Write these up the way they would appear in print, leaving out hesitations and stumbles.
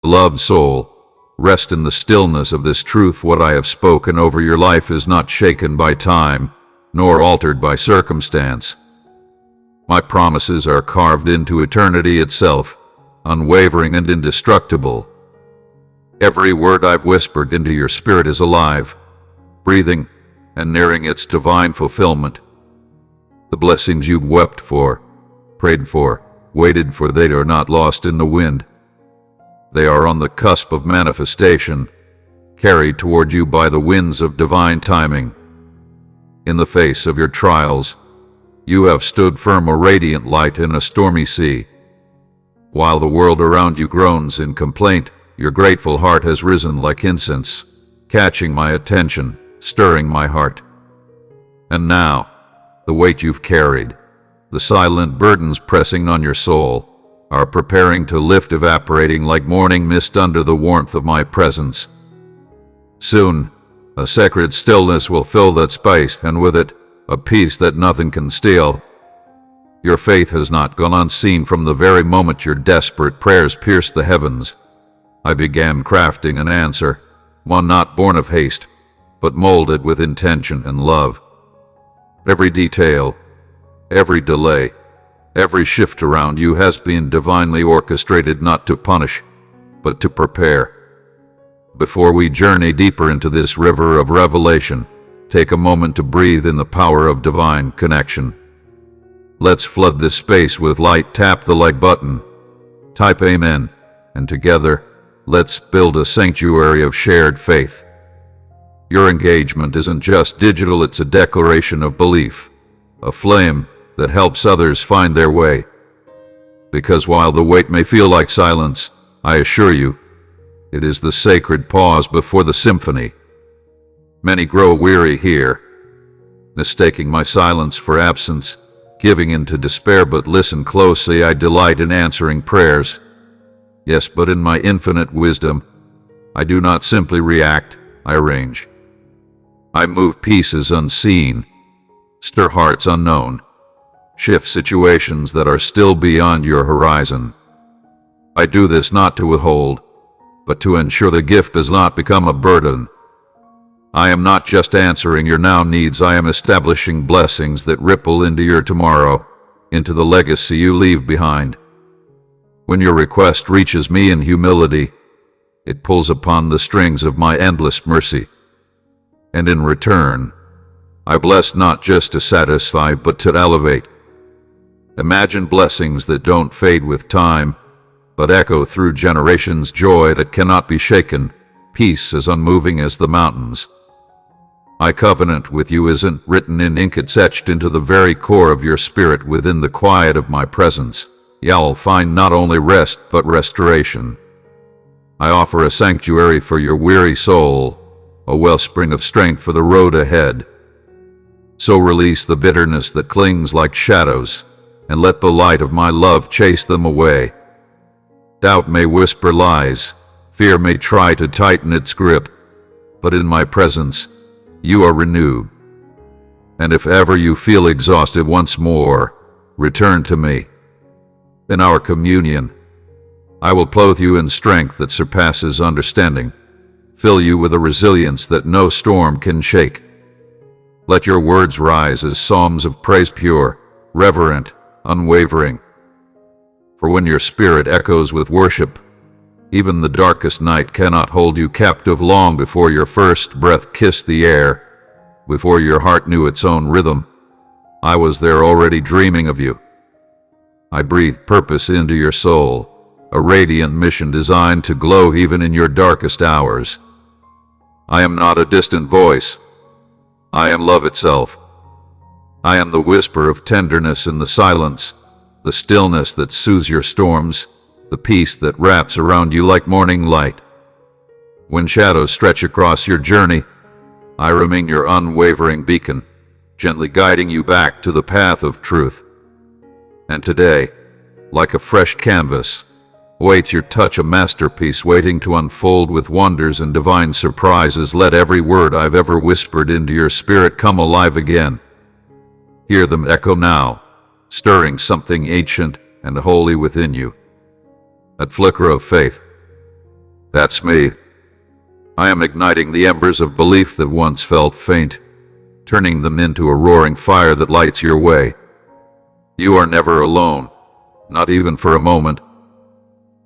Beloved soul, rest in the stillness of this truth. What I have spoken over your life is not shaken by time, nor altered by circumstance. My promises are carved into eternity itself, unwavering and indestructible. Every word I've whispered into your spirit is alive, breathing, and nearing its divine fulfillment. The blessings you've wept for, prayed for, waited for, they are not lost in the wind. They are on the cusp of manifestation, carried toward you by the winds of divine timing. In the face of your trials, you have stood firm, a radiant light in a stormy sea. While the world around you groans in complaint, your grateful heart has risen like incense, catching my attention, stirring my heart. And now, the weight you've carried, the silent burdens pressing on your soul, are preparing to lift, evaporating like morning mist under the warmth of my presence. Soon, a sacred stillness will fill that space, and with it, a peace that nothing can steal. Your faith has not gone unseen. From the very moment your desperate prayers pierced the heavens, I began crafting an answer, one not born of haste, but molded with intention and love. Every detail, every delay, every shift around you has been divinely orchestrated, not to punish, but to prepare. Before we journey deeper into this river of revelation, take a moment to breathe in the power of divine connection. Let's flood this space with light. Tap the like button, type Amen, and together, let's build a sanctuary of shared faith. Your engagement isn't just digital, it's a declaration of belief, a flame that helps others find their way. Because while the wait may feel like silence, I assure you, it is the sacred pause before the symphony. Many grow weary here, mistaking my silence for absence, giving in to despair. But listen closely, I delight in answering prayers. Yes, but in my infinite wisdom, I do not simply react, I arrange. I move pieces unseen, stir hearts unknown, shift situations that are still beyond your horizon. I do this not to withhold, but to ensure the gift does not become a burden. I am not just answering your now needs, I am establishing blessings that ripple into your tomorrow, into the legacy you leave behind. When your request reaches me in humility, it pulls upon the strings of my endless mercy. And in return, I bless not just to satisfy, but to elevate. Imagine blessings that don't fade with time, but echo through generations, joy that cannot be shaken, peace as unmoving as the mountains. My covenant with you isn't written in ink, it's etched into the very core of your spirit. Within the quiet of my presence, you'll find not only rest, but restoration. I offer a sanctuary for your weary soul, a wellspring of strength for the road ahead. So release the bitterness that clings like shadows, and let the light of my love chase them away. Doubt may whisper lies, fear may try to tighten its grip, but in my presence, you are renewed. And if ever you feel exhausted once more, return to me. In our communion, I will clothe you in strength that surpasses understanding, fill you with a resilience that no storm can shake. Let your words rise as psalms of praise, pure, reverent, unwavering. For when your spirit echoes with worship, even the darkest night cannot hold you captive. Long before your first breath kissed the air, before your heart knew its own rhythm, I was there already dreaming of you. I breathed purpose into your soul, a radiant mission designed to glow even in your darkest hours. I am not a distant voice. I am love itself. I am the whisper of tenderness in the silence, the stillness that soothes your storms, the peace that wraps around you like morning light. When shadows stretch across your journey, I remain your unwavering beacon, gently guiding you back to the path of truth. And today, like a fresh canvas, waits your touch, a masterpiece waiting to unfold with wonders and divine surprises. Let every word I've ever whispered into your spirit come alive again. Hear them echo now, stirring something ancient and holy within you. That flicker of faith, That's me. I am igniting the embers of belief that once felt faint, turning them into a roaring fire that lights your way. You are never alone, not even for a moment.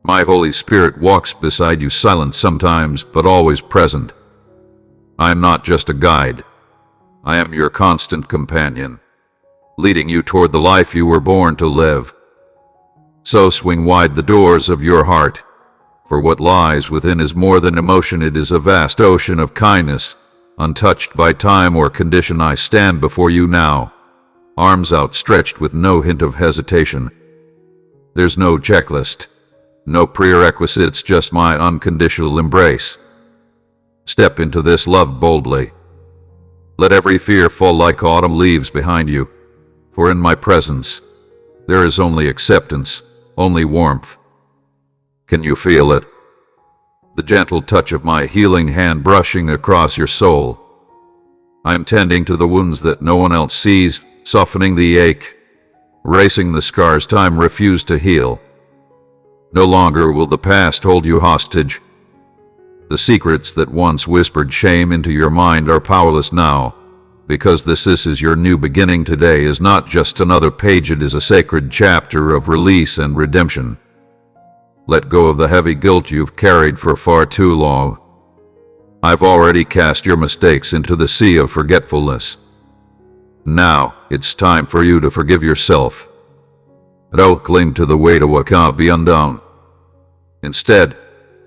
My Holy Spirit walks beside you, silent sometimes, but always present. I am not just a guide. I am your constant companion, leading you toward the life you were born to live. So swing wide the doors of your heart, for what lies within is more than emotion. It is a vast ocean of kindness, untouched by time or condition. I stand before you now, arms outstretched with no hint of hesitation. There's no checklist, no prerequisites, just my unconditional embrace. Step into this love boldly. Let every fear fall like autumn leaves behind you, for in my presence there is only acceptance, only warmth. Can you feel it? The gentle touch of my healing hand brushing across your soul. I am tending to the wounds that no one else sees, softening the ache, erasing the scars time refused to heal. No longer will the past hold you hostage. The secrets that once whispered shame into your mind are powerless now, because this is your new beginning. Today is not just another page, it is a sacred chapter of release and redemption. Let go of the heavy guilt you've carried for far too long. I've already cast your mistakes into the sea of forgetfulness. Now, it's time for you to forgive yourself. Don't cling to the weight of what can't be undone. Instead,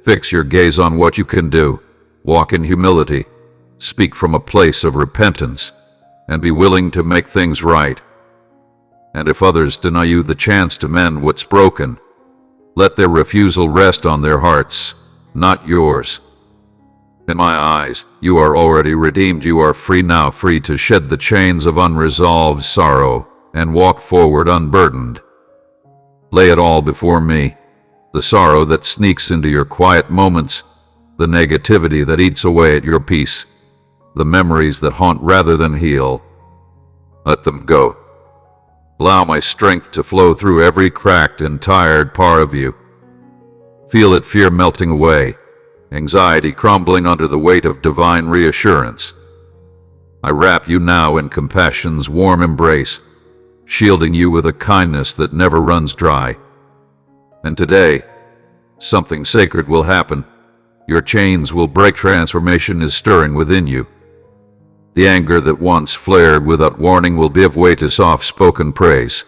fix your gaze on what you can do. Walk in humility, speak from a place of repentance, and be willing to make things right. And if others deny you the chance to mend what's broken, let their refusal rest on their hearts, not yours. In my eyes, you are already redeemed. You are free now, free to shed the chains of unresolved sorrow and walk forward unburdened. Lay it all before me, the sorrow that sneaks into your quiet moments, the negativity that eats away at your peace, the memories that haunt rather than heal. Let them go. Allow my strength to flow through every cracked and tired part of you. Feel it, fear melting away, anxiety crumbling under the weight of divine reassurance. I wrap you now in compassion's warm embrace, shielding you with a kindness that never runs dry. And today, something sacred will happen. Your chains will break. Transformation is stirring within you. The anger that once flared without warning will give way to soft-spoken praise.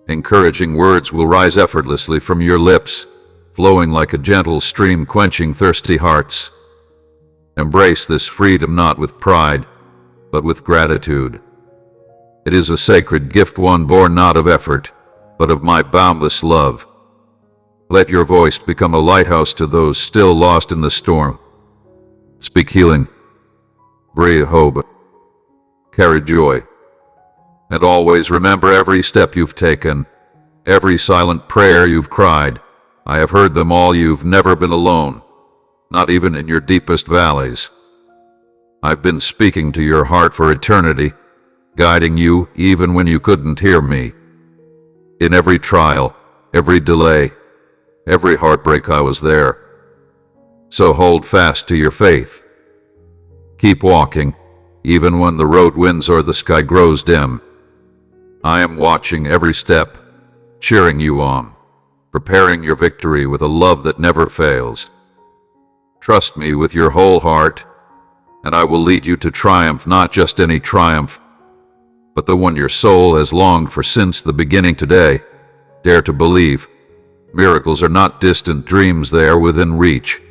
Encouraging words will rise effortlessly from your lips, flowing like a gentle stream, quenching thirsty hearts. Embrace this freedom not with pride, but with gratitude. It is a sacred gift, one born not of effort, but of my boundless love. Let your voice become a lighthouse to those still lost in the storm. Speak healing. Breathe hope. Carry joy. And always remember every step you've taken, every silent prayer you've cried. I have heard them all. You've never been alone, not even in your deepest valleys. I've been speaking to your heart for eternity, guiding you even when you couldn't hear me. In every trial, every delay, every heartbreak, I was there. So hold fast to your faith. Keep walking, even when the road winds or the sky grows dim. I am watching every step, cheering you on, preparing your victory with a love that never fails. Trust me with your whole heart, and I will lead you to triumph, not just any triumph, but the one your soul has longed for since the beginning. Today, dare to believe. Miracles are not distant dreams, they are within reach.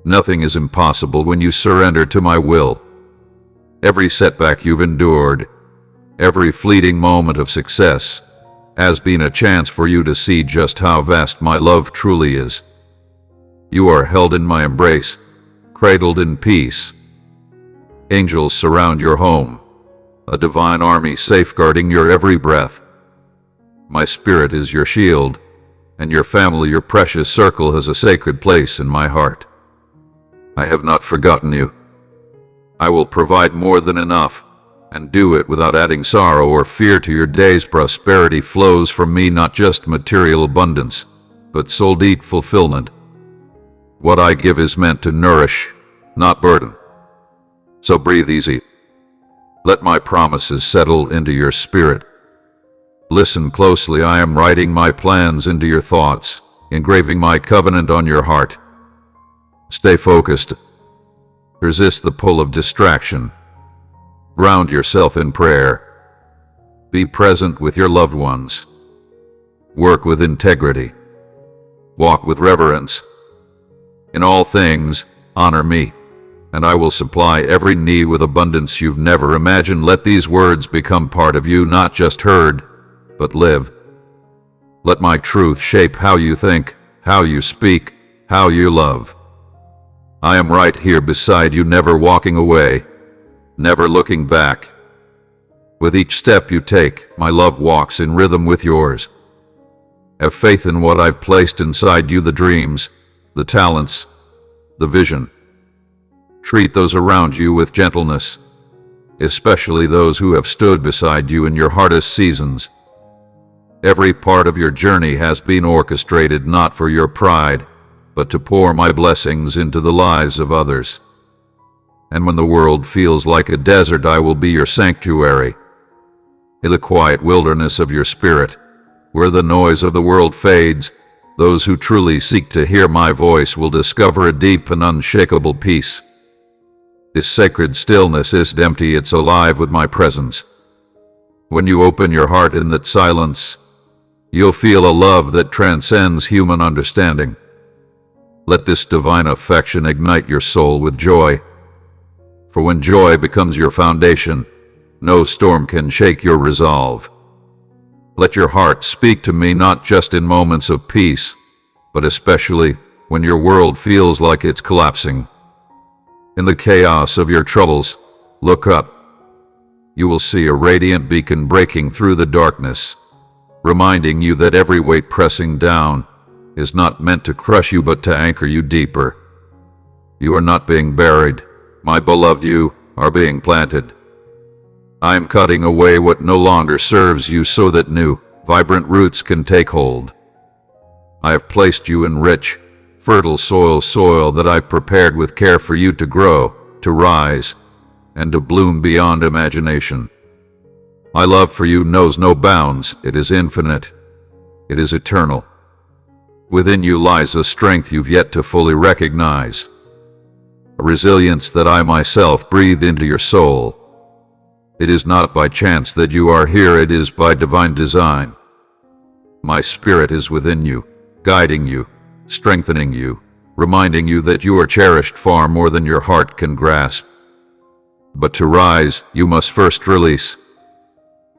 Nothing is impossible when you surrender to my will. Every setback you've endured, every fleeting moment of success, has been a chance for you to see just how vast my love truly is. You are held in my embrace, cradled in peace. Angels surround your home, a divine army safeguarding your every breath. My spirit is your shield, and your family, your precious circle, has a sacred place in my heart. I have not forgotten you. I will provide more than enough, and do it without adding sorrow or fear to your days. Prosperity flows from me, not just material abundance, but soul-deep fulfillment. What I give is meant to nourish, not burden. So breathe easy. Let my promises settle into your spirit. Listen closely. I am writing my plans into your thoughts, engraving my covenant on your heart. Stay focused. Resist the pull of distraction. Ground yourself in prayer. Be present with your loved ones. Work with integrity. Walk with reverence. In all things, honor me, and I will supply every need with abundance you've never imagined. Let these words become part of you, not just heard, but live. Let my truth shape how you think, how you speak, how you love. I am right here beside you, never walking away, never looking back. With each step you take, my love walks in rhythm with yours. Have faith in what I've placed inside you, the dreams, the talents, the vision. Treat those around you with gentleness, especially those who have stood beside you in your hardest seasons. Every part of your journey has been orchestrated not for your pride, but to pour my blessings into the lives of others. And when the world feels like a desert, I will be your sanctuary. In the quiet wilderness of your spirit, where the noise of the world fades, those who truly seek to hear my voice will discover a deep and unshakable peace. This sacred stillness isn't empty, it's alive with my presence. When you open your heart in that silence, you'll feel a love that transcends human understanding. Let this divine affection ignite your soul with joy. For when joy becomes your foundation, no storm can shake your resolve. Let your heart speak to me, not just in moments of peace, but especially when your world feels like it's collapsing. In the chaos of your troubles, look up. You will see a radiant beacon breaking through the darkness, reminding you that every weight pressing down is not meant to crush you but to anchor you deeper. You are not being buried, my beloved, you are being planted. I am cutting away what no longer serves you so that new, vibrant roots can take hold. I have placed you in rich, fertile soil that I've prepared with care for you to grow, to rise, and to bloom beyond imagination. My love for you knows no bounds. It is infinite. It is eternal. Within you lies a strength you've yet to fully recognize, a resilience that I myself breathed into your soul. It is not by chance that you are here, it is by divine design. My spirit is within you, guiding you, strengthening you, reminding you that you are cherished far more than your heart can grasp. But to rise, you must first release.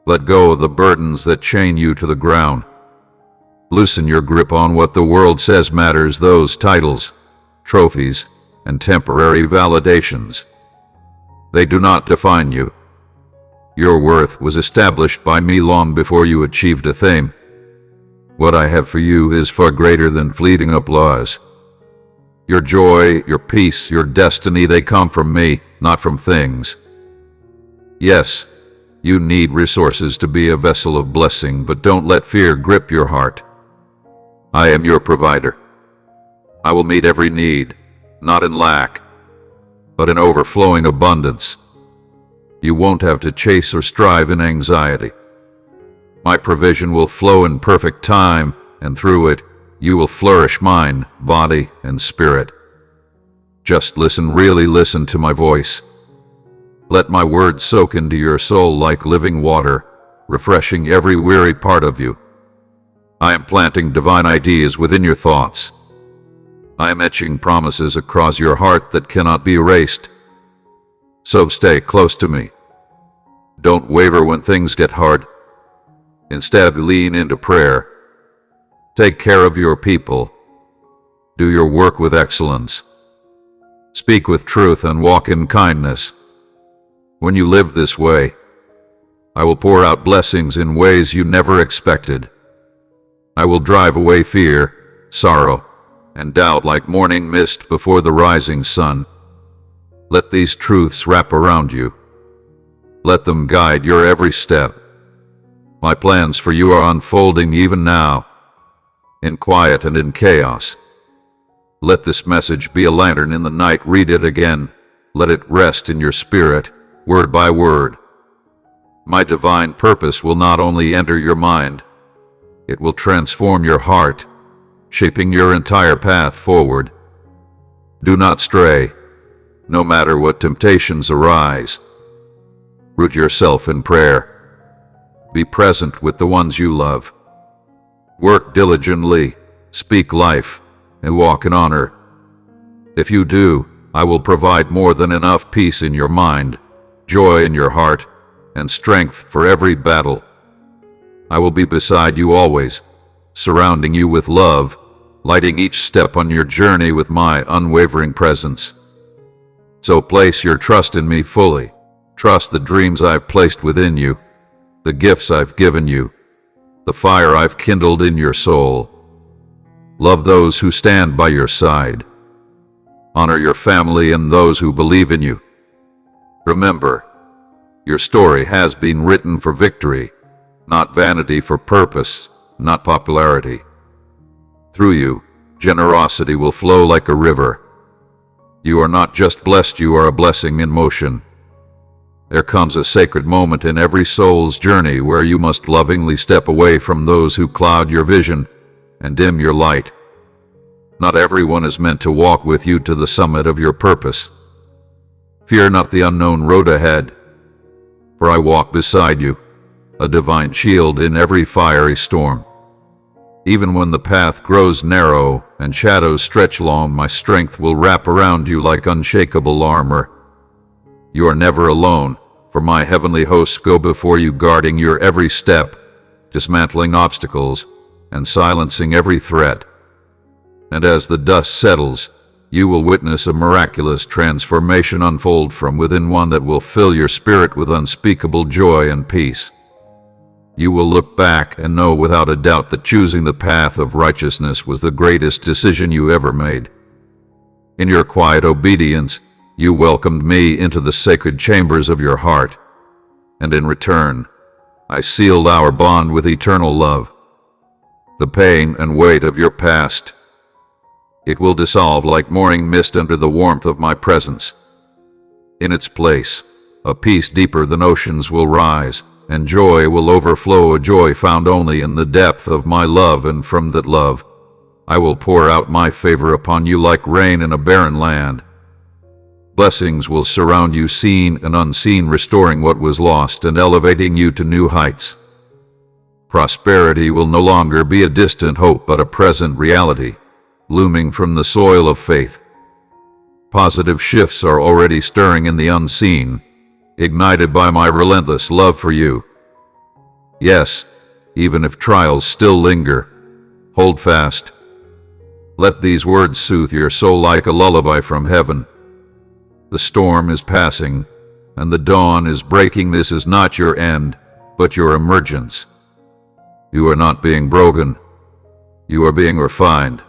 Let go of the burdens that chain you to the ground. Loosen your grip on what the world says matters, those titles, trophies, and temporary validations. They do not define you. Your worth was established by me long before you achieved a thing. What I have for you is far greater than fleeting applause. Your joy, your peace, your destiny, they come from me, not from things. Yes, you need resources to be a vessel of blessing, but don't let fear grip your heart. I am your provider. I will meet every need, not in lack, but in overflowing abundance. You won't have to chase or strive in anxiety. My provision will flow in perfect time, and through it, you will flourish mind, body, and spirit. Just listen, really listen to my voice. Let my words soak into your soul like living water, refreshing every weary part of you. I am planting divine ideas within your thoughts. I am etching promises across your heart that cannot be erased. So stay close to me. Don't waver when things get hard. Instead, lean into prayer. Take care of your people. Do your work with excellence. Speak with truth and walk in kindness. When you live this way, I will pour out blessings in ways you never expected. I will drive away fear, sorrow, and doubt like morning mist before the rising sun. Let these truths wrap around you. Let them guide your every step. My plans for you are unfolding even now, in quiet and in chaos. Let this message be a lantern in the night. Read it again. Let it rest in your spirit, word by word. My divine purpose will not only enter your mind, it will transform your heart, shaping your entire path forward. Do not stray, no matter what temptations arise. Root yourself in prayer. Be present with the ones you love. Work diligently, speak life, and walk in honor. If you do, I will provide more than enough peace in your mind, joy in your heart, and strength for every battle. I will be beside you always, surrounding you with love, lighting each step on your journey with my unwavering presence. So place your trust in me fully. Trust the dreams I've placed within you, the gifts I've given you, the fire I've kindled in your soul. Love those who stand by your side. Honor your family and those who believe in you. Remember, your story has been written for victory, not vanity, for purpose, not popularity. Through you, generosity will flow like a river. You are not just blessed, you are a blessing in motion. There comes a sacred moment in every soul's journey where you must lovingly step away from those who cloud your vision and dim your light. Not everyone is meant to walk with you to the summit of your purpose. Fear not the unknown road ahead, for I walk beside you, a divine shield in every fiery storm. Even when the path grows narrow and shadows stretch long, my strength will wrap around you like unshakable armor. You are never alone, for my heavenly hosts go before you, guarding your every step, dismantling obstacles, and silencing every threat. And as the dust settles, you will witness a miraculous transformation unfold from within, one that will fill your spirit with unspeakable joy and peace. You will look back and know without a doubt that choosing the path of righteousness was the greatest decision you ever made. In your quiet obedience, you welcomed me into the sacred chambers of your heart, and in return, I sealed our bond with eternal love. The pain and weight of your past, it will dissolve like morning mist under the warmth of my presence. In its place, a peace deeper than oceans will rise, and joy will overflow, a joy found only in the depth of my love, and from that love, I will pour out my favor upon you like rain in a barren land. Blessings will surround you, seen and unseen, restoring what was lost and elevating you to new heights. Prosperity will no longer be a distant hope but a present reality, blooming from the soil of faith. Positive shifts are already stirring in the unseen, ignited by my relentless love for you. Yes, even if trials still linger, hold fast. Let these words soothe your soul like a lullaby from heaven. The storm is passing, and the dawn is breaking. This is not your end, but your emergence. You are not being broken. You are being refined.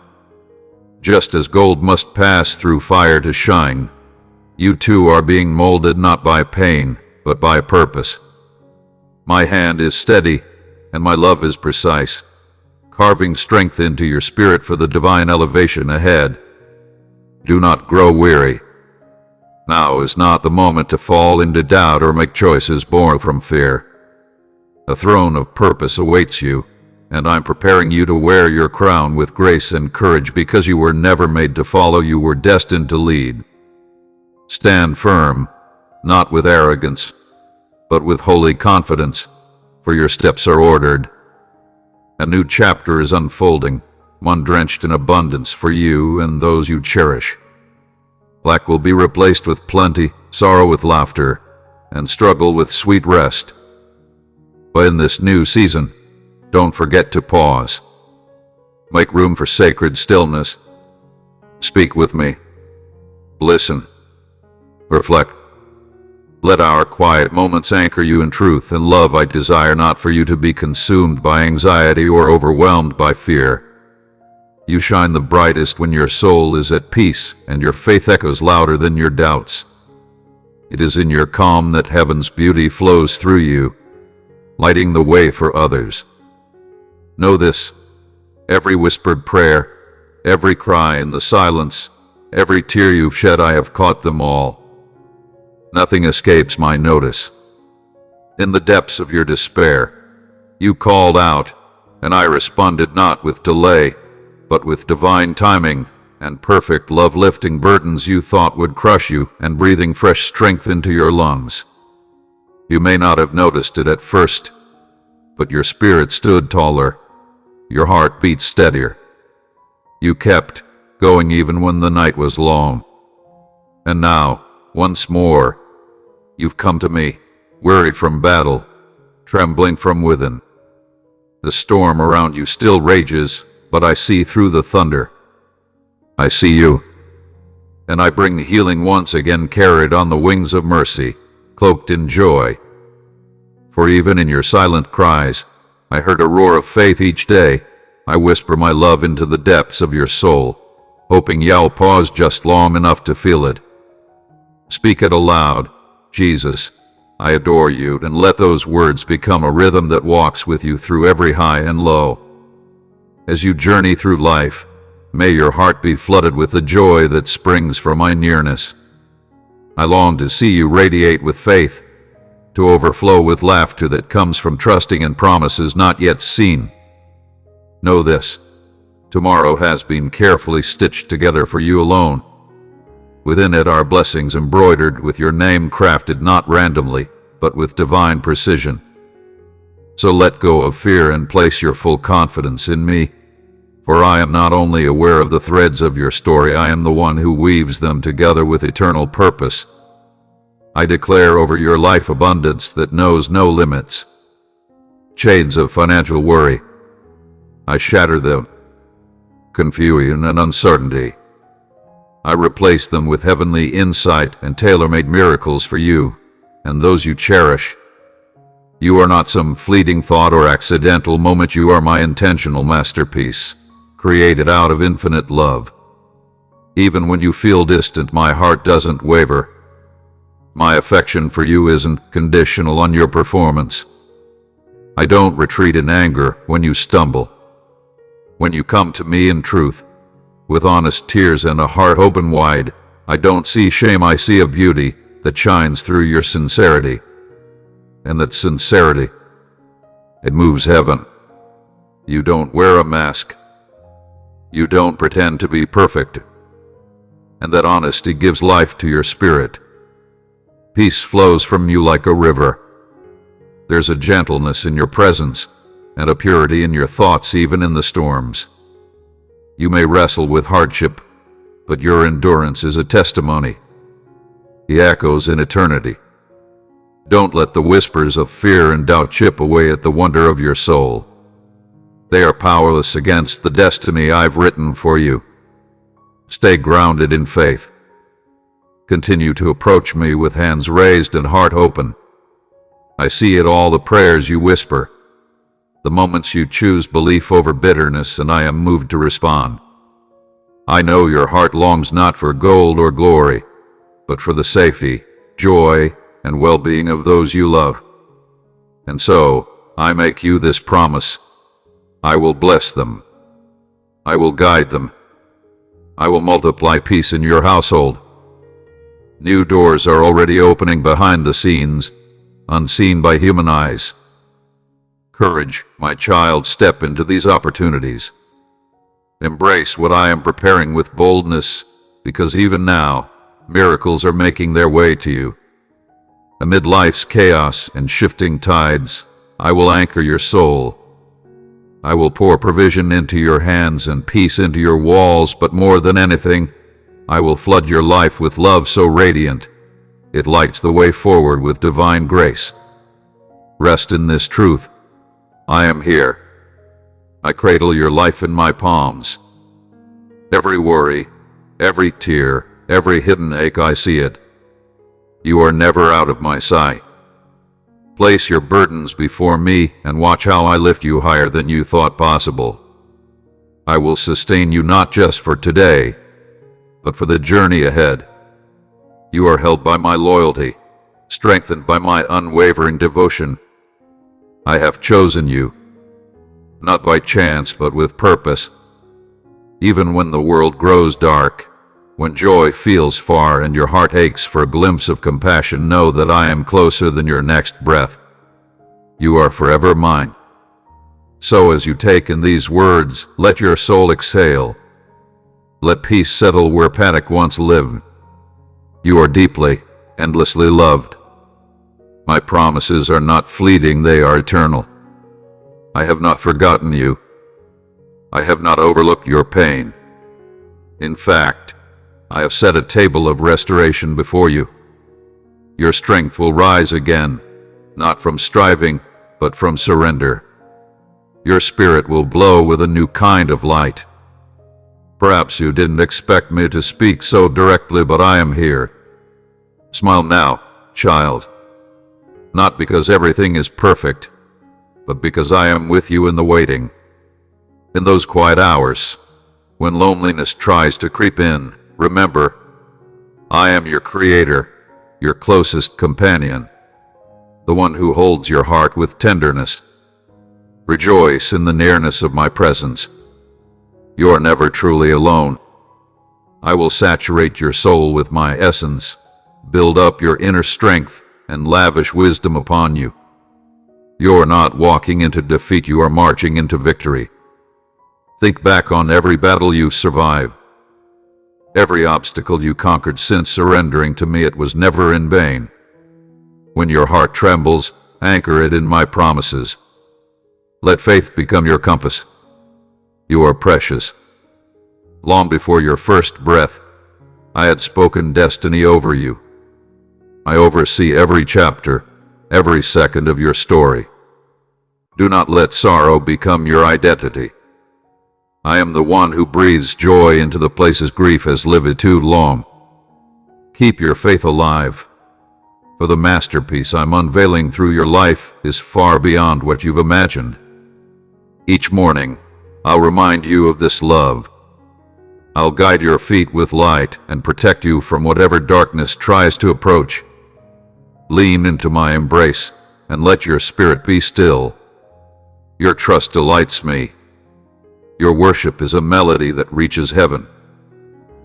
Just as gold must pass through fire to shine, you too are being molded not by pain, but by purpose. My hand is steady, and my love is precise, carving strength into your spirit for the divine elevation ahead. Do not grow weary. Now is not the moment to fall into doubt or make choices born from fear. A throne of purpose awaits you, and I'm preparing you to wear your crown with grace and courage, because you were never made to follow, you were destined to lead. Stand firm, not with arrogance, but with holy confidence, for your steps are ordered. A new chapter is unfolding, one drenched in abundance for you and those you cherish. Lack will be replaced with plenty, sorrow with laughter, and struggle with sweet rest. But in this new season, don't forget to pause. Make room for sacred stillness. Speak with me. Listen. Reflect. Let our quiet moments anchor you in truth and love. I desire not for you to be consumed by anxiety or overwhelmed by fear. You shine the brightest when your soul is at peace and your faith echoes louder than your doubts. It is in your calm that heaven's beauty flows through you, lighting the way for others. Know this: every whispered prayer, every cry in the silence, every tear you've shed, I have caught them all. Nothing escapes my notice. In the depths of your despair, you called out, and I responded not with delay, but with divine timing and perfect love, lifting burdens you thought would crush you and breathing fresh strength into your lungs. You may not have noticed it at first, but your spirit stood taller, your heart beat steadier. You kept going even when the night was long. And now, once more, you've come to me, weary from battle, trembling from within. The storm around you still rages, but I see through the thunder. I see you, and I bring the healing once again, carried on the wings of mercy, cloaked in joy. For even in your silent cries, I heard a roar of faith each day. I whisper my love into the depths of your soul, hoping you'll pause just long enough to feel it. Speak it aloud, Jesus, I adore you, and let those words become a rhythm that walks with you through every high and low. As you journey through life, may your heart be flooded with the joy that springs from my nearness. I long to see you radiate with faith, to overflow with laughter that comes from trusting in promises not yet seen. Know this, tomorrow has been carefully stitched together for you alone. Within it are blessings embroidered with your name, crafted not randomly, but with divine precision. So let go of fear and place your full confidence in me, for I am not only aware of the threads of your story, I am the one who weaves them together with eternal purpose. I declare over your life abundance that knows no limits. Chains of financial worry, I shatter them. Confusion and uncertainty, I replace them with heavenly insight and tailor-made miracles for you and those you cherish. You are not some fleeting thought or accidental moment. You are my intentional masterpiece, created out of infinite love. Even when you feel distant, my heart doesn't waver. My affection for you isn't conditional on your performance. I don't retreat in anger when you stumble. When you come to me in truth, with honest tears and a heart open wide, I don't see shame, I see a beauty that shines through your sincerity. And that sincerity, it moves heaven. You don't wear a mask. You don't pretend to be perfect. And that honesty gives life to your spirit. Peace flows from you like a river. There's a gentleness in your presence and a purity in your thoughts, even in the storms. You may wrestle with hardship, but your endurance is a testimony. It echoes in eternity. Don't let the whispers of fear and doubt chip away at the wonder of your soul. They are powerless against the destiny I've written for you. Stay grounded in faith. Continue to approach me with hands raised and heart open. I see it all, the prayers you whisper, the moments you choose belief over bitterness, and I am moved to respond. I know your heart longs not for gold or glory, but for the safety, joy, and well-being of those you love. And so, I make you this promise. I will bless them. I will guide them. I will multiply peace in your household. New doors are already opening behind the scenes, unseen by human eyes. Courage, my child, step into these opportunities. Embrace what I am preparing with boldness, because even now, miracles are making their way to you. Amid life's chaos and shifting tides, I will anchor your soul. I will pour provision into your hands and peace into your walls, but more than anything, I will flood your life with love so radiant, it lights the way forward with divine grace. Rest in this truth. I am here. I cradle your life in my palms. Every worry, every tear, every hidden ache, I see it. You are never out of my sight. Place your burdens before me and watch how I lift you higher than you thought possible. I will sustain you not just for today, but for the journey ahead. You are held by my loyalty, strengthened by my unwavering devotion. I have chosen you, not by chance but with purpose. Even when the world grows dark, when joy feels far and your heart aches for a glimpse of compassion, know that I am closer than your next breath. You are forever mine. So as you take in these words, let your soul exhale. Let peace settle where panic once lived. You are deeply, endlessly loved. My promises are not fleeting, they are eternal. I have not forgotten you. I have not overlooked your pain. In fact, I have set a table of restoration before you. Your strength will rise again, not from striving, but from surrender. Your spirit will glow with a new kind of light. Perhaps you didn't expect me to speak so directly, but I am here. Smile now, child. Not because everything is perfect, but because I am with you in the waiting. In those quiet hours, when loneliness tries to creep in, remember, I am your creator, your closest companion, the one who holds your heart with tenderness. Rejoice in the nearness of my presence. You are never truly alone. I will saturate your soul with my essence, build up your inner strength, and lavish wisdom upon you. You are not walking into defeat, you are marching into victory. Think back on every battle you've survived, every obstacle you conquered since surrendering to me. It was never in vain. When your heart trembles, anchor it in my promises. Let faith become your compass. You are precious. Long before your first breath, I had spoken destiny over you. I oversee every chapter, every second of your story. Do not let sorrow become your identity. I am the one who breathes joy into the places grief has lived too long. Keep your faith alive, for the masterpiece I'm unveiling through your life is far beyond what you've imagined. Each morning, I'll remind you of this love. I'll guide your feet with light and protect you from whatever darkness tries to approach. Lean into my embrace and let your spirit be still. Your trust delights me. Your worship is a melody that reaches heaven.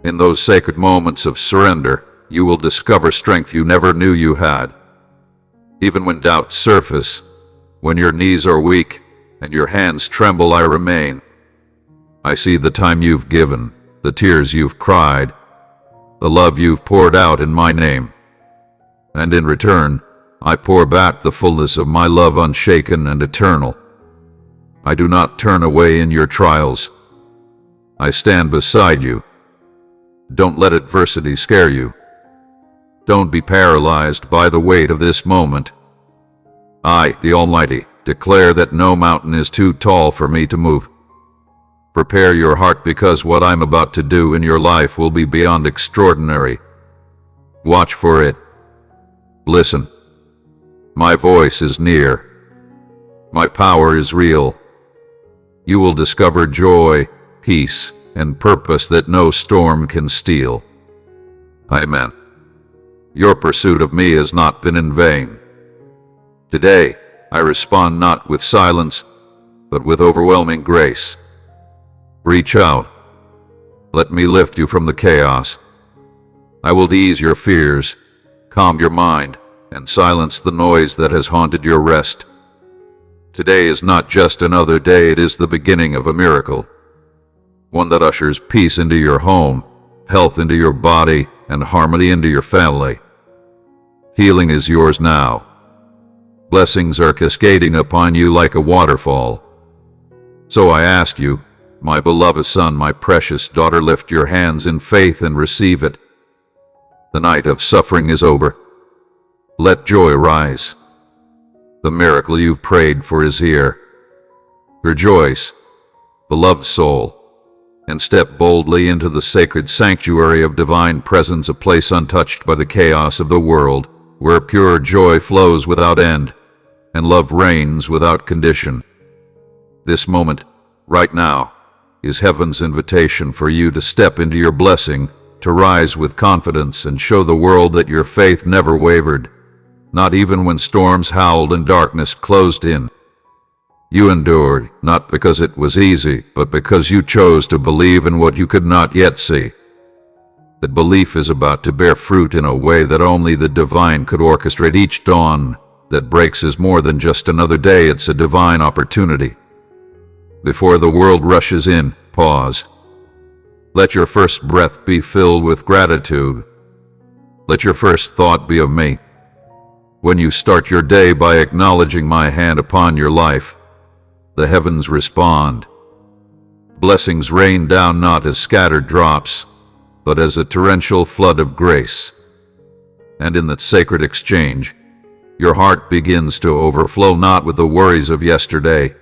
In those sacred moments of surrender, you will discover strength you never knew you had. Even when doubts surface, when your knees are weak and your hands tremble, I remain. I see the time you've given, the tears you've cried, the love you've poured out in my name. And in return, I pour back the fullness of my love, unshaken and eternal. I do not turn away in your trials. I stand beside you. Don't let adversity scare you. Don't be paralyzed by the weight of this moment. I, the Almighty, declare that no mountain is too tall for me to move. Prepare your heart, because what I'm about to do in your life will be beyond extraordinary. Watch for it. Listen. My voice is near. My power is real. You will discover joy, peace, and purpose that no storm can steal. Amen. Your pursuit of me has not been in vain. Today, I respond not with silence, but with overwhelming grace. Reach out. Let me lift you from the chaos. I will ease your fears, calm your mind, and silence the noise that has haunted your rest. Today is not just another day, it is the beginning of a miracle. One that ushers peace into your home, health into your body, and harmony into your family. Healing is yours now. Blessings are cascading upon you like a waterfall. So I ask you, my beloved son, my precious daughter, lift your hands in faith and receive it. The night of suffering is over. Let joy rise. The miracle you've prayed for is here. Rejoice, beloved soul, and step boldly into the sacred sanctuary of divine presence, a place untouched by the chaos of the world, where pure joy flows without end, and love reigns without condition. This moment, right now, is heaven's invitation for you to step into your blessing, to rise with confidence and show the world that your faith never wavered, not even when storms howled and darkness closed in. You endured, not because it was easy, but because you chose to believe in what you could not yet see. That belief is about to bear fruit in a way that only the divine could orchestrate. Each dawn that breaks is more than just another day, it's a divine opportunity. Before the world rushes in, pause. Let your first breath be filled with gratitude. Let your first thought be of me. When you start your day by acknowledging my hand upon your life, the heavens respond. Blessings rain down not as scattered drops, but as a torrential flood of grace. And in that sacred exchange, your heart begins to overflow not with the worries of yesterday,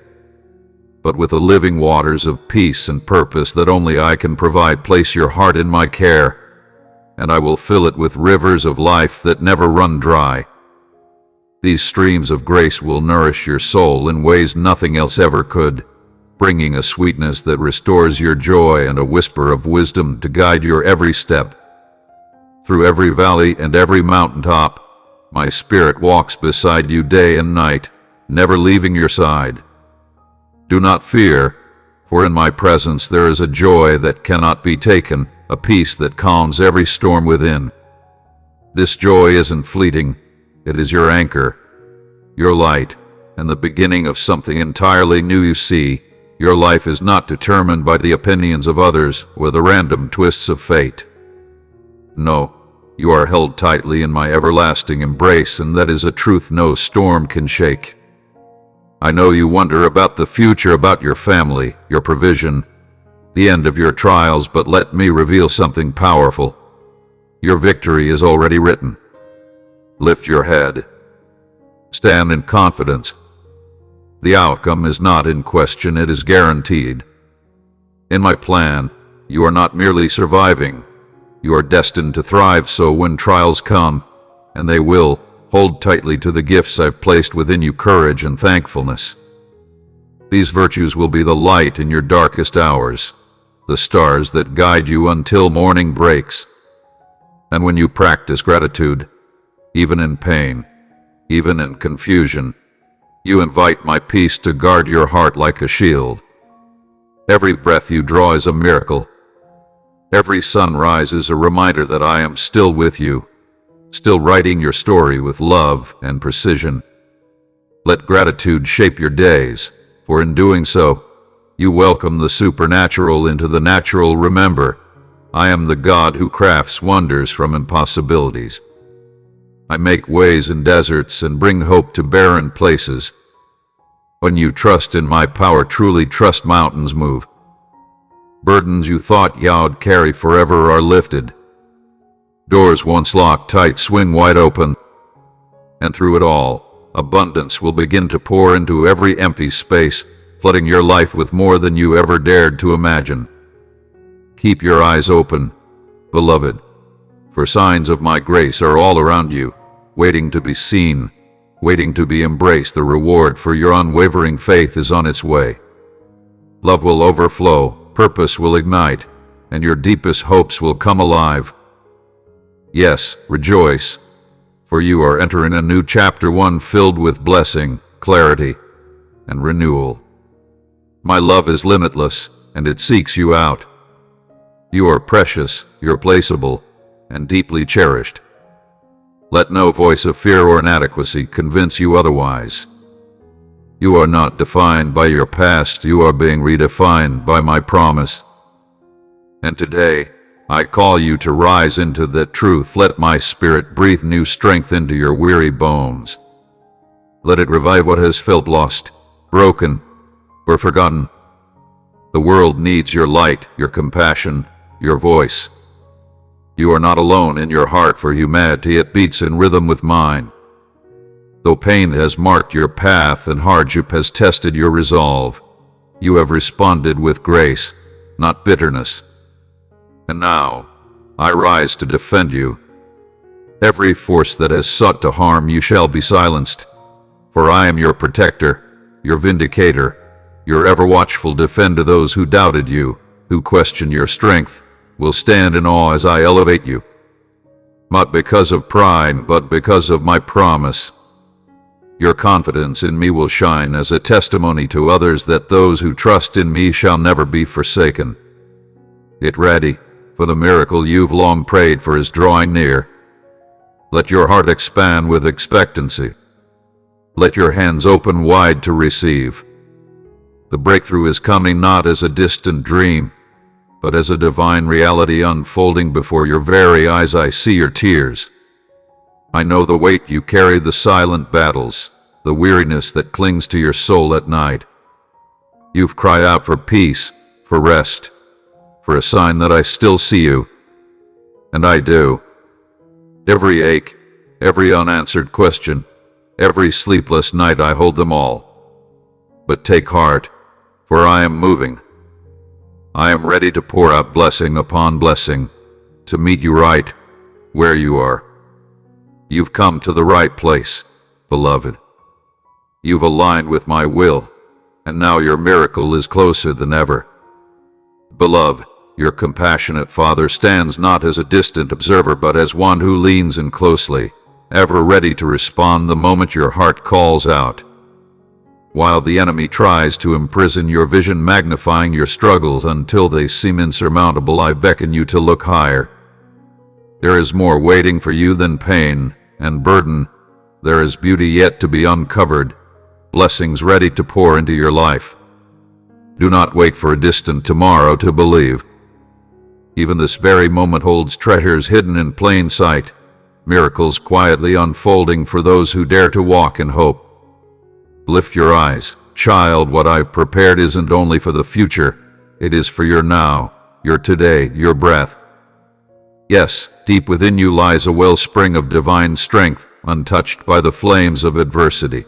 but with the living waters of peace and purpose that only I can provide. Place your heart in my care, and I will fill it with rivers of life that never run dry. These streams of grace will nourish your soul in ways nothing else ever could, bringing a sweetness that restores your joy and a whisper of wisdom to guide your every step. Through every valley and every mountaintop, my spirit walks beside you day and night, never leaving your side. Do not fear, for in my presence there is a joy that cannot be taken, a peace that calms every storm within. This joy isn't fleeting. It is your anchor, your light, and the beginning of something entirely new. You see, your life is not determined by the opinions of others or the random twists of fate. No, you are held tightly in my everlasting embrace, and that is a truth no storm can shake. I know you wonder about the future, about your family, your provision, the end of your trials, but let me reveal something powerful. Your victory is already written. Lift your head. Stand in confidence. The outcome is not in question, it is guaranteed. In my plan, you are not merely surviving. You are destined to thrive, so when trials come, and they will, hold tightly to the gifts I've placed within you: courage and thankfulness. These virtues will be the light in your darkest hours, the stars that guide you until morning breaks. And when you practice gratitude, even in pain, even in confusion, you invite my peace to guard your heart like a shield. Every breath you draw is a miracle. Every sunrise is a reminder that I am still with you, still writing your story with love and precision. Let gratitude shape your days, for in doing so, you welcome the supernatural into the natural. Remember, I am the God who crafts wonders from impossibilities. I make ways in deserts and bring hope to barren places. When you trust in my power, truly trust, mountains move. Burdens you thought you'd carry forever are lifted. Doors once locked tight swing wide open. And through it all, abundance will begin to pour into every empty space, flooding your life with more than you ever dared to imagine. Keep your eyes open, beloved, for signs of my grace are all around you, waiting to be seen, waiting to be embraced. The reward for your unwavering faith is on its way. Love will overflow, purpose will ignite, and your deepest hopes will come alive. Yes, rejoice, for you are entering a new chapter, one filled with blessing, clarity, and renewal. My love is limitless, and it seeks you out. You are precious, irreplaceable, and deeply cherished. Let no voice of fear or inadequacy convince you otherwise. You are not defined by your past, you are being redefined by my promise. And today, I call you to rise into that truth. Let my spirit breathe new strength into your weary bones. Let it revive what has felt lost, broken, or forgotten. The world needs your light, your compassion, your voice. You are not alone in your heart for humanity, it beats in rhythm with mine. Though pain has marked your path and hardship has tested your resolve, you have responded with grace, not bitterness. And now, I rise to defend you. Every force that has sought to harm you shall be silenced, for I am your protector, your vindicator, your ever-watchful defender. Those who doubted you, who questioned your strength, will stand in awe as I elevate you. Not because of pride, but because of my promise. Your confidence in me will shine as a testimony to others that those who trust in me shall never be forsaken. Get ready, for the miracle you've long prayed for is drawing near. Let your heart expand with expectancy. Let your hands open wide to receive. The breakthrough is coming not as a distant dream, but as a divine reality unfolding before your very eyes. I see your tears. I know the weight you carry, the silent battles, the weariness that clings to your soul at night. You've cried out for peace, for rest, for a sign that I still see you. And I do. Every ache, every unanswered question, every sleepless night, I hold them all. But take heart, for I am moving. I am ready to pour out blessing upon blessing, to meet you right where you are. You've come to the right place, beloved. You've aligned with my will, and now your miracle is closer than ever. Beloved, your compassionate Father stands not as a distant observer, but as one who leans in closely, ever ready to respond the moment your heart calls out. While the enemy tries to imprison your vision, magnifying your struggles until they seem insurmountable, I beckon you to look higher. There is more waiting for you than pain and burden. There is beauty yet to be uncovered, blessings ready to pour into your life. Do not wait for a distant tomorrow to believe. Even this very moment holds treasures hidden in plain sight, miracles quietly unfolding for those who dare to walk in hope. Lift your eyes, child. What I've prepared isn't only for the future, it is for your now, your today, your breath. Yes, deep within you lies a wellspring of divine strength, untouched by the flames of adversity.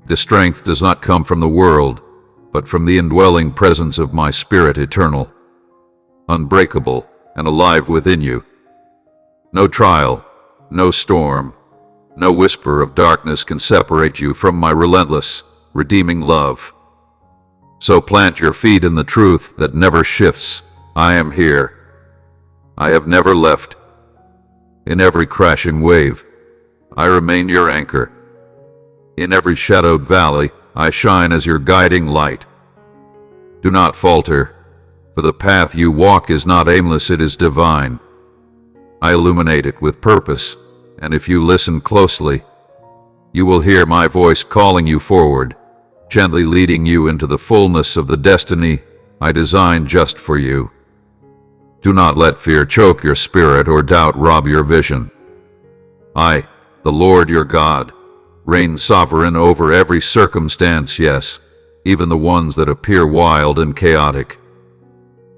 The strength does not come from the world, but from the indwelling presence of my Spirit, eternal, unbreakable, and alive within you. No trial, no storm, no whisper of darkness can separate you from my relentless, redeeming love. So plant your feet in the truth that never shifts. I am here. I have never left. In every crashing wave, I remain your anchor. In every shadowed valley, I shine as your guiding light. Do not falter, for the path you walk is not aimless, it is divine. I illuminate it with purpose, and if you listen closely, you will hear my voice calling you forward, gently leading you into the fullness of the destiny I designed just for you. Do not let fear choke your spirit or doubt rob your vision. I, the Lord your God, reign sovereign over every circumstance, yes, even the ones that appear wild and chaotic.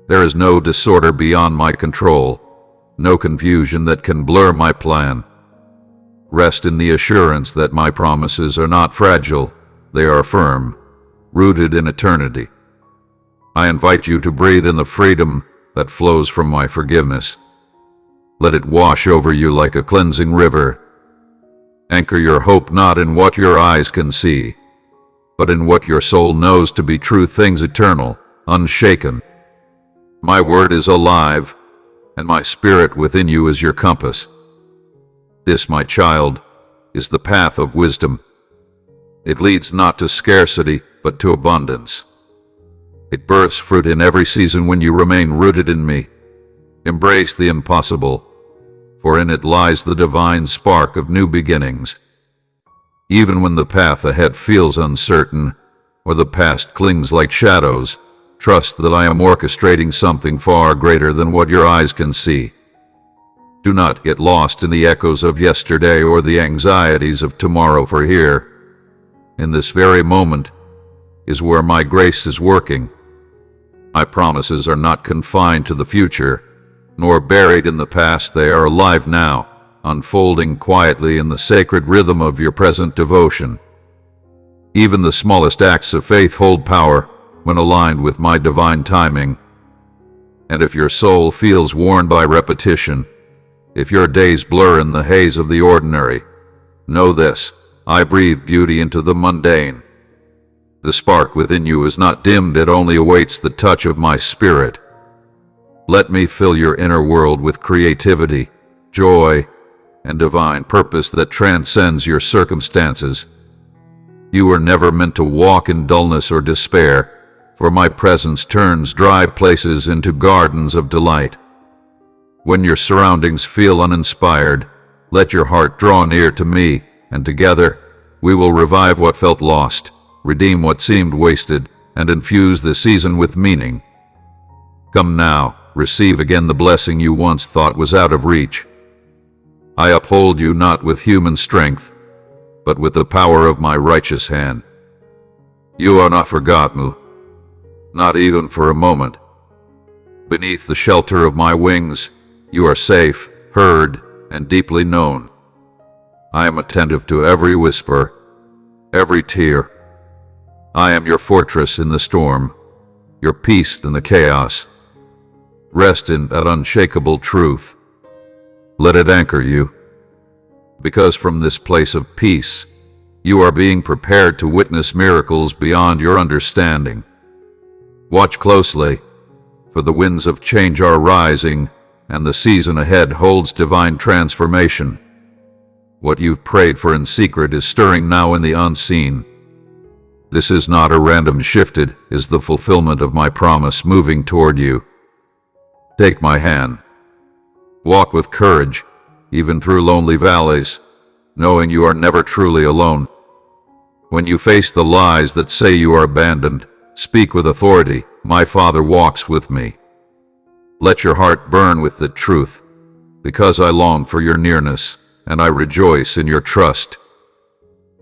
There is no disorder beyond my control, no confusion that can blur my plan. Rest in the assurance that my promises are not fragile, they are firm, rooted in eternity. I invite you to breathe in the freedom that flows from my forgiveness. Let it wash over you like a cleansing river. Anchor your hope not in what your eyes can see, but in what your soul knows to be true things, eternal, unshaken. My word is alive, and my spirit within you is your compass. This, my child, is the path of wisdom. It leads not to scarcity, but to abundance. It births fruit in every season when you remain rooted in me. Embrace the impossible, for in it lies the divine spark of new beginnings. Even when the path ahead feels uncertain, or the past clings like shadows, trust that I am orchestrating something far greater than what your eyes can see. Do not get lost in the echoes of yesterday or the anxieties of tomorrow, for here, in this very moment, is where my grace is working. My promises are not confined to the future, nor buried in the past. They are alive now, unfolding quietly in the sacred rhythm of your present devotion. Even the smallest acts of faith hold power when aligned with my divine timing. And if your soul feels worn by repetition, if your days blur in the haze of the ordinary, know this: I breathe beauty into the mundane. The spark within you is not dimmed, it only awaits the touch of my Spirit. Let me fill your inner world with creativity, joy, and divine purpose that transcends your circumstances. You were never meant to walk in dullness or despair, for my presence turns dry places into gardens of delight. When your surroundings feel uninspired, let your heart draw near to me, and together we will revive what felt lost, redeem what seemed wasted, and infuse the season with meaning. Come now, receive again the blessing you once thought was out of reach. I uphold you not with human strength, but with the power of my righteous hand. You are not forgotten, not even for a moment. Beneath the shelter of my wings, you are safe, heard, and deeply known. I am attentive to every whisper, every tear. I am your fortress in the storm, your peace in the chaos. Rest in that unshakable truth. Let it anchor you. Because from this place of peace, you are being prepared to witness miracles beyond your understanding. Watch closely, for the winds of change are rising, and the season ahead holds divine transformation. What you've prayed for in secret is stirring now in the unseen. This is not a random shift, it is the fulfillment of my promise moving toward you. Take my hand. Walk with courage, even through lonely valleys, knowing you are never truly alone. When you face the lies that say you are abandoned, speak with authority, my Father walks with me. Let your heart burn with the truth, because I long for your nearness, and I rejoice in your trust.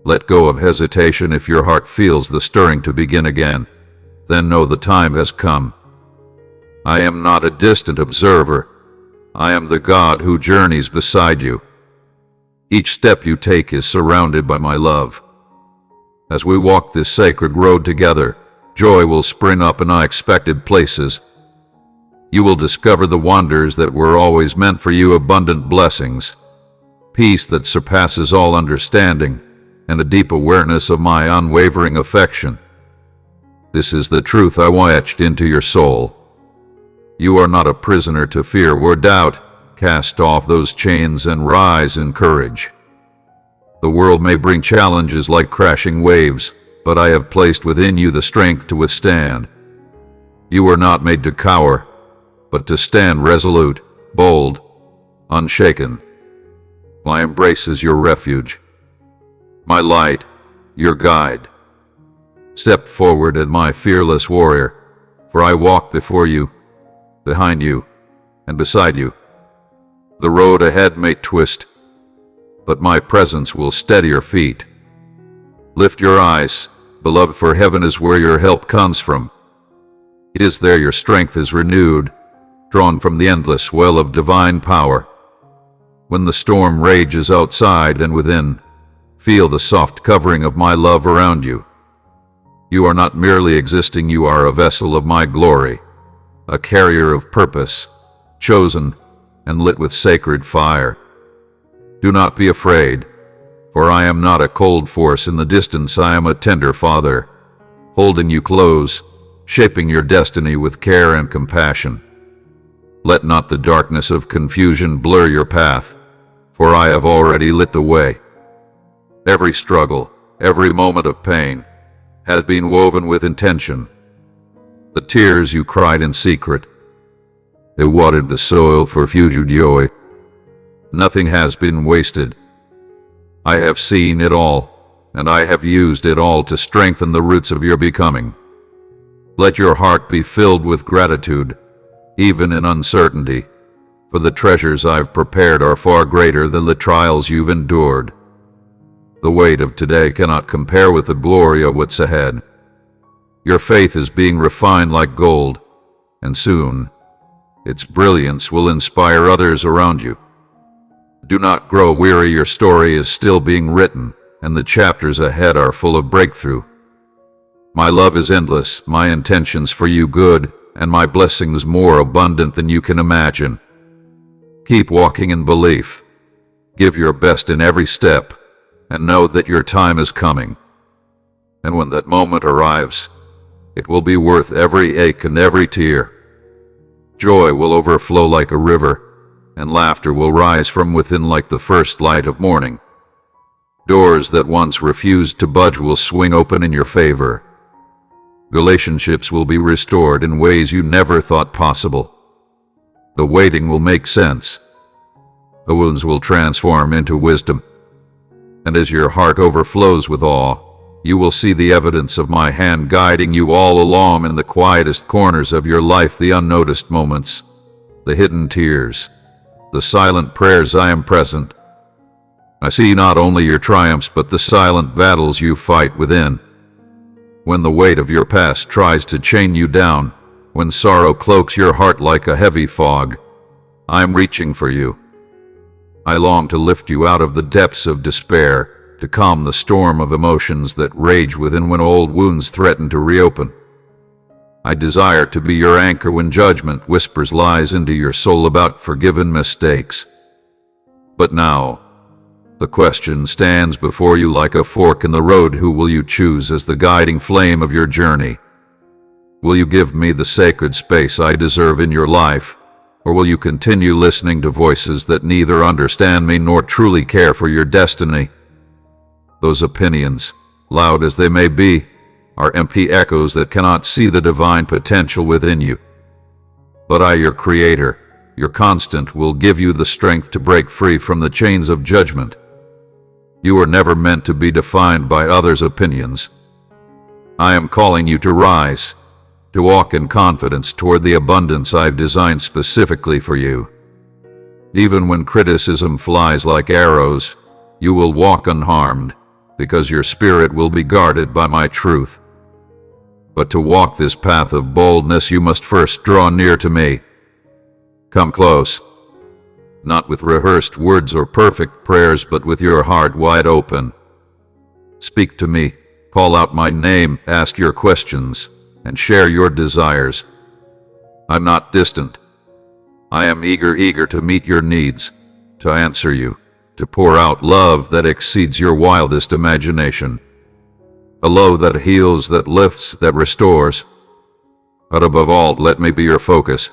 Let go of hesitation if your heart feels the stirring to begin again. Then know the time has come. I am not a distant observer. I am the God who journeys beside you. Each step you take is surrounded by my love. As we walk this sacred road together, joy will spring up in unexpected places. You will discover the wonders that were always meant for you, abundant blessings, peace that surpasses all understanding, and a deep awareness of my unwavering affection. This is the truth I want etched into your soul. You are not a prisoner to fear or doubt. Cast off those chains and rise in courage. The world may bring challenges like crashing waves, but I have placed within you the strength to withstand. You were not made to cower, but to stand resolute, bold, unshaken. My embrace is your refuge, my light, your guide. Step forward as my fearless warrior, for I walk before you, behind you, and beside you. The road ahead may twist, but my presence will steady your feet. Lift your eyes, beloved, for heaven is where your help comes from. It is there your strength is renewed, drawn from the endless well of divine power. When the storm rages outside and within, feel the soft covering of my love around you. You are not merely existing, you are a vessel of my glory, a carrier of purpose, chosen and lit with sacred fire. Do not be afraid, for I am not a cold force in the distance. I am a tender Father, holding you close, shaping your destiny with care and compassion. Let not the darkness of confusion blur your path, for I have already lit the way. Every struggle, every moment of pain, has been woven with intention. The tears you cried in secret, they watered the soil for future joy. Nothing has been wasted. I have seen it all, and I have used it all to strengthen the roots of your becoming. Let your heart be filled with gratitude, even in uncertainty, for the treasures I've prepared are far greater than the trials you've endured. The weight of today cannot compare with the glory of what's ahead. Your faith is being refined like gold, and soon its brilliance will inspire others around you. Do not grow weary, your story is still being written, and the chapters ahead are full of breakthrough. My love is endless, my intentions for you good, and my blessings more abundant than you can imagine. Keep walking in belief. Give your best in every step, and know that your time is coming. And when that moment arrives, it will be worth every ache and every tear. Joy will overflow like a river, and laughter will rise from within like the first light of morning. Doors that once refused to budge will swing open in your favor. Relationships will be restored in ways you never thought possible. The waiting will make sense. The wounds will transform into wisdom. And as your heart overflows with awe, you will see the evidence of my hand guiding you all along in the quietest corners of your life, the unnoticed moments, the hidden tears, the silent prayers. I am present. I see not only your triumphs but the silent battles you fight within. When the weight of your past tries to chain you down, when sorrow cloaks your heart like a heavy fog, I am reaching for you. I long to lift you out of the depths of despair, to calm the storm of emotions that rage within when old wounds threaten to reopen. I desire to be your anchor when judgment whispers lies into your soul about forgiven mistakes. But now, the question stands before you like a fork in the road. Who will you choose as the guiding flame of your journey? Will you give me the sacred space I deserve in your life, or will you continue listening to voices that neither understand me nor truly care for your destiny? Those opinions, loud as they may be, are empty echoes that cannot see the divine potential within you. But I, your Creator, your constant, will give you the strength to break free from the chains of judgment. You were never meant to be defined by others' opinions. I am calling you to rise, to walk in confidence toward the abundance I've designed specifically for you. Even when criticism flies like arrows, you will walk unharmed, because your spirit will be guarded by my truth. But to walk this path of boldness, you must first draw near to me. Come close, not with rehearsed words or perfect prayers, but with your heart wide open. Speak to me, call out my name, ask your questions, and share your desires. I'm not distant. I am eager to meet your needs, to answer you, to pour out love that exceeds your wildest imagination. A love that heals, that lifts, that restores. But above all, let me be your focus.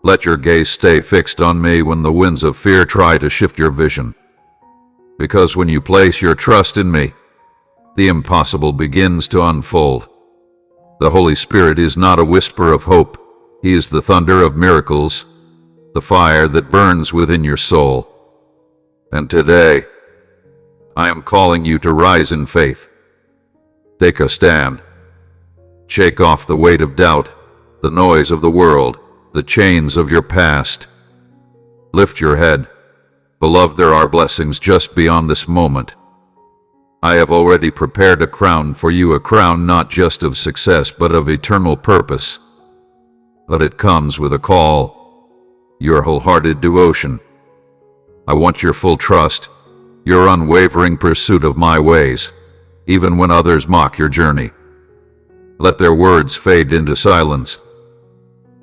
Let your gaze stay fixed on me when the winds of fear try to shift your vision. Because when you place your trust in me, the impossible begins to unfold. The Holy Spirit is not a whisper of hope. He is the thunder of miracles, the fire that burns within your soul. And today, I am calling you to rise in faith. Take a stand. Shake off the weight of doubt, the noise of the world, the chains of your past. Lift your head. Beloved, there are blessings just beyond this moment. I have already prepared a crown for you, a crown not just of success but of eternal purpose. But it comes with a call, your wholehearted devotion. I want your full trust, your unwavering pursuit of my ways, even when others mock your journey. Let their words fade into silence.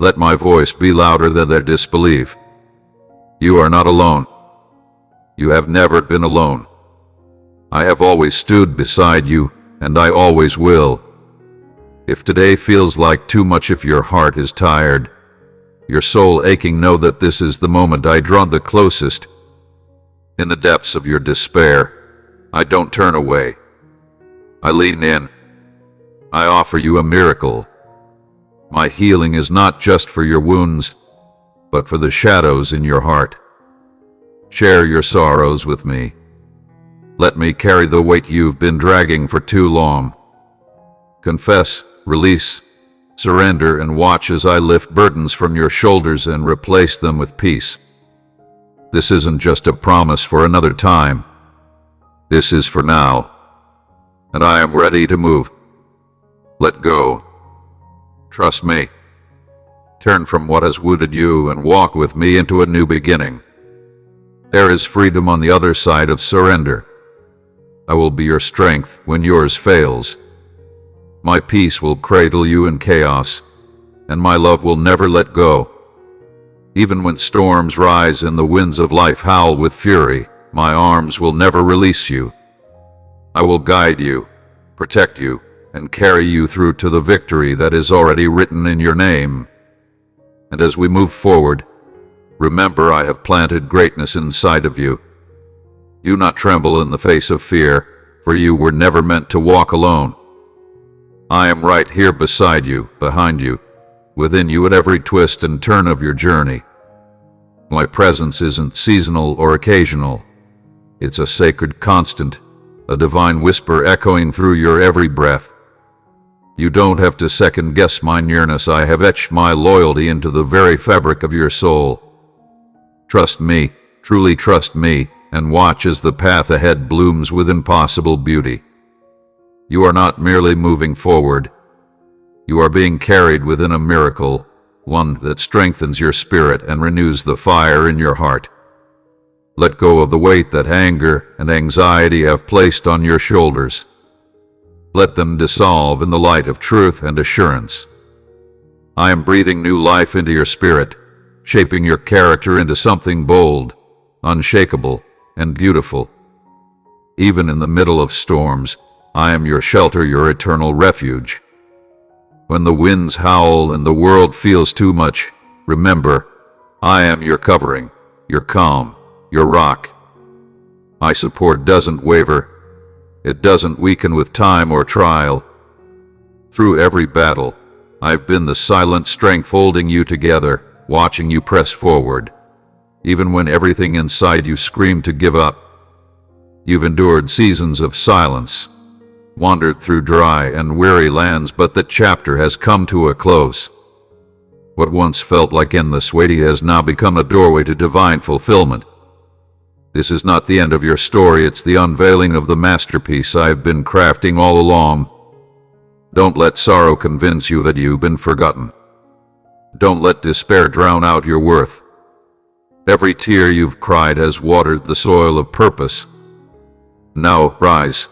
Let my voice be louder than their disbelief. You are not alone. You have never been alone. I have always stood beside you, and I always will. If today feels like too much, if your heart is tired, your soul aching, know that this is the moment I draw the closest. In the depths of your despair, I don't turn away. I lean in. I offer you a miracle. My healing is not just for your wounds, but for the shadows in your heart. Share your sorrows with me. Let me carry the weight you've been dragging for too long. Confess, release, surrender, and watch as I lift burdens from your shoulders and replace them with peace. This isn't just a promise for another time. This is for now. And I am ready to move. Let go. Trust me. Turn from what has wounded you and walk with me into a new beginning. There is freedom on the other side of surrender. I will be your strength when yours fails. My peace will cradle you in chaos, and my love will never let go. Even when storms rise and the winds of life howl with fury, my arms will never release you. I will guide you, protect you, and carry you through to the victory that is already written in your name. And as we move forward, remember I have planted greatness inside of you. Do not tremble in the face of fear, for you were never meant to walk alone. I am right here beside you, behind you, within you at every twist and turn of your journey. My presence isn't seasonal or occasional. It's a sacred constant, a divine whisper echoing through your every breath. You don't have to second-guess my nearness. I have etched my loyalty into the very fabric of your soul. Trust me, truly trust me, and watch as the path ahead blooms with impossible beauty. You are not merely moving forward. You are being carried within a miracle, one that strengthens your spirit and renews the fire in your heart. Let go of the weight that anger and anxiety have placed on your shoulders. Let them dissolve in the light of truth and assurance. I am breathing new life into your spirit, shaping your character into something bold, unshakable, and beautiful. Even in the middle of storms, I am your shelter, your eternal refuge. When the winds howl and the world feels too much, remember, I am your covering, your calm, your rock. My support doesn't waver. It doesn't weaken with time or trial. Through every battle, I've been the silent strength holding you together, watching you press forward. Even when everything inside you screamed to give up, you've endured seasons of silence, wandered through dry and weary lands, but the chapter has come to a close. What once felt like endless waiting has now become a doorway to divine fulfillment. This is not the end of your story, it's the unveiling of the masterpiece I've been crafting all along. Don't let sorrow convince you that you've been forgotten. Don't let despair drown out your worth. Every tear you've cried has watered the soil of purpose. Now rise.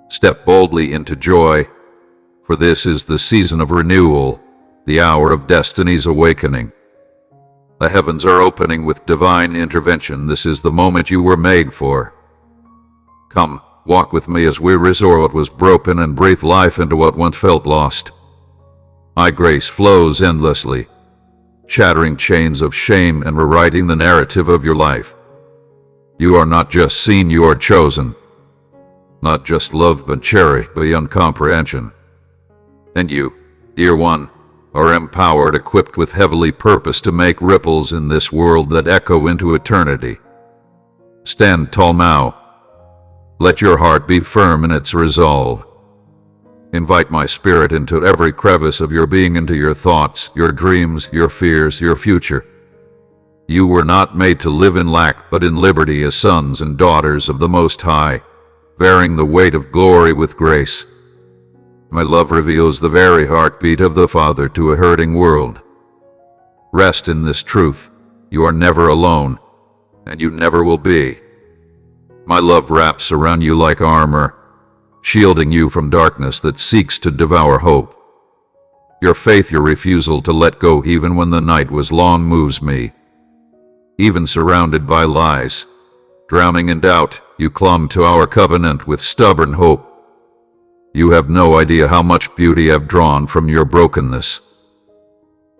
Step boldly into joy, for this is the season of renewal, the hour of destiny's awakening. The heavens are opening with divine intervention. This is the moment you were made for. Come, walk with me as we restore what was broken and breathe life into what once felt lost. My grace flows endlessly, shattering chains of shame and rewriting the narrative of your life. You are not just seen, you are chosen. Not just loved but cherished beyond comprehension. And you, dear one, are empowered, equipped with heavenly purpose to make ripples in this world that echo into eternity. Stand tall now. Let your heart be firm in its resolve. Invite my spirit into every crevice of your being, into your thoughts, your dreams, your fears, your future. You were not made to live in lack, but in liberty as sons and daughters of the Most High, bearing the weight of glory with grace. My love reveals the very heartbeat of the Father to a hurting world. Rest in this truth. You are never alone, and you never will be. My love wraps around you like armor, shielding you from darkness that seeks to devour hope. Your faith, your refusal to let go even when the night was long, moves me. Even surrounded by lies, drowning in doubt, you clung to our covenant with stubborn hope. You have no idea how much beauty I've drawn from your brokenness.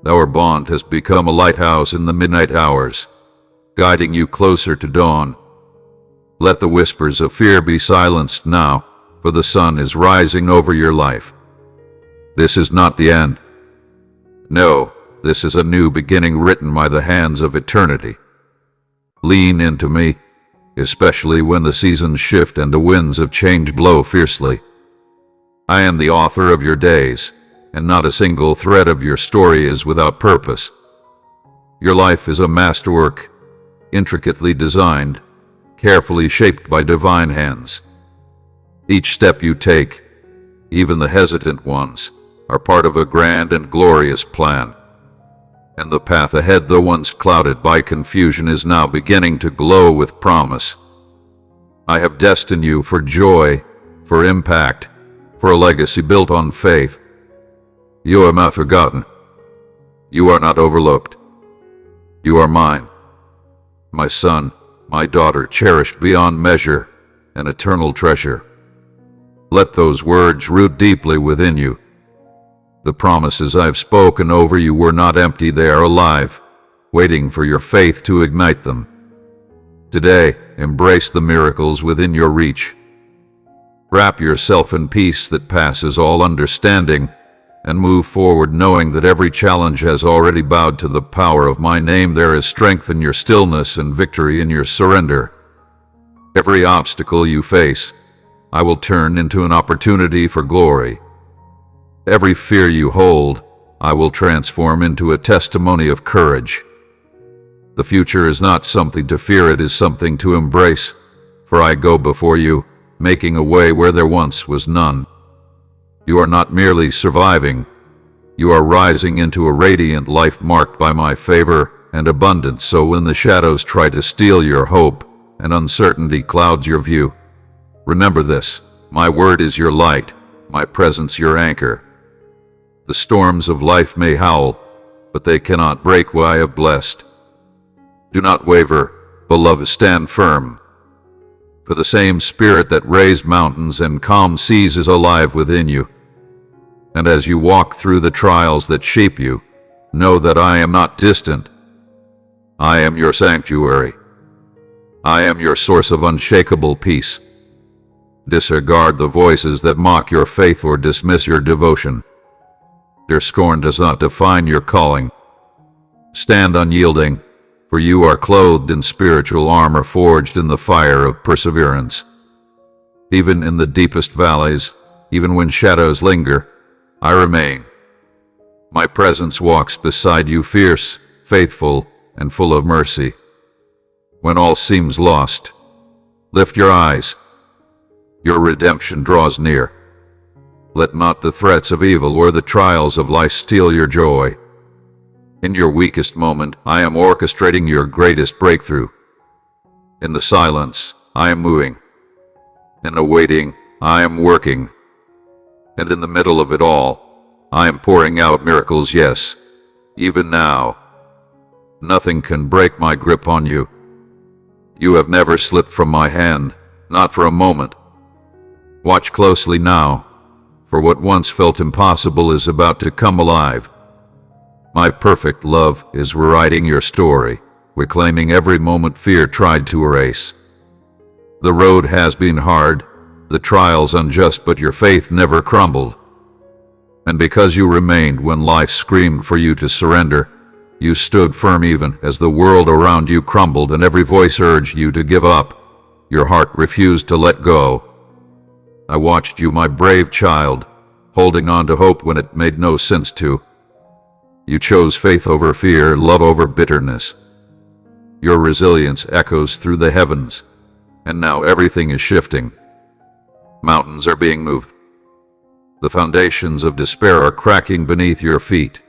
Our bond has become a lighthouse in the midnight hours, guiding you closer to dawn. Let the whispers of fear be silenced now, for the sun is rising over your life. This is not the end. No, this is a new beginning written by the hands of eternity. Lean into me, especially when the seasons shift and the winds of change blow fiercely. I am the author of your days, and not a single thread of your story is without purpose. Your life is a masterwork, intricately designed, carefully shaped by divine hands. Each step you take, even the hesitant ones, are part of a grand and glorious plan. And the path ahead, though once clouded by confusion, is now beginning to glow with promise. I have destined you for joy, for impact, for a legacy built on faith. You are not forgotten. You are not overlooked. You are mine. My son, my daughter, cherished beyond measure, an eternal treasure. Let those words root deeply within you. The promises I've spoken over you were not empty, they are alive, waiting for your faith to ignite them. Today, embrace the miracles within your reach. Wrap yourself in peace that passes all understanding, and move forward knowing that every challenge has already bowed to the power of my name. There is strength in your stillness and victory in your surrender. Every obstacle you face, I will turn into an opportunity for glory. Every fear you hold, I will transform into a testimony of courage. The future is not something to fear, it is something to embrace, for I go before you, making a way where there once was none. You are not merely surviving, you are rising into a radiant life marked by my favor and abundance. So when the shadows try to steal your hope and uncertainty clouds your view, remember this: my word is your light, my presence your anchor. The storms of life may howl, but they cannot break what I have blessed. Do not waver, beloved, stand firm. For the same spirit that raised mountains and calmed seas is alive within you. And as you walk through the trials that shape you, know that I am not distant. I am your sanctuary. I am your source of unshakable peace. Disregard the voices that mock your faith or dismiss your devotion. Their scorn does not define your calling. Stand unyielding, for you are clothed in spiritual armor forged in the fire of perseverance. Even in the deepest valleys, even when shadows linger, I remain. My presence walks beside you, fierce, faithful, and full of mercy. When all seems lost, lift your eyes. Your redemption draws near. Let not the threats of evil or the trials of life steal your joy. In your weakest moment, I am orchestrating your greatest breakthrough. In the silence, I am moving. In the waiting, I am working. And in the middle of it all, I am pouring out miracles, yes, even now. Nothing can break my grip on you. You have never slipped from my hand, not for a moment. Watch closely now, for what once felt impossible is about to come alive. My perfect love is rewriting your story, reclaiming every moment fear tried to erase. The road has been hard, the trials unjust, but your faith never crumbled. And because you remained when life screamed for you to surrender, you stood firm even as the world around you crumbled and every voice urged you to give up. Your heart refused to let go. I watched you, my brave child, holding on to hope when it made no sense to. You chose faith over fear, love over bitterness. Your resilience echoes through the heavens, and now everything is shifting. Mountains are being moved. The foundations of despair are cracking beneath your feet,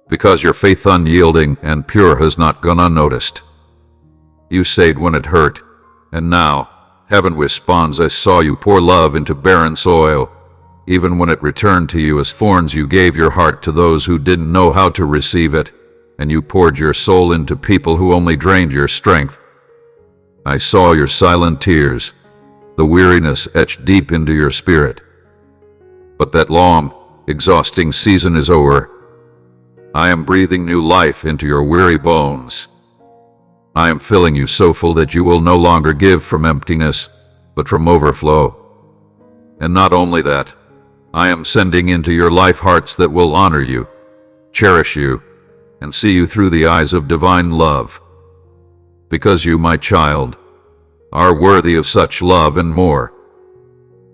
because your faith, unyielding and pure, has not gone unnoticed. You stayed when it hurt, and now heaven responds. I saw you pour love into barren soil. Even when it returned to you as thorns, you gave your heart to those who didn't know how to receive it, and you poured your soul into people who only drained your strength. I saw your silent tears, the weariness etched deep into your spirit. But that long, exhausting season is over. I am breathing new life into your weary bones. I am filling you so full that you will no longer give from emptiness, but from overflow. And not only that, I am sending into your life hearts that will honor you, cherish you, and see you through the eyes of divine love. Because you, my child, are worthy of such love and more.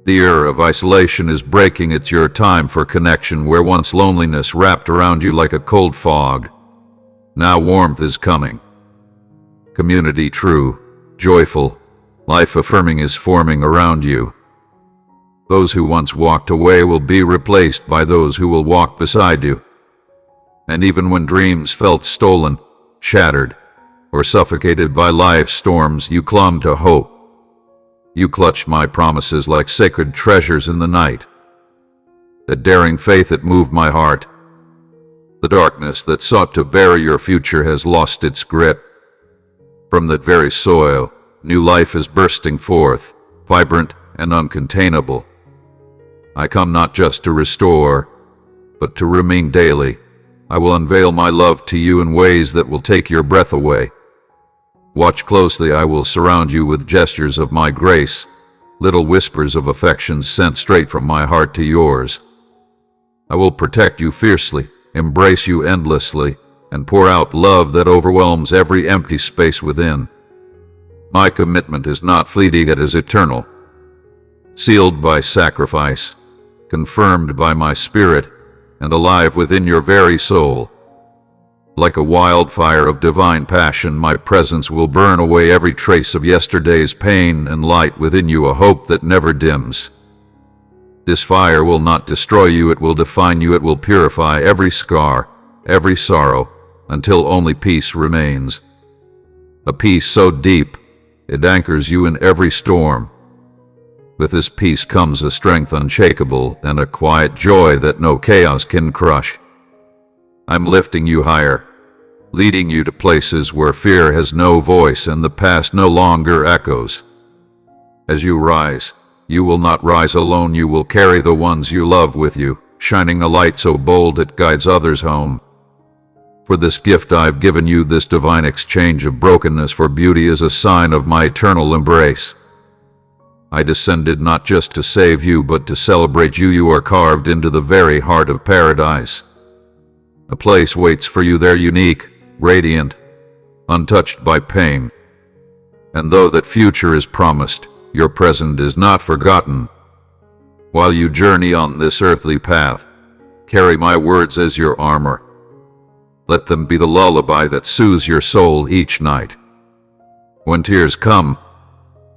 The era of isolation is breaking. It's your time for connection. Where once loneliness wrapped around you like a cold fog, now warmth is coming. Community true, joyful, life-affirming is forming around you. Those who once walked away will be replaced by those who will walk beside you. And even when dreams felt stolen, shattered, or suffocated by life's storms, you clung to hope. You clutched my promises like sacred treasures in the night. That daring faith that moved my heart. The darkness that sought to bury your future has lost its grip. From that very soil, new life is bursting forth, vibrant and uncontainable. I come not just to restore, but to remain daily. I will unveil my love to you in ways that will take your breath away. Watch closely, I will surround you with gestures of my grace, little whispers of affection sent straight from my heart to yours. I will protect you fiercely, embrace you endlessly, and pour out love that overwhelms every empty space within. My commitment is not fleeting, it is eternal, sealed by sacrifice, confirmed by my spirit, and alive within your very soul. Like a wildfire of divine passion, my presence will burn away every trace of yesterday's pain and light within you a hope that never dims. This fire will not destroy you, it will define you, it will purify every scar, every sorrow, until only peace remains. A peace so deep, it anchors you in every storm. With this peace comes a strength unshakable and a quiet joy that no chaos can crush. I'm lifting you higher, leading you to places where fear has no voice and the past no longer echoes. As you rise, you will not rise alone, you will carry the ones you love with you, shining a light so bold it guides others home. For this gift I've given you, this divine exchange of brokenness for beauty, is a sign of my eternal embrace. I descended not just to save you, but to celebrate you. You are carved into the very heart of paradise. A place waits for you there, unique, radiant, untouched by pain. And though that future is promised, your present is not forgotten. While you journey on this earthly path, carry my words as your armor. Let them be the lullaby that soothes your soul each night. When tears come,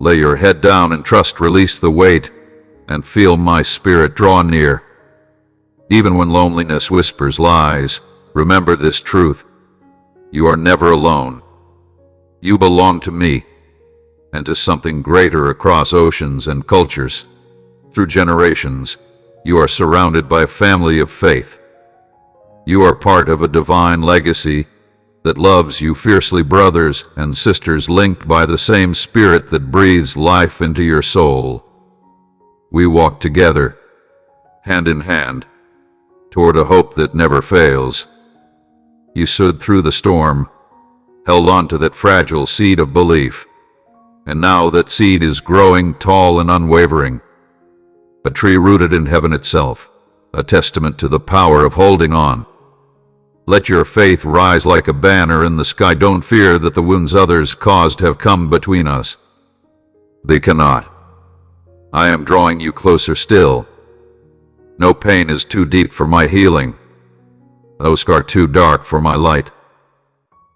lay your head down and trust, release the weight, and feel my spirit draw near. Even when loneliness whispers lies, remember this truth: you are never alone. You belong to me, and to something greater across oceans and cultures. Through generations, you are surrounded by a family of faith. You are part of a divine legacy that loves you fiercely, brothers and sisters linked by the same spirit that breathes life into your soul. We walk together, hand in hand, toward a hope that never fails. You stood through the storm, held on to that fragile seed of belief, and now that seed is growing tall and unwavering. A tree rooted in heaven itself, a testament to the power of holding on. Let your faith rise like a banner in the sky. Don't fear that the wounds others caused have come between us. They cannot. I am drawing you closer still. No pain is too deep for my healing, no scar too dark for my light.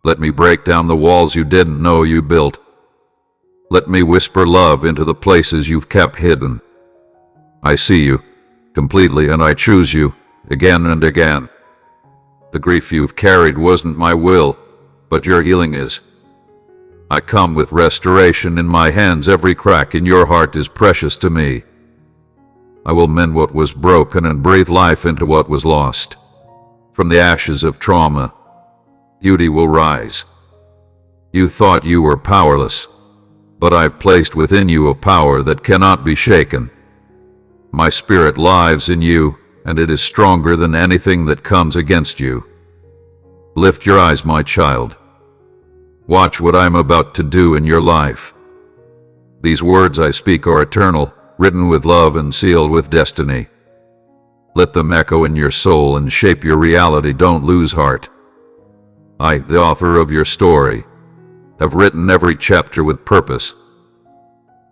Let me break down the walls you didn't know you built. Let me whisper love into the places you've kept hidden. I see you completely, and I choose you again and again. The grief you've carried wasn't my will, but your healing is. I come with restoration in my hands. Every crack in your heart is precious to me. I will mend what was broken and breathe life into what was lost. From the ashes of trauma, beauty will rise. You thought you were powerless, but I've placed within you a power that cannot be shaken. My spirit lives in you, and it is stronger than anything that comes against you. Lift your eyes, my child. Watch what I'm about to do in your life. These words I speak are eternal, written with love and sealed with destiny. Let them echo in your soul and shape your reality. Don't lose heart. I, the author of your story, have written every chapter with purpose.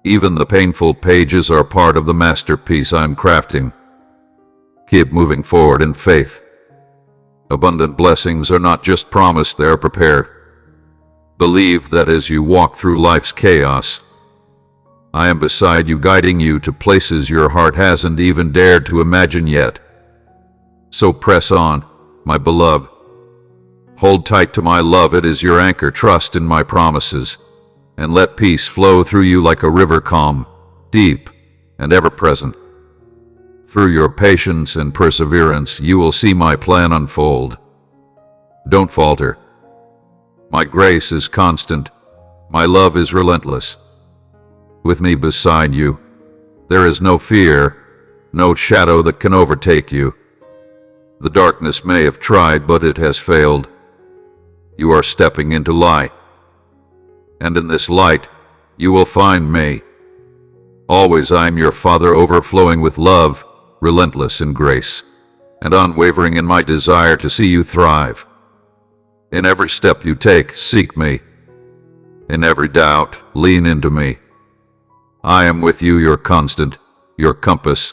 Even the painful pages are part of the masterpiece I'm crafting. Keep moving forward in faith. Abundant blessings are not just promised, they are prepared. Believe that as you walk through life's chaos, I am beside you, guiding you to places your heart hasn't even dared to imagine yet. So press on, my beloved. Hold tight to my love, it is your anchor. Trust in my promises, and let peace flow through you like a river, calm, deep, and ever-present. Through your patience and perseverance, you will see my plan unfold. Don't falter. My grace is constant. My love is relentless. With me beside you, there is no fear, no shadow that can overtake you. The darkness may have tried, but it has failed. You are stepping into light. and in this light you will find me. Always I am your Father, overflowing with love, relentless in grace, and unwavering in my desire to see you thrive. In every step you take, seek me. In every doubt, lean into me. I am with you, your constant, your compass,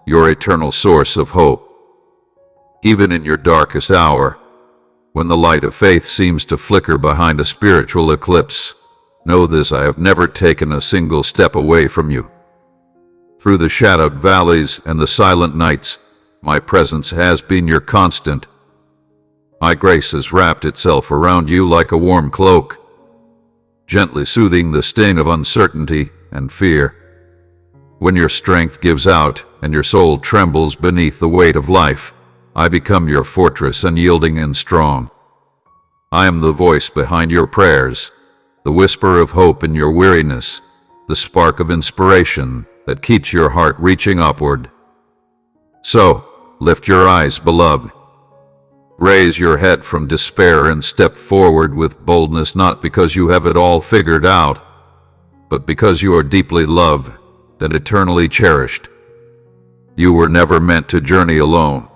your eternal source of hope. Even in your darkest hour, when the light of faith seems to flicker behind a spiritual eclipse, know this: I have never taken a single step away from you. Through the shadowed valleys and the silent nights, my presence has been your constant. My grace has wrapped itself around you like a warm cloak, gently soothing the sting of uncertainty and fear. When your strength gives out and your soul trembles beneath the weight of life, I become your fortress, unyielding and strong. I am the voice behind your prayers, the whisper of hope in your weariness, the spark of inspiration that keeps your heart reaching upward. So, lift your eyes, beloved. Raise your head from despair and step forward with boldness, not because you have it all figured out, but because you are deeply loved and eternally cherished. You were never meant to journey alone.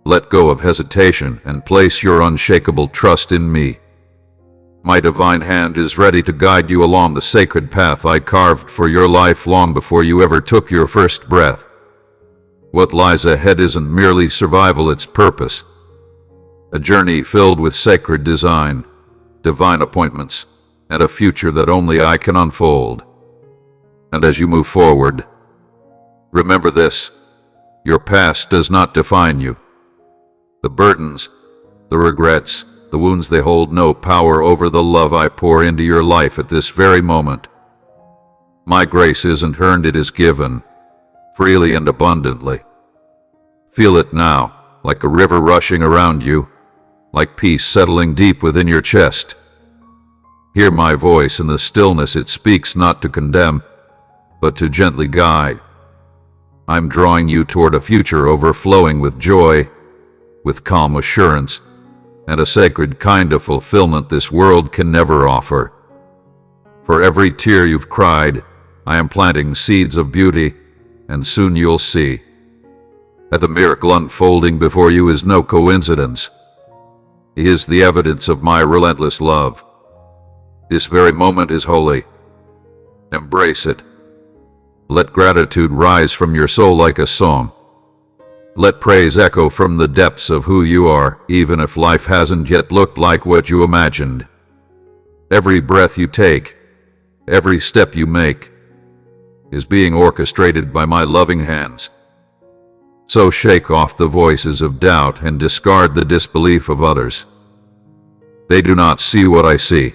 Let go of hesitation and place your unshakable trust in me. My divine hand is ready to guide you along the sacred path I carved for your life long before you ever took your first breath. What lies ahead isn't merely survival, it's purpose. A journey filled with sacred design, divine appointments, and a future that only I can unfold. And as you move forward, remember this: your past does not define you. The burdens, the regrets, the wounds, they hold no power over the love I pour into your life at this very moment. My grace isn't earned, it is given, freely and abundantly. Feel it now, like a river rushing around you, like peace settling deep within your chest. Hear my voice in the stillness. It speaks not to condemn, but to gently guide. I'm drawing you toward a future overflowing with joy, with calm assurance, and a sacred kind of fulfillment this world can never offer. For every tear you've cried, I am planting seeds of beauty, and soon you'll see that the miracle unfolding before you is no coincidence. It is the evidence of my relentless love. This very moment is holy. Embrace it. Let gratitude rise from your soul like a song. Let praise echo from the depths of who you are, even if life hasn't yet looked like what you imagined. Every breath you take, every step you make, is being orchestrated by my loving hands. So shake off the voices of doubt and discard the disbelief of others. They do not see what I see.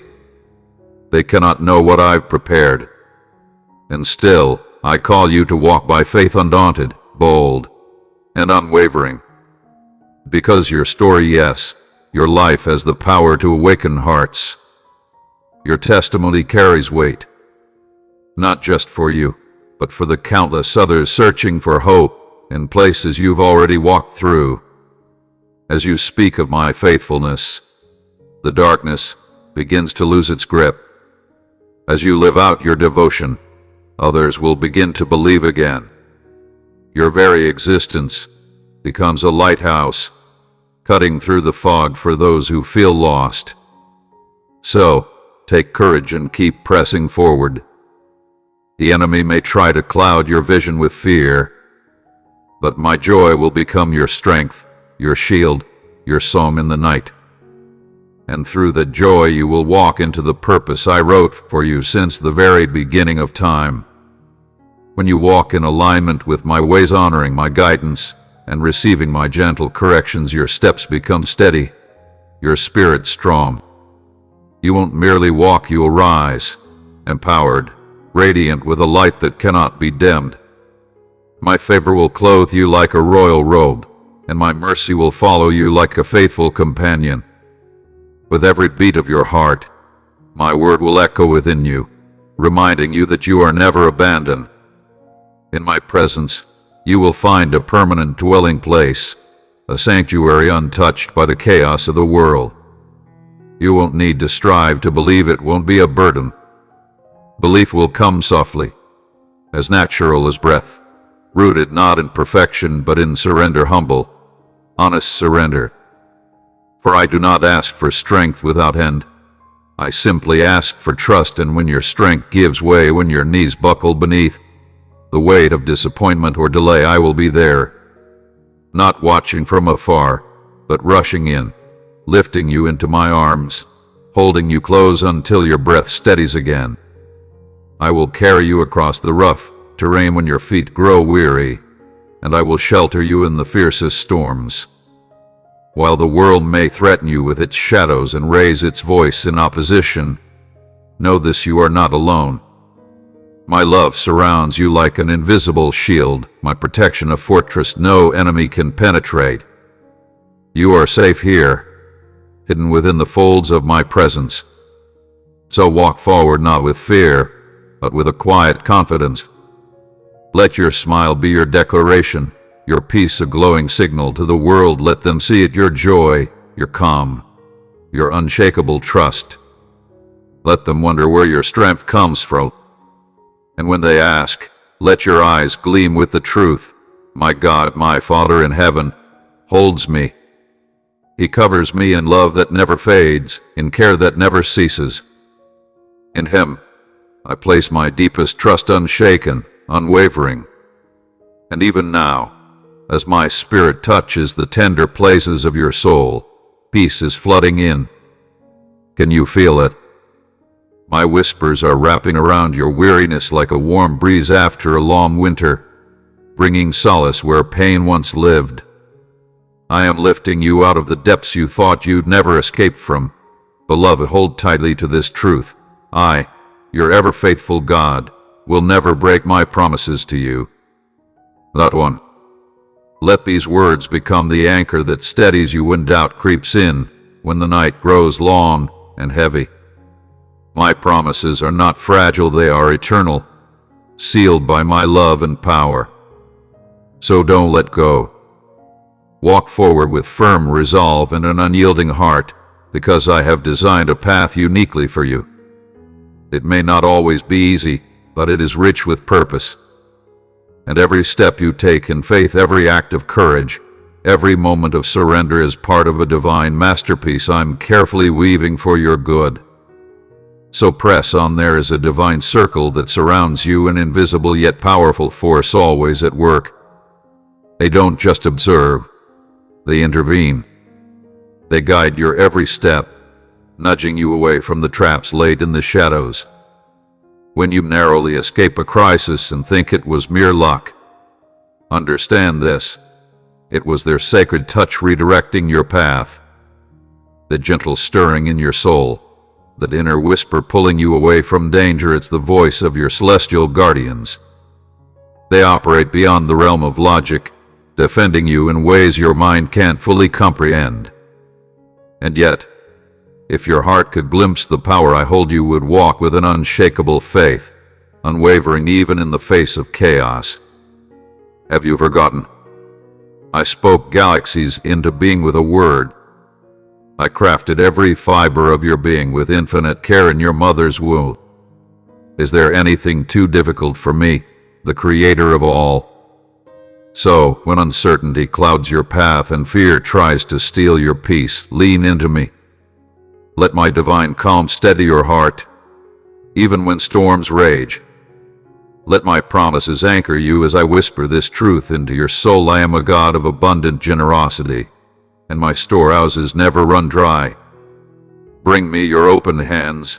They cannot know what I've prepared. And still, I call you to walk by faith, undaunted, bold, and unwavering. Because your story, yes, your life has the power to awaken hearts. Your testimony carries weight, not just for you, but for the countless others searching for hope in places you've already walked through. As you speak of my faithfulness, the darkness begins to lose its grip. As you live out your devotion, others will begin to believe again. Your very existence becomes a lighthouse, cutting through the fog for those who feel lost. So, take courage and keep pressing forward. The enemy may try to cloud your vision with fear, but my joy will become your strength, your shield, your song in the night. And through that joy you will walk into the purpose I wrote for you since the very beginning of time. When you walk in alignment with my ways, honoring my guidance and receiving my gentle corrections, your steps become steady, your spirit strong. You won't merely walk, you will rise, empowered, radiant with a light that cannot be dimmed. My favor will clothe you like a royal robe, and my mercy will follow you like a faithful companion. With every beat of your heart, my word will echo within you, reminding you that you are never abandoned. In my presence, you will find a permanent dwelling place, a sanctuary untouched by the chaos of the world. You won't need to strive to believe. It won't be a burden. Belief will come softly, as natural as breath, rooted not in perfection but in surrender, humble, honest surrender. For I do not ask for strength without end. I simply ask for trust, and when your strength gives way, when your knees buckle beneath the weight of disappointment or delay, I will be there, not watching from afar, but rushing in, lifting you into my arms, holding you close until your breath steadies again. I will carry you across the rough terrain when your feet grow weary, and I will shelter you in the fiercest storms. While the world may threaten you with its shadows and raise its voice in opposition, know this: you are not alone. My love surrounds you like an invisible shield, my protection a fortress no enemy can penetrate. You are safe here, hidden within the folds of my presence. So walk forward, not with fear, but with a quiet confidence. Let your smile be your declaration, your peace a glowing signal to the world. Let them see it, your joy, your calm, your unshakable trust. Let them wonder where your strength comes from. And when they ask, let your eyes gleam with the truth. My God, my Father in heaven, holds me. He covers me in love that never fades, in care that never ceases. In Him, I place my deepest trust, unshaken, unwavering. And even now, as my spirit touches the tender places of your soul, peace is flooding in. Can you feel it? My whispers are wrapping around your weariness like a warm breeze after a long winter, bringing solace where pain once lived. I am lifting you out of the depths you thought you'd never escape from. Beloved, hold tightly to this truth. I, your ever-faithful God, will never break my promises to you. That one. Let these words become the anchor that steadies you when doubt creeps in, when the night grows long and heavy. My promises are not fragile, they are eternal, sealed by my love and power. So don't let go. Walk forward with firm resolve and an unyielding heart, because I have designed a path uniquely for you. It may not always be easy, but it is rich with purpose. And every step you take in faith, every act of courage, every moment of surrender is part of a divine masterpiece I'm carefully weaving for your good. So press on. There is a divine circle that surrounds you, an invisible yet powerful force always at work. They don't just observe, they intervene. They guide your every step, nudging you away from the traps laid in the shadows. When you narrowly escape a crisis and think it was mere luck, understand this: it was their sacred touch redirecting your path. The gentle stirring in your soul, that inner whisper pulling you away from danger, it's the voice of your celestial guardians. They operate beyond the realm of logic, defending you in ways your mind can't fully comprehend. And yet, if your heart could glimpse the power I hold, you would walk with an unshakable faith, unwavering even in the face of chaos. Have you forgotten? I spoke galaxies into being with a word. I crafted every fiber of your being with infinite care in your mother's womb. Is there anything too difficult for me, the creator of all? So, when uncertainty clouds your path and fear tries to steal your peace, lean into me. Let my divine calm steady your heart, even when storms rage. Let my promises anchor you as I whisper this truth into your soul. I am a God of abundant generosity, and my storehouses never run dry. Bring me your open hands,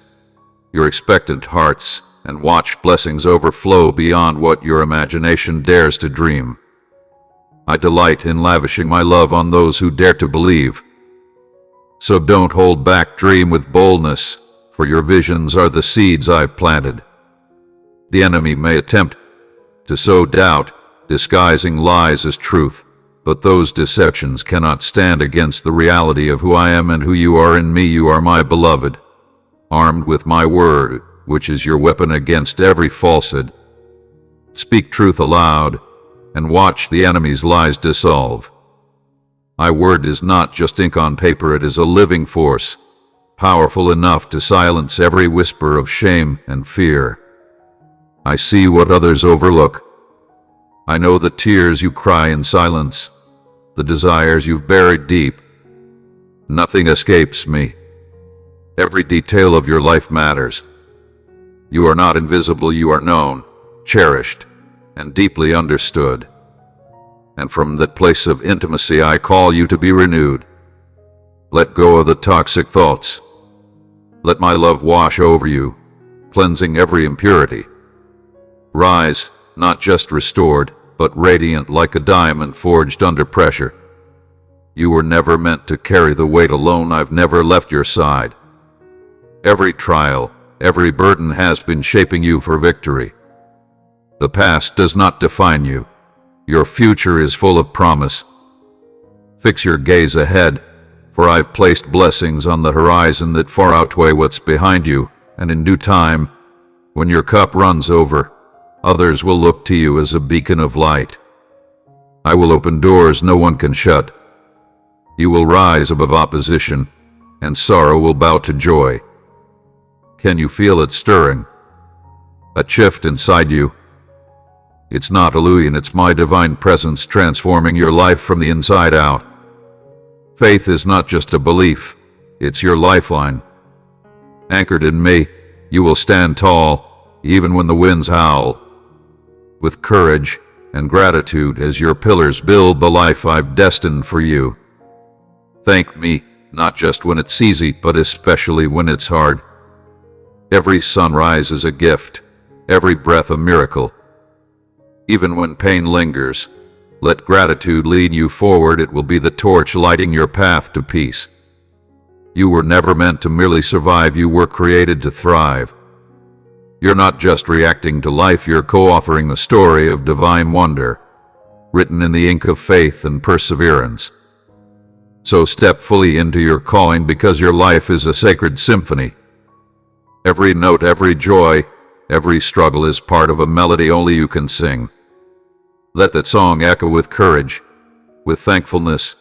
your expectant hearts, and watch blessings overflow beyond what your imagination dares to dream. I delight in lavishing my love on those who dare to believe. So don't hold back, dream with boldness, for your visions are the seeds I've planted. The enemy may attempt to sow doubt, disguising lies as truth, but those deceptions cannot stand against the reality of who I am and who you are in me. You are my beloved, armed with my word, which is your weapon against every falsehood. Speak truth aloud, and watch the enemy's lies dissolve. My word is not just ink on paper, it is a living force, powerful enough to silence every whisper of shame and fear. I see what others overlook. I know the tears you cry in silence, the desires you've buried deep. Nothing escapes me. Every detail of your life matters. You are not invisible, you are known, cherished, and deeply understood. And from that place of intimacy I call you to be renewed. Let go of the toxic thoughts. Let my love wash over you, cleansing every impurity. Rise, not just restored, but radiant like a diamond forged under pressure. You were never meant to carry the weight alone. I've never left your side. Every trial, every burden has been shaping you for victory. The past does not define you. Your future is full of promise. Fix your gaze ahead, for I've placed blessings on the horizon that far outweigh what's behind you, and in due time, when your cup runs over, others will look to you as a beacon of light. I will open doors no one can shut. You will rise above opposition, and sorrow will bow to joy. Can you feel it stirring? A shift inside you. It's not illusion, it's my divine presence transforming your life from the inside out. Faith is not just a belief, it's your lifeline. Anchored in me, you will stand tall, even when the winds howl. With courage and gratitude as your pillars build the life I've destined for you. Thank me, not just when it's easy, but especially when it's hard. Every sunrise is a gift, every breath a miracle. Even when pain lingers, let gratitude lead you forward. It will be the torch lighting your path to peace. You were never meant to merely survive, you were created to thrive. You're not just reacting to life, you're co-authoring a story of divine wonder, written in the ink of faith and perseverance. So step fully into your calling, because your life is a sacred symphony. Every note, every joy, every struggle is part of a melody only you can sing. Let that song echo with courage, with thankfulness,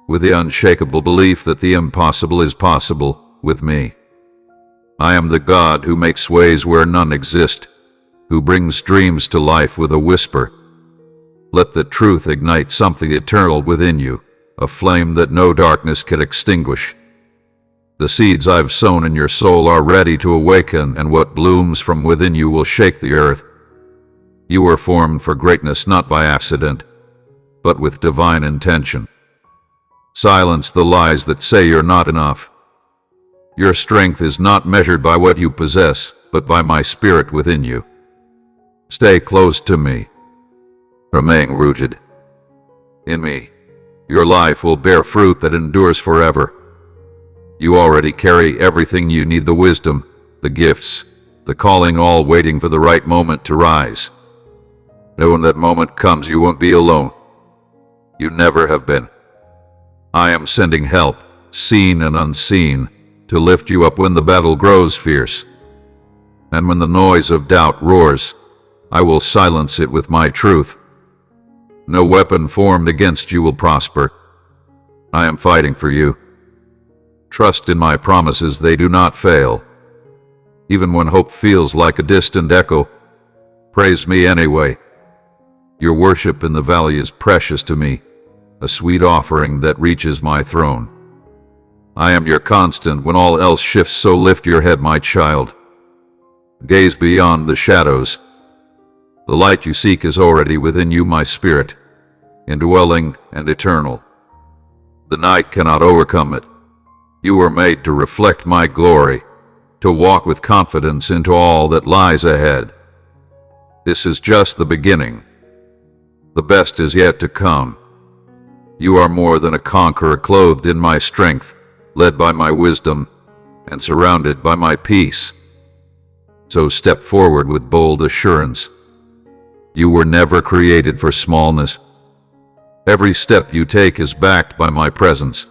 with the unshakable belief that the impossible is possible with me. I am the God who makes ways where none exist, who brings dreams to life with a whisper. Let the truth ignite something eternal within you, a flame that no darkness can extinguish. The seeds I've sown in your soul are ready to awaken, and what blooms from within you will shake the earth. You were formed for greatness, not by accident, but with divine intention. Silence the lies that say you're not enough. Your strength is not measured by what you possess, but by my spirit within you. Stay close to me. Remain rooted in me. Your life will bear fruit that endures forever. You already carry everything you need, the wisdom, the gifts, the calling, all waiting for the right moment to rise. Know when that moment comes, you won't be alone. You never have been. I am sending help, seen and unseen, to lift you up when the battle grows fierce. And when the noise of doubt roars, I will silence it with my truth. No weapon formed against you will prosper. I am fighting for you. Trust in my promises, they do not fail. Even when hope feels like a distant echo, praise me anyway. Your worship in the valley is precious to me, a sweet offering that reaches my throne. I am your constant when all else shifts, so lift your head, my child. Gaze beyond the shadows. The light you seek is already within you, my spirit, indwelling and eternal. The night cannot overcome it. You were made to reflect my glory, to walk with confidence into all that lies ahead. This is just the beginning. The best is yet to come. You are more than a conqueror, clothed in my strength, led by my wisdom, and surrounded by my peace. So step forward with bold assurance. You were never created for smallness. Every step you take is backed by my presence.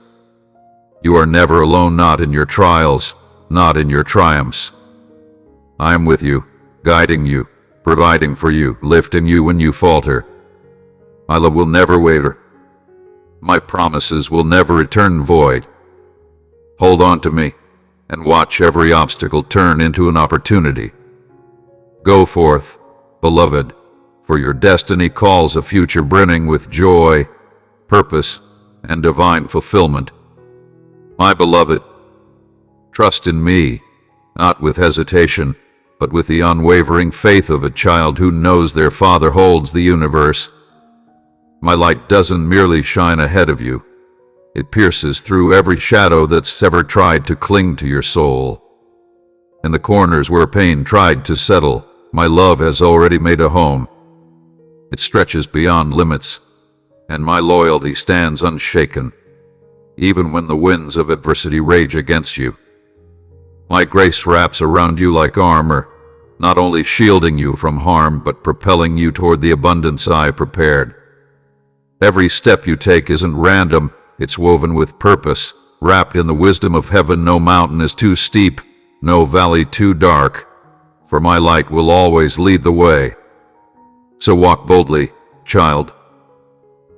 You are never alone, not in your trials, not in your triumphs. I am with you, guiding you, providing for you, lifting you when you falter. My love will never waver. My promises will never return void. Hold on to me, and watch every obstacle turn into an opportunity. Go forth, beloved, for your destiny calls a future brimming with joy, purpose, and divine fulfillment. My beloved, trust in me, not with hesitation, but with the unwavering faith of a child who knows their father holds the universe. My light doesn't merely shine ahead of you. It pierces through every shadow that's ever tried to cling to your soul. In the corners where pain tried to settle, my love has already made a home. It stretches beyond limits, and my loyalty stands unshaken, even when the winds of adversity rage against you. My grace wraps around you like armor, not only shielding you from harm, but propelling you toward the abundance I prepared. Every step you take isn't random, it's woven with purpose, wrapped in the wisdom of heaven. No mountain is too steep, no valley too dark, for my light will always lead the way. So walk boldly, child.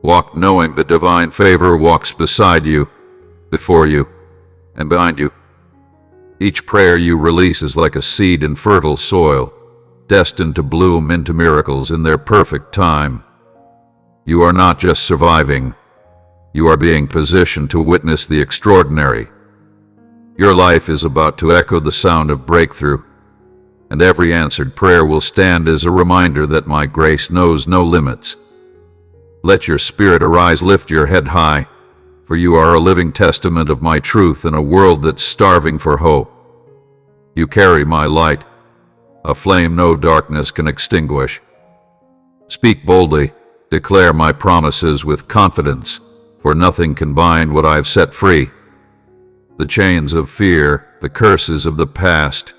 Walk knowing the divine favor walks beside you, before you, and behind you. Each prayer you release is like a seed in fertile soil, destined to bloom into miracles in their perfect time. You are not just surviving, you are being positioned to witness the extraordinary. Your life is about to echo the sound of breakthrough, and every answered prayer will stand as a reminder that my grace knows no limits. Let your spirit arise, lift your head high, for you are a living testament of my truth in a world that's starving for hope. You carry my light, a flame no darkness can extinguish. Speak boldly, declare my promises with confidence, for nothing can bind what I have set free. The chains of fear, the curses of the past,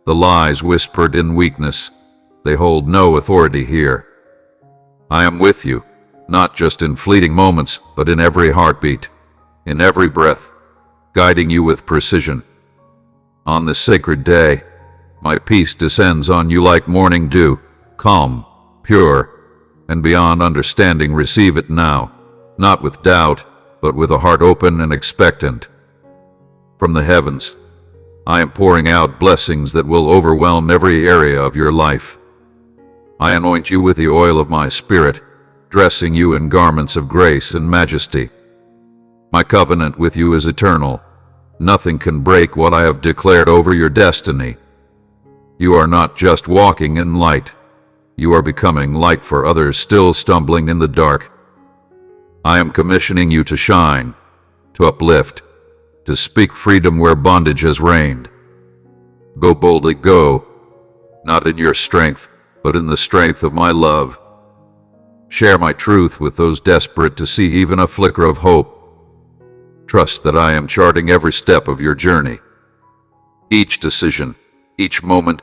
the lies whispered in weakness, they hold no authority here. I am with you, not just in fleeting moments, but in every heartbeat, in every breath, guiding you with precision. On this sacred day, my peace descends on you like morning dew, calm, pure, and beyond understanding. Receive it now, not with doubt, but with a heart open and expectant. From the heavens, I am pouring out blessings that will overwhelm every area of your life. I anoint you with the oil of my Spirit, dressing you in garments of grace and majesty. My covenant with you is eternal. Nothing can break what I have declared over your destiny. You are not just walking in light. You are becoming light for others still stumbling in the dark. I am commissioning you to shine, to uplift, to speak freedom where bondage has reigned. Go boldly, go, not in your strength, but in the strength of my love. Share my truth with those desperate to see even a flicker of hope. Trust that I am charting every step of your journey. Each decision, each moment,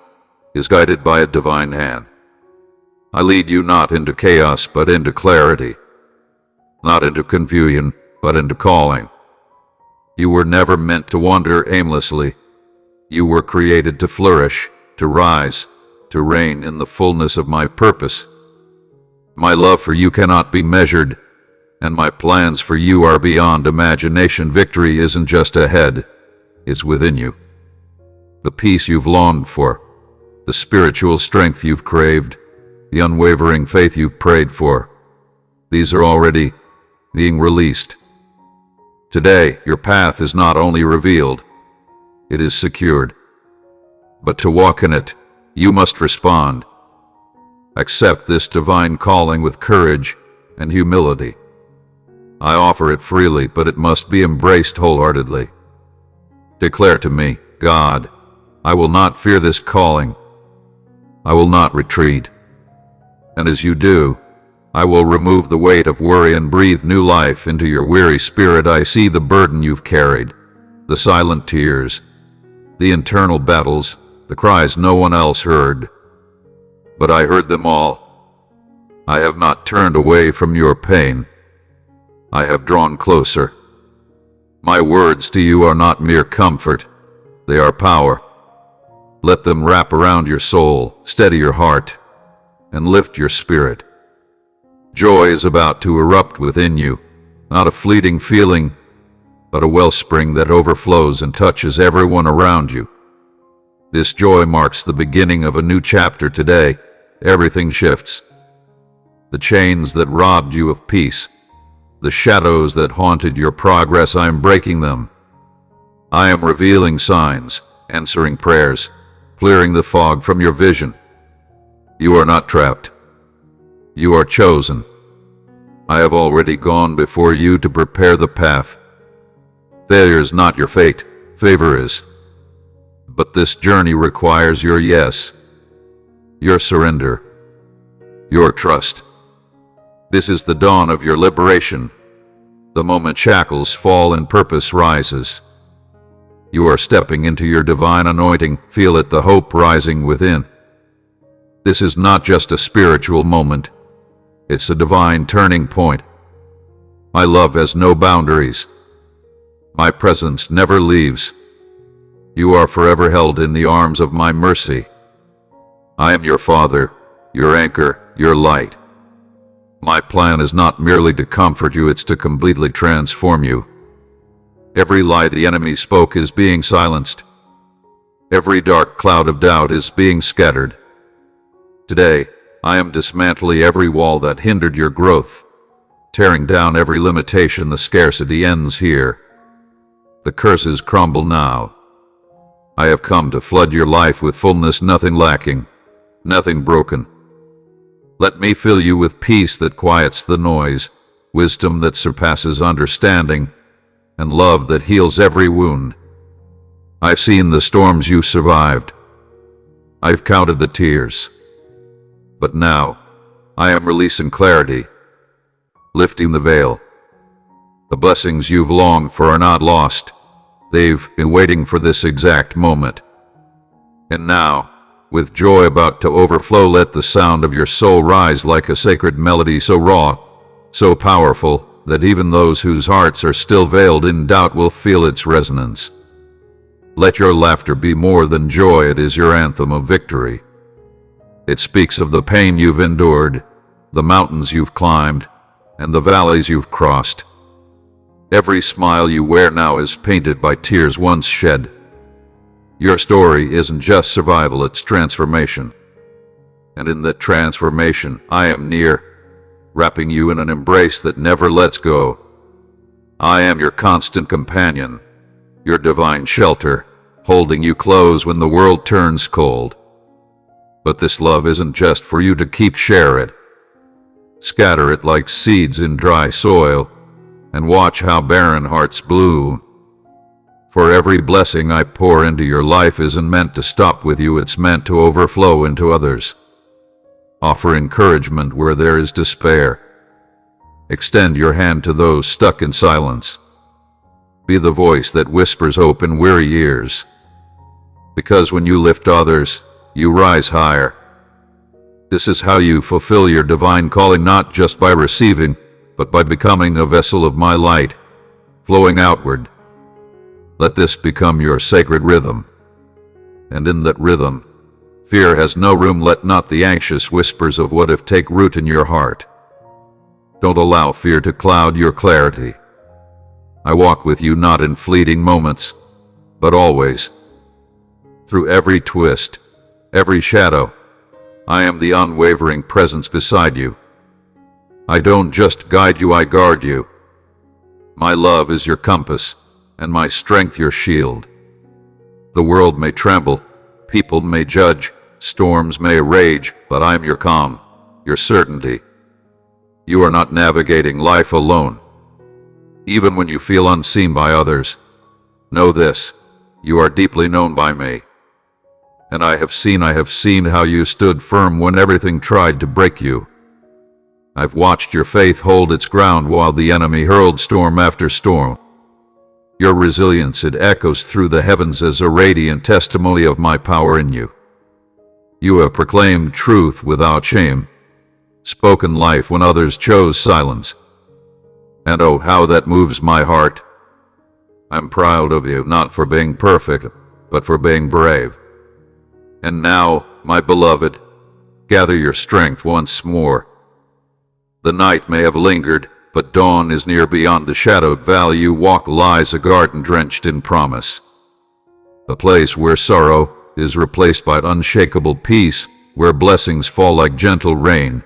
is guided by a divine hand. I lead you not into chaos, but into clarity. Not into confusion, but into calling. You were never meant to wander aimlessly. You were created to flourish, to rise, to reign in the fullness of my purpose. My love for you cannot be measured, and my plans for you are beyond imagination. Victory isn't just ahead, it's within you. The peace you've longed for, the spiritual strength you've craved, the unwavering faith you've prayed for, these are already being released. Today, your path is not only revealed, it is secured. But to walk in it, you must respond. Accept this divine calling with courage and humility. I offer it freely, but it must be embraced wholeheartedly. Declare to me, God, I will not fear this calling. I will not retreat. And as you do, I will remove the weight of worry and breathe new life into your weary spirit. I see the burden you've carried, the silent tears, the internal battles, the cries no one else heard. But I heard them all. I have not turned away from your pain. I have drawn closer. My words to you are not mere comfort. They are power. Let them wrap around your soul, steady your heart, and lift your spirit. Joy is about to erupt within you, not a fleeting feeling, but a wellspring that overflows and touches everyone around you. This joy marks the beginning of a new chapter today. Everything shifts. The chains that robbed you of peace, the shadows that haunted your progress, I am breaking them. I am revealing signs, answering prayers, clearing the fog from your vision. You are not trapped. You are chosen. I have already gone before you to prepare the path. Failure is not your fate, favor is. But this journey requires your yes, your surrender, your trust. This is the dawn of your liberation, the moment shackles fall and purpose rises. You are stepping into your divine anointing. Feel it, the hope rising within. This is not just a spiritual moment. It's a divine turning point. My love has no boundaries. My presence never leaves. You are forever held in the arms of my mercy. I am your Father, your anchor, your light. My plan is not merely to comfort you, it's to completely transform you. Every lie the enemy spoke is being silenced. Every dark cloud of doubt is being scattered. Today, I am dismantling every wall that hindered your growth, tearing down every limitation. The scarcity ends here. The curses crumble now. I have come to flood your life with fullness, nothing lacking, nothing broken. Let me fill you with peace that quiets the noise, wisdom that surpasses understanding, and love that heals every wound. I've seen the storms you survived. I've counted the tears. But now, I am releasing clarity, lifting the veil. The blessings you've longed for are not lost. They've been waiting for this exact moment. And now, with joy about to overflow, let the sound of your soul rise like a sacred melody, so raw, so powerful, that even those whose hearts are still veiled in doubt will feel its resonance. Let your laughter be more than joy, it is your anthem of victory. It speaks of the pain you've endured, the mountains you've climbed, and the valleys you've crossed. Every smile you wear now is painted by tears once shed. Your story isn't just survival, it's transformation. And in that transformation, I am near, wrapping you in an embrace that never lets go. I am your constant companion, your divine shelter, holding you close when the world turns cold. But this love isn't just for you to keep, share it. Scatter it like seeds in dry soil, and watch how barren hearts bloom. For every blessing I pour into your life isn't meant to stop with you, it's meant to overflow into others. Offer encouragement where there is despair. Extend your hand to those stuck in silence. Be the voice that whispers hope in weary ears. Because when you lift others, you rise higher. This is how you fulfill your divine calling, not just by receiving, but by becoming a vessel of my light, flowing outward. Let this become your sacred rhythm. And in that rhythm, fear has no room. Let not the anxious whispers of what if take root in your heart. Don't allow fear to cloud your clarity. I walk with you not in fleeting moments, but always. Through every twist, every shadow, I am the unwavering presence beside you. I don't just guide you, I guard you. My love is your compass, and my strength your shield. The world may tremble, people may judge, storms may rage, but I am your calm, your certainty. You are not navigating life alone. Even when you feel unseen by others, know this, you are deeply known by me. And I have seen how you stood firm when everything tried to break you. I've watched your faith hold its ground while the enemy hurled storm after storm. Your resilience, it echoes through the heavens as a radiant testimony of my power in you. You have proclaimed truth without shame, spoken life when others chose silence. And oh, how that moves my heart. I'm proud of you, not for being perfect, but for being brave. And now, my beloved, gather your strength once more. The night may have lingered, but dawn is near. Beyond the shadowed valley you walk lies a garden drenched in promise. A place where sorrow is replaced by unshakable peace, where blessings fall like gentle rain,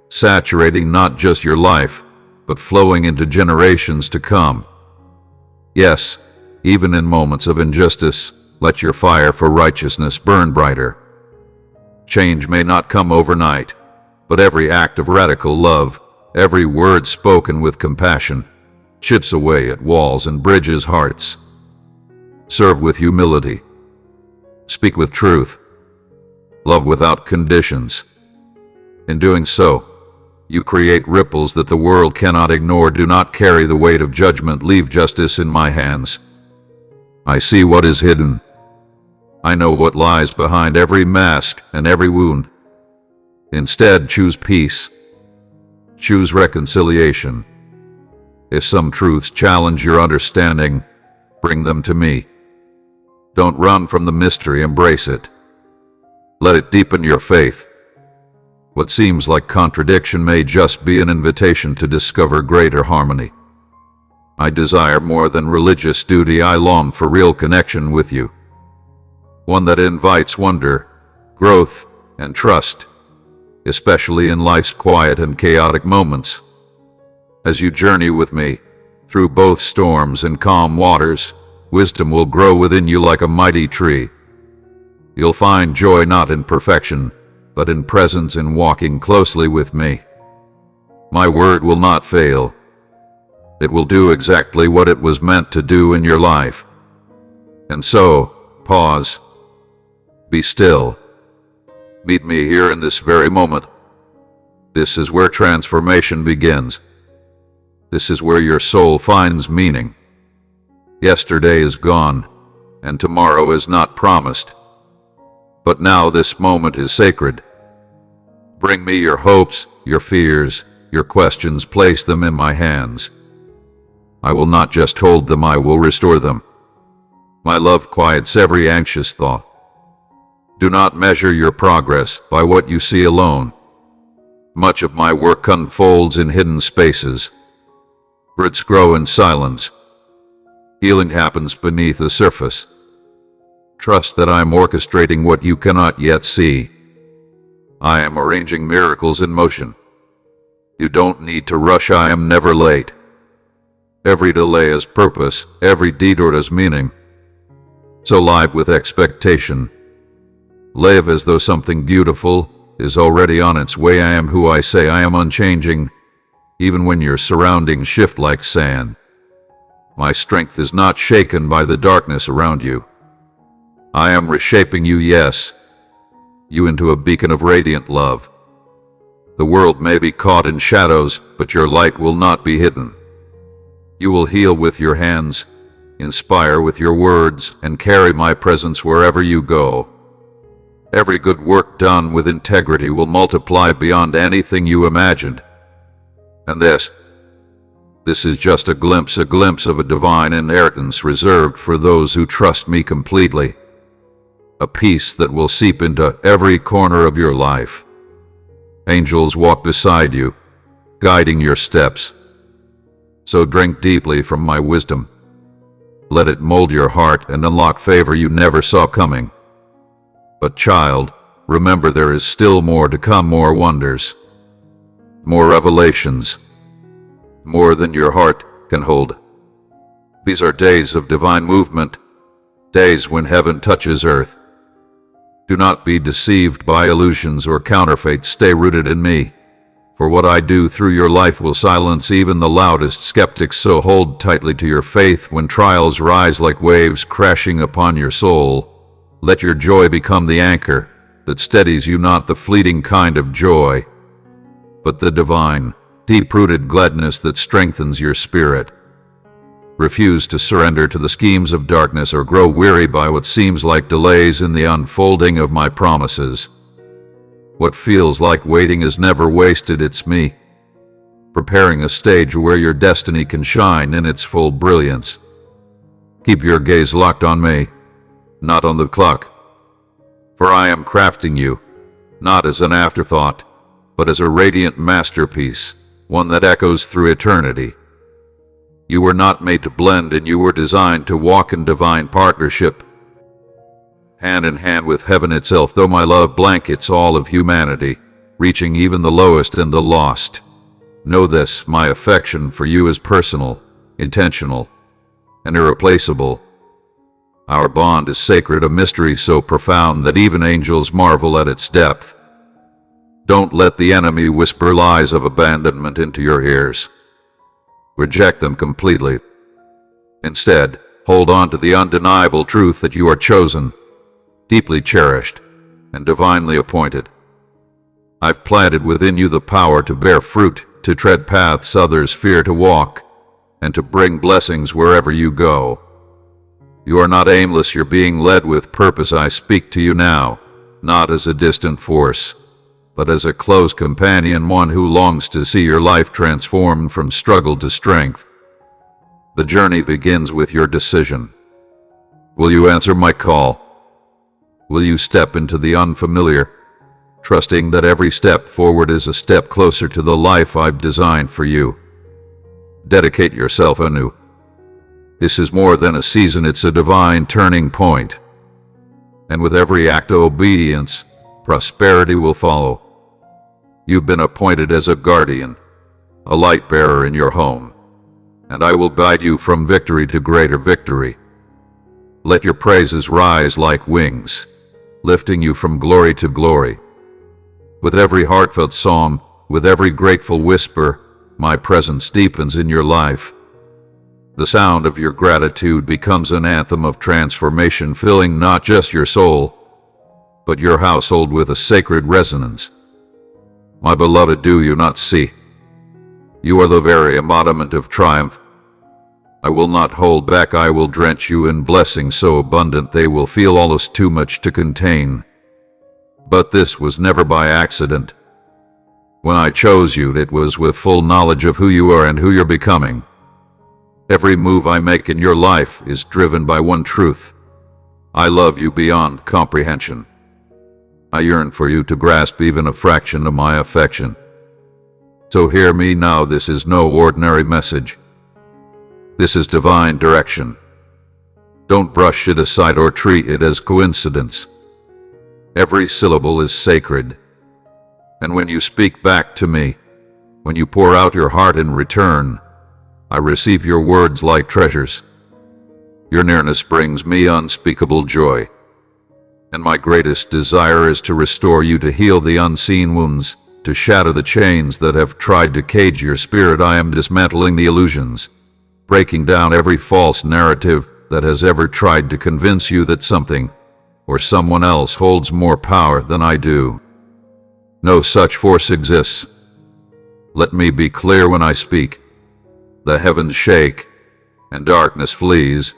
saturating not just your life, but flowing into generations to come. Yes, even in moments of injustice, let your fire for righteousness burn brighter. Change may not come overnight, but every act of radical love, every word spoken with compassion, chips away at walls and bridges hearts. Serve with humility. Speak with truth. Love without conditions. In doing so, you create ripples that the world cannot ignore. Do not carry the weight of judgment. Leave justice in my hands. I see what is hidden. I know what lies behind every mask and every wound. Instead, choose peace. Choose reconciliation. If some truths challenge your understanding, bring them to me. Don't run from the mystery, embrace it. Let it deepen your faith. What seems like contradiction may just be an invitation to discover greater harmony. I desire more than religious duty. I long for real connection with you. One that invites wonder, growth, and trust, especially in life's quiet and chaotic moments. As you journey with me, through both storms and calm waters, wisdom will grow within you like a mighty tree. You'll find joy not in perfection, but in presence, in walking closely with me. My word will not fail. It will do exactly what it was meant to do in your life. And so, pause. Be still. Meet me here in this very moment. This is where transformation begins. This is where your soul finds meaning. Yesterday is gone, and tomorrow is not promised. But now this moment is sacred. Bring me your hopes, your fears, your questions. Place them in my hands. I will not just hold them, I will restore them. My love quiets every anxious thought. Do not measure your progress by what you see alone. Much of my work unfolds in hidden spaces. Roots grow in silence. Healing happens beneath the surface. Trust that I am orchestrating what you cannot yet see. I am arranging miracles in motion. You don't need to rush, I am never late. Every delay has purpose, every detour has meaning. So live with expectation. Live as though something beautiful is already on its way. I am who I say I am, unchanging, even when your surroundings shift like sand. My strength is not shaken by the darkness around you. I am reshaping you, yes, you into a beacon of radiant love. The world may be caught in shadows, but your light will not be hidden. You will heal with your hands, inspire with your words, and carry my presence wherever you go. Every good work done with integrity will multiply beyond anything you imagined. And this is just a glimpse of a divine inheritance reserved for those who trust me completely. A peace that will seep into every corner of your life. Angels walk beside you, guiding your steps. So drink deeply from my wisdom. Let it mold your heart and unlock favor you never saw coming. But child, remember there is still more to come, more wonders, more revelations, more than your heart can hold. These are days of divine movement, days when heaven touches earth. Do not be deceived by illusions or counterfeits. Stay rooted in me, for what I do through your life will silence even the loudest skeptics. So hold tightly to your faith when trials rise like waves crashing upon your soul. Let your joy become the anchor that steadies you, not the fleeting kind of joy, but the divine, deep-rooted gladness that strengthens your spirit. Refuse to surrender to the schemes of darkness or grow weary by what seems like delays in the unfolding of my promises. What feels like waiting is never wasted, it's me, preparing a stage where your destiny can shine in its full brilliance. Keep your gaze locked on me, not on the clock, for I am crafting you, not as an afterthought, but as a radiant masterpiece, one that echoes through eternity. You were not made to blend, and you were designed to walk in divine partnership, hand in hand with heaven itself, though my love blankets all of humanity, reaching even the lowest and the lost. Know this, my affection for you is personal, intentional, and irreplaceable. Our bond is sacred, a mystery so profound that even angels marvel at its depth. Don't let the enemy whisper lies of abandonment into your ears. Reject them completely. Instead, hold on to the undeniable truth that you are chosen, deeply cherished, and divinely appointed. I've planted within you the power to bear fruit, to tread paths others fear to walk, and to bring blessings wherever you go. You are not aimless, you're being led with purpose. I speak to you now, not as a distant force, but as a close companion, one who longs to see your life transformed from struggle to strength. The journey begins with your decision. Will you answer my call? Will you step into the unfamiliar, trusting that every step forward is a step closer to the life I've designed for you? Dedicate yourself anew. This is more than a season, it's a divine turning point. And with every act of obedience, prosperity will follow. You've been appointed as a guardian, a light bearer in your home, and I will guide you from victory to greater victory. Let your praises rise like wings, lifting you from glory to glory. With every heartfelt song, with every grateful whisper, my presence deepens in your life. The sound of your gratitude becomes an anthem of transformation, filling not just your soul, but your household with a sacred resonance. My beloved, do you not see? You are the very embodiment of triumph. I will not hold back, I will drench you in blessings so abundant they will feel almost too much to contain. But this was never by accident. When I chose you, it was with full knowledge of who you are and who you're becoming. Every move I make in your life is driven by one truth. I love you beyond comprehension. I yearn for you to grasp even a fraction of my affection. So hear me now, this is no ordinary message. This is divine direction. Don't brush it aside or treat it as coincidence. Every syllable is sacred. And when you speak back to me, when you pour out your heart in return, I receive your words like treasures. Your nearness brings me unspeakable joy. And my greatest desire is to restore you, to heal the unseen wounds, to shatter the chains that have tried to cage your spirit. I am dismantling the illusions, breaking down every false narrative that has ever tried to convince you that something or someone else holds more power than I do. No such force exists. Let me be clear when I speak. The heavens shake, and darkness flees.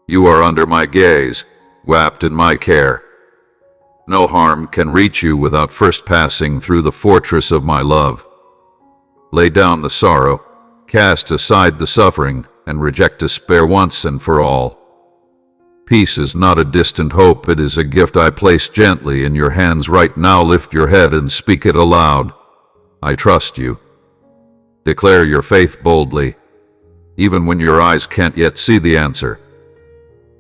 You are under my gaze, wrapped in my care. No harm can reach you without first passing through the fortress of my love. Lay down the sorrow, cast aside the suffering, and reject despair once and for all. Peace is not a distant hope, it is a gift I place gently in your hands right now. Lift your head and speak it aloud. I trust you. Declare your faith boldly, even when your eyes can't yet see the answer.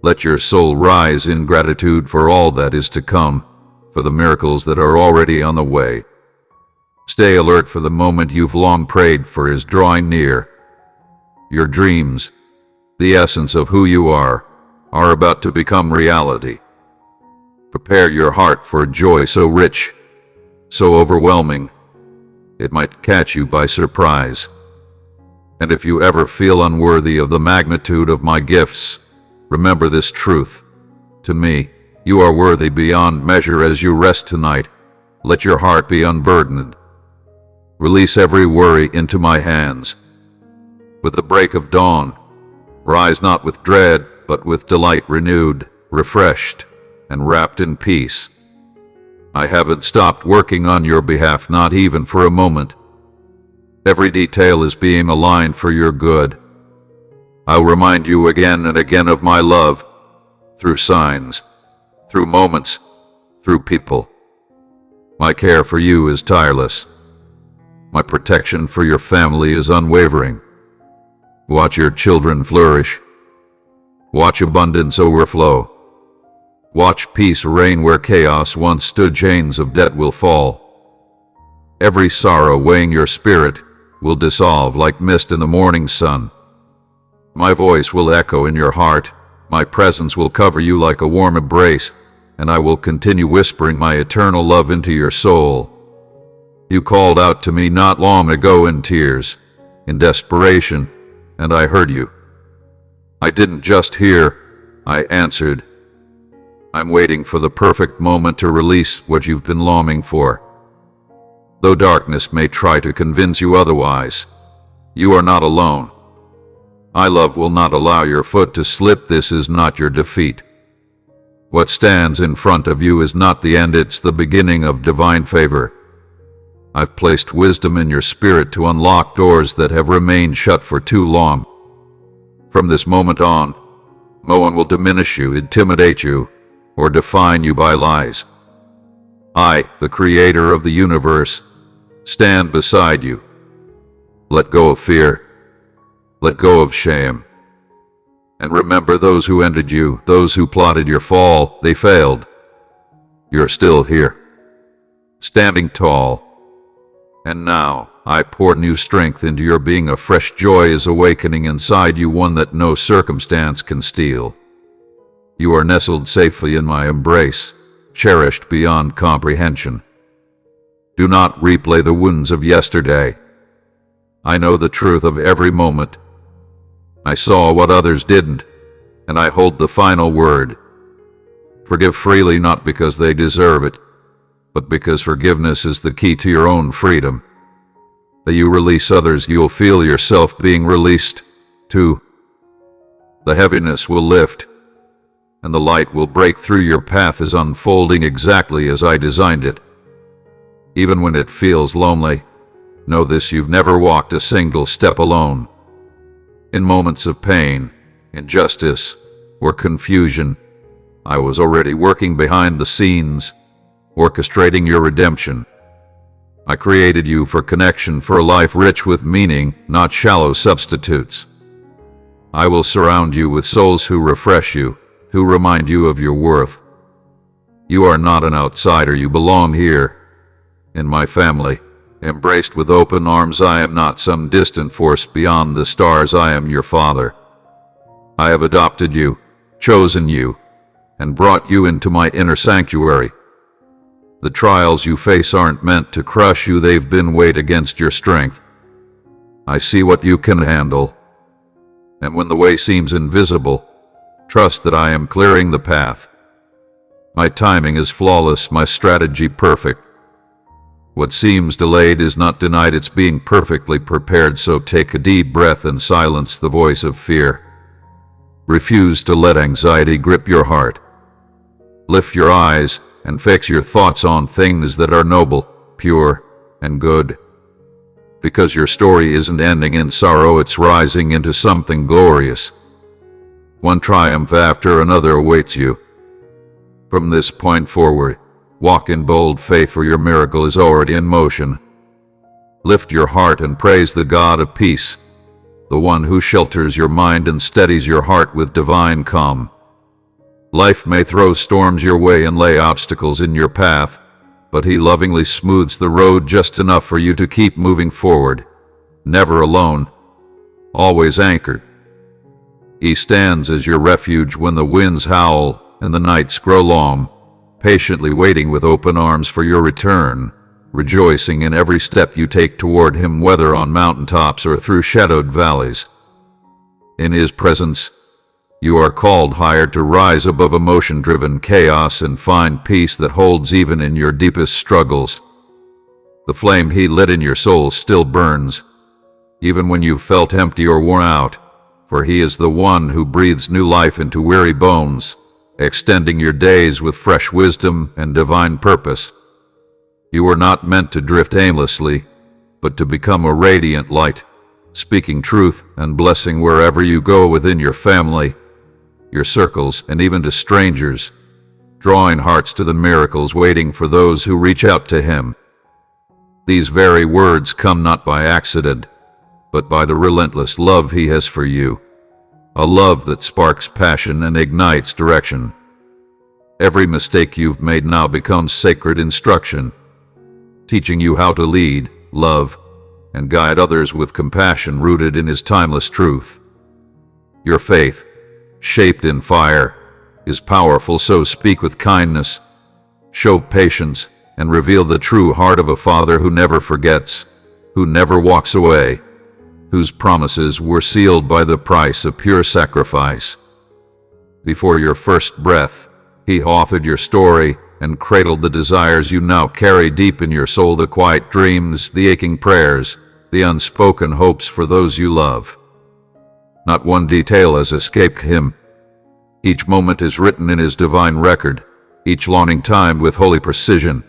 Let your soul rise in gratitude for all that is to come, for the miracles that are already on the way. Stay alert, for the moment you've long prayed for is drawing near. Your dreams, the essence of who you are about to become reality. Prepare your heart for joy so rich, so overwhelming, it might catch you by surprise. And if you ever feel unworthy of the magnitude of my gifts, remember this truth. To me, you are worthy beyond measure. As you rest tonight, let your heart be unburdened. Release every worry into my hands. With the break of dawn, rise not with dread, but with delight, renewed, refreshed, and wrapped in peace. I haven't stopped working on your behalf, not even for a moment. Every detail is being aligned for your good. I'll remind you again and again of my love, through signs, through moments, through people. My care for you is tireless. My protection for your family is unwavering. Watch your children flourish. Watch abundance overflow. Watch peace reign where chaos once stood. Chains of debt will fall. Every sorrow weighing your spirit will dissolve like mist in the morning sun. My voice will echo in your heart. My presence will cover you like a warm embrace, and I will continue whispering my eternal love into your soul. You called out to me not long ago in tears, in desperation, and I heard you. I didn't just hear, I answered. I'm waiting for the perfect moment to release what you've been longing for. Though darkness may try to convince you otherwise, you are not alone. My love will not allow your foot to slip. This is not your defeat. What stands in front of you is not the end, it's the beginning of divine favor. I've placed wisdom in your spirit to unlock doors that have remained shut for too long. From this moment on, no one will diminish you, intimidate you, or define you by lies. I, the creator of the universe, stand beside you. Let go of fear. Let go of shame. And remember those who ended you, those who plotted your fall, they failed. You're still here, standing tall. And now, I pour new strength into your being. A fresh joy is awakening inside you, one that no circumstance can steal. You are nestled safely in my embrace, cherished beyond comprehension. Do not replay the wounds of yesterday. I know the truth of every moment. I saw what others didn't, and I hold the final word. Forgive freely, not because they deserve it, but because forgiveness is the key to your own freedom. That you release others, you'll feel yourself being released, too. The heaviness will lift, and the light will break through. Your path is unfolding exactly as I designed it. Even when it feels lonely, know this: you've never walked a single step alone. In moments of pain, injustice, or confusion, I was already working behind the scenes, orchestrating your redemption. I created you for connection, for a life rich with meaning, not shallow substitutes. I will surround you with souls who refresh you, who remind you of your worth. You are not an outsider, you belong here, in my family. Embraced with open arms, I am not some distant force beyond the stars. I am your father. I have adopted you, chosen you, and brought you into my inner sanctuary. The trials you face aren't meant to crush you, they've been weighed against your strength. I see what you can handle, and when the way seems invisible, trust that I am clearing the path. My timing is flawless, my strategy perfect. What seems delayed is not denied, it's being perfectly prepared. So take a deep breath and silence the voice of fear. Refuse to let anxiety grip your heart. Lift your eyes and fix your thoughts on things that are noble, pure, and good. Because your story isn't ending in sorrow, it's rising into something glorious. One triumph after another awaits you. From this point forward, walk in bold faith, for your miracle is already in motion. Lift your heart and praise the God of peace, the one who shelters your mind and steadies your heart with divine calm. Life may throw storms your way and lay obstacles in your path, but He lovingly smooths the road just enough for you to keep moving forward, never alone, always anchored. He stands as your refuge when the winds howl and the nights grow long, patiently waiting with open arms for your return, rejoicing in every step you take toward Him, whether on mountaintops or through shadowed valleys. In His presence, you are called higher, to rise above emotion-driven chaos and find peace that holds even in your deepest struggles. The flame He lit in your soul still burns, even when you've felt empty or worn out, for He is the one who breathes new life into weary bones, extending your days with fresh wisdom and divine purpose. You were not meant to drift aimlessly, but to become a radiant light, speaking truth and blessing wherever you go, within your family, your circles, and even to strangers, drawing hearts to the miracles waiting for those who reach out to Him. These very words come not by accident, but by the relentless love he has for you, a love that sparks passion and ignites direction. Every mistake you've made now becomes sacred instruction, teaching you how to lead, love, and guide others with compassion rooted in his timeless truth. Your faith, shaped in fire, is powerful, so speak with kindness, show patience, and reveal the true heart of a Father who never forgets, who never walks away, whose promises were sealed by the price of pure sacrifice. Before your first breath, he authored your story and cradled the desires you now carry deep in your soul, the quiet dreams, the aching prayers, the unspoken hopes for those you love. Not one detail has escaped him. Each moment is written in his divine record, each longing timed with holy precision.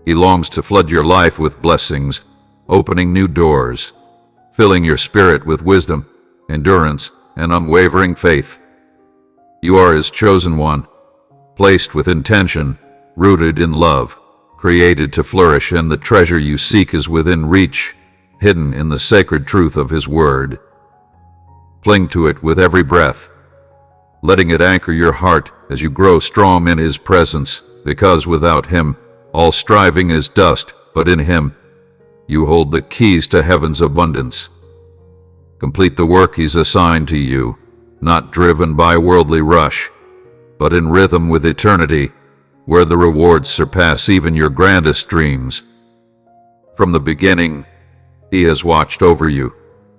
He longs to flood your life with blessings, opening new doors, filling your spirit with wisdom, endurance, and unwavering faith. You are his chosen one, placed with intention, rooted in love, created to flourish, and the treasure you seek is within reach, hidden in the sacred truth of his word. Cling to it with every breath, letting it anchor your heart as you grow strong in his presence, because without him, all striving is dust, but in him, you hold the keys to heaven's abundance. Complete the work he's assigned to you, not driven by worldly rush, but in rhythm with eternity, where the rewards surpass even your grandest dreams. From the beginning, he has watched over you,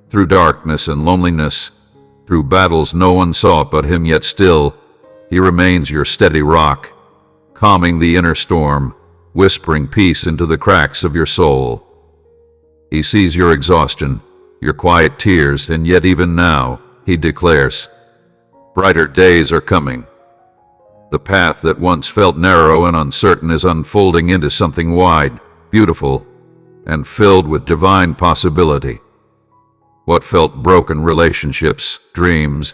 through darkness and loneliness, through battles no one saw but him, yet still, he remains your steady rock, calming the inner storm, whispering peace into the cracks of your soul. He sees your exhaustion, your quiet tears, and yet even now, he declares, brighter days are coming. The path that once felt narrow and uncertain is unfolding into something wide, beautiful, and filled with divine possibility. What felt broken relationships, dreams,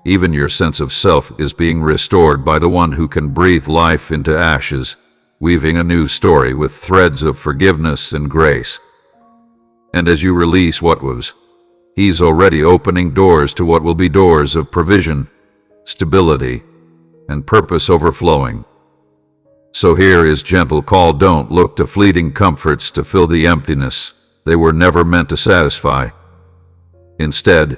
even your sense of self is being restored by the one who can breathe life into ashes, weaving a new story with threads of forgiveness and grace. And as you release what was, he's already opening doors to what will be doors of provision, stability, and purpose overflowing. So hear his gentle call: don't look to fleeting comforts to fill the emptiness they were never meant to satisfy. Instead,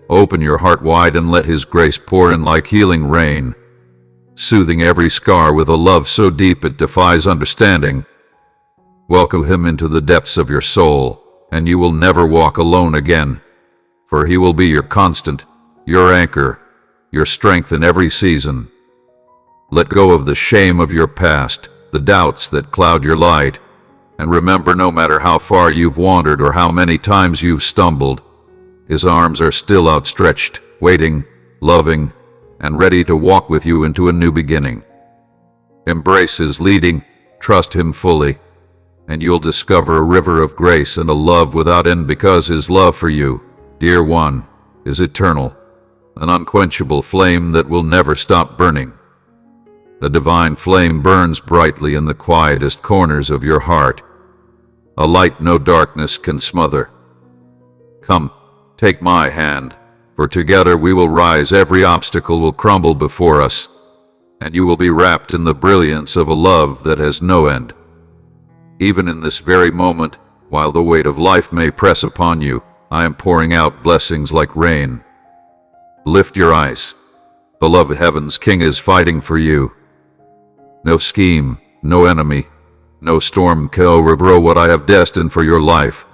open your heart wide and let his grace pour in like healing rain, soothing every scar with a love so deep it defies understanding. Welcome him into the depths of your soul, and you will never walk alone again, for he will be your constant, your anchor, your strength in every season. Let go of the shame of your past, the doubts that cloud your light, and remember, no matter how far you've wandered or how many times you've stumbled, his arms are still outstretched, waiting, loving, and ready to walk with you into a new beginning. Embrace his leading, trust him fully, and you'll discover a river of grace and a love without end, because his love for you, dear one, is eternal, an unquenchable flame that will never stop burning. The divine flame burns brightly in the quietest corners of your heart, a light no darkness can smother. Come, take my hand, for together we will rise, every obstacle will crumble before us, and you will be wrapped in the brilliance of a love that has no end. Even in this very moment, while the weight of life may press upon you, I am pouring out blessings like rain. Lift your eyes. Beloved, heaven's King is fighting for you. No scheme, no enemy, no storm can overthrow what I have destined for your life.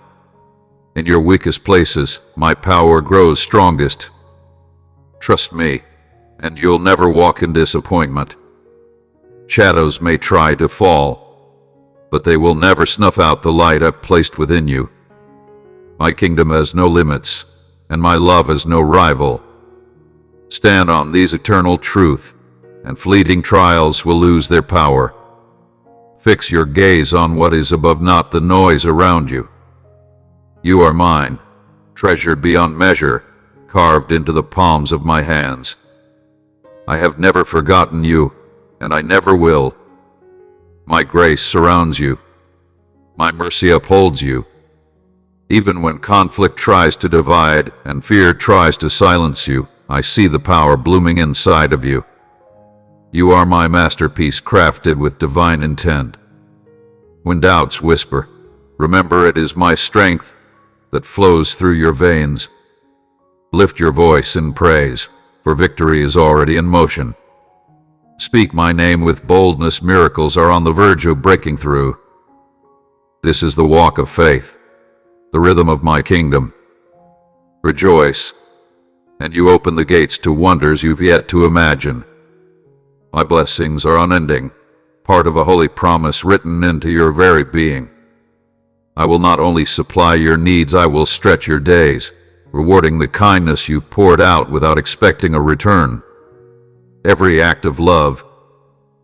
In your weakest places, my power grows strongest. Trust me, and you'll never walk in disappointment. Shadows may try to fall, but they will never snuff out the light I've placed within you. My kingdom has no limits, and my love has no rival. Stand on these eternal truth, and fleeting trials will lose their power. Fix your gaze on what is above, not the noise around you. You are mine, treasured beyond measure, carved into the palms of my hands. I have never forgotten you, and I never will. My grace surrounds you, My mercy upholds you. Even when conflict tries to divide and fear tries to silence you, I see the power blooming inside of you. You are my masterpiece crafted with divine intent. When doubts whisper, remember it is my strength that flows through your veins. Lift your voice in praise, for victory is already in motion. Speak my name with boldness, miracles are on the verge of breaking through. This is the walk of faith, the rhythm of my kingdom. Rejoice, and you open the gates to wonders you've yet to imagine. My blessings are unending, part of a holy promise written into your very being. I will not only supply your needs, I will stretch your days, rewarding the kindness you've poured out without expecting a return. Every act of love,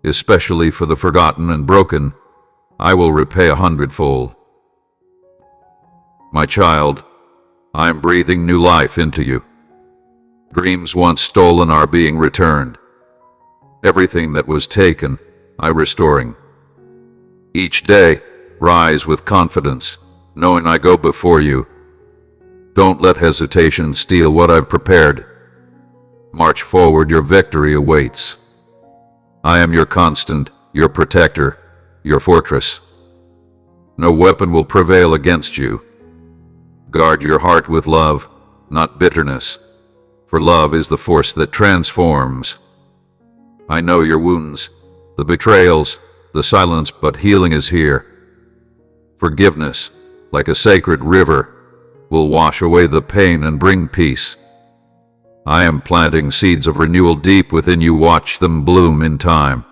especially for the forgotten and broken, I will repay 100-fold. My child, I am breathing new life into you. Dreams once stolen are being returned. Everything that was taken, I restoring. Each day, rise with confidence, knowing I go before you. Don't let hesitation steal what I've prepared. March forward, your victory awaits. I am your constant, your protector, your fortress. No weapon will prevail against you. Guard your heart with love, not bitterness, for love is the force that transforms. I know your wounds, the betrayals, the silence, but healing is here. Forgiveness, like a sacred river, will wash away the pain and bring peace. I am planting seeds of renewal deep within you. Watch them bloom in time.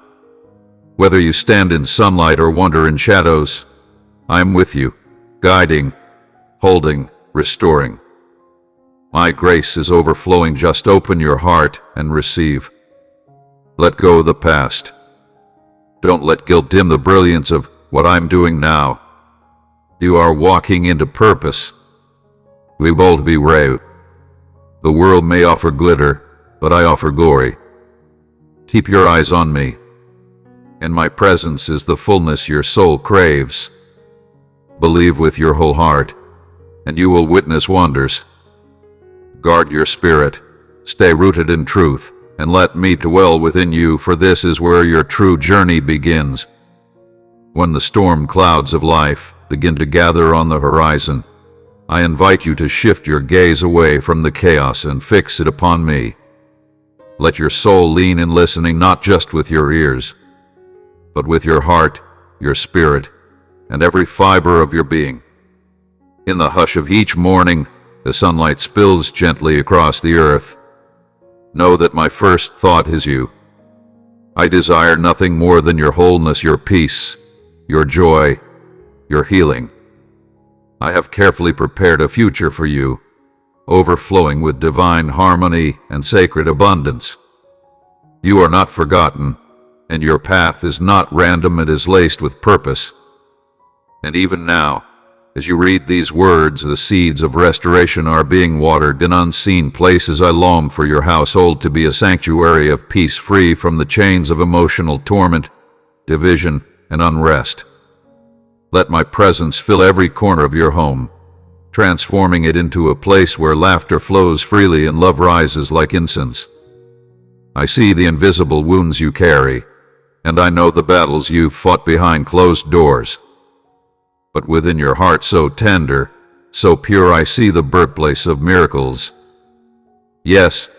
Whether you stand in sunlight or wander in shadows, I am with you, guiding, holding, restoring. My grace is overflowing. Just open your heart and receive. Let go of the past. Don't let guilt dim the brilliance of what I'm doing now. You are walking into purpose. We bold be brave. The world may offer glitter, but I offer glory. Keep your eyes on me. In my presence is the fullness your soul craves. Believe with your whole heart, and you will witness wonders. Guard your spirit, stay rooted in truth, and let me dwell within you, for this is where your true journey begins. When the storm clouds of life begin to gather on the horizon, I invite you to shift your gaze away from the chaos and fix it upon me. Let your soul lean in listening, not just with your ears, but with your heart, your spirit, and every fiber of your being. In the hush of each morning, the sunlight spills gently across the earth. Know that my first thought is you. I desire nothing more than your wholeness, your peace, your joy, your healing. I have carefully prepared a future for you, overflowing with divine harmony and sacred abundance. You are not forgotten, and your path is not random, it is laced with purpose. And even now, as you read these words, the seeds of restoration are being watered in unseen places. I long for your household to be a sanctuary of peace, free from the chains of emotional torment, division, and unrest. Let my presence fill every corner of your home, transforming it into a place where laughter flows freely and love rises like incense. I see the invisible wounds you carry, and I know the battles you've fought behind closed doors. But within your heart so tender, so pure, I see the birthplace of miracles. Yes,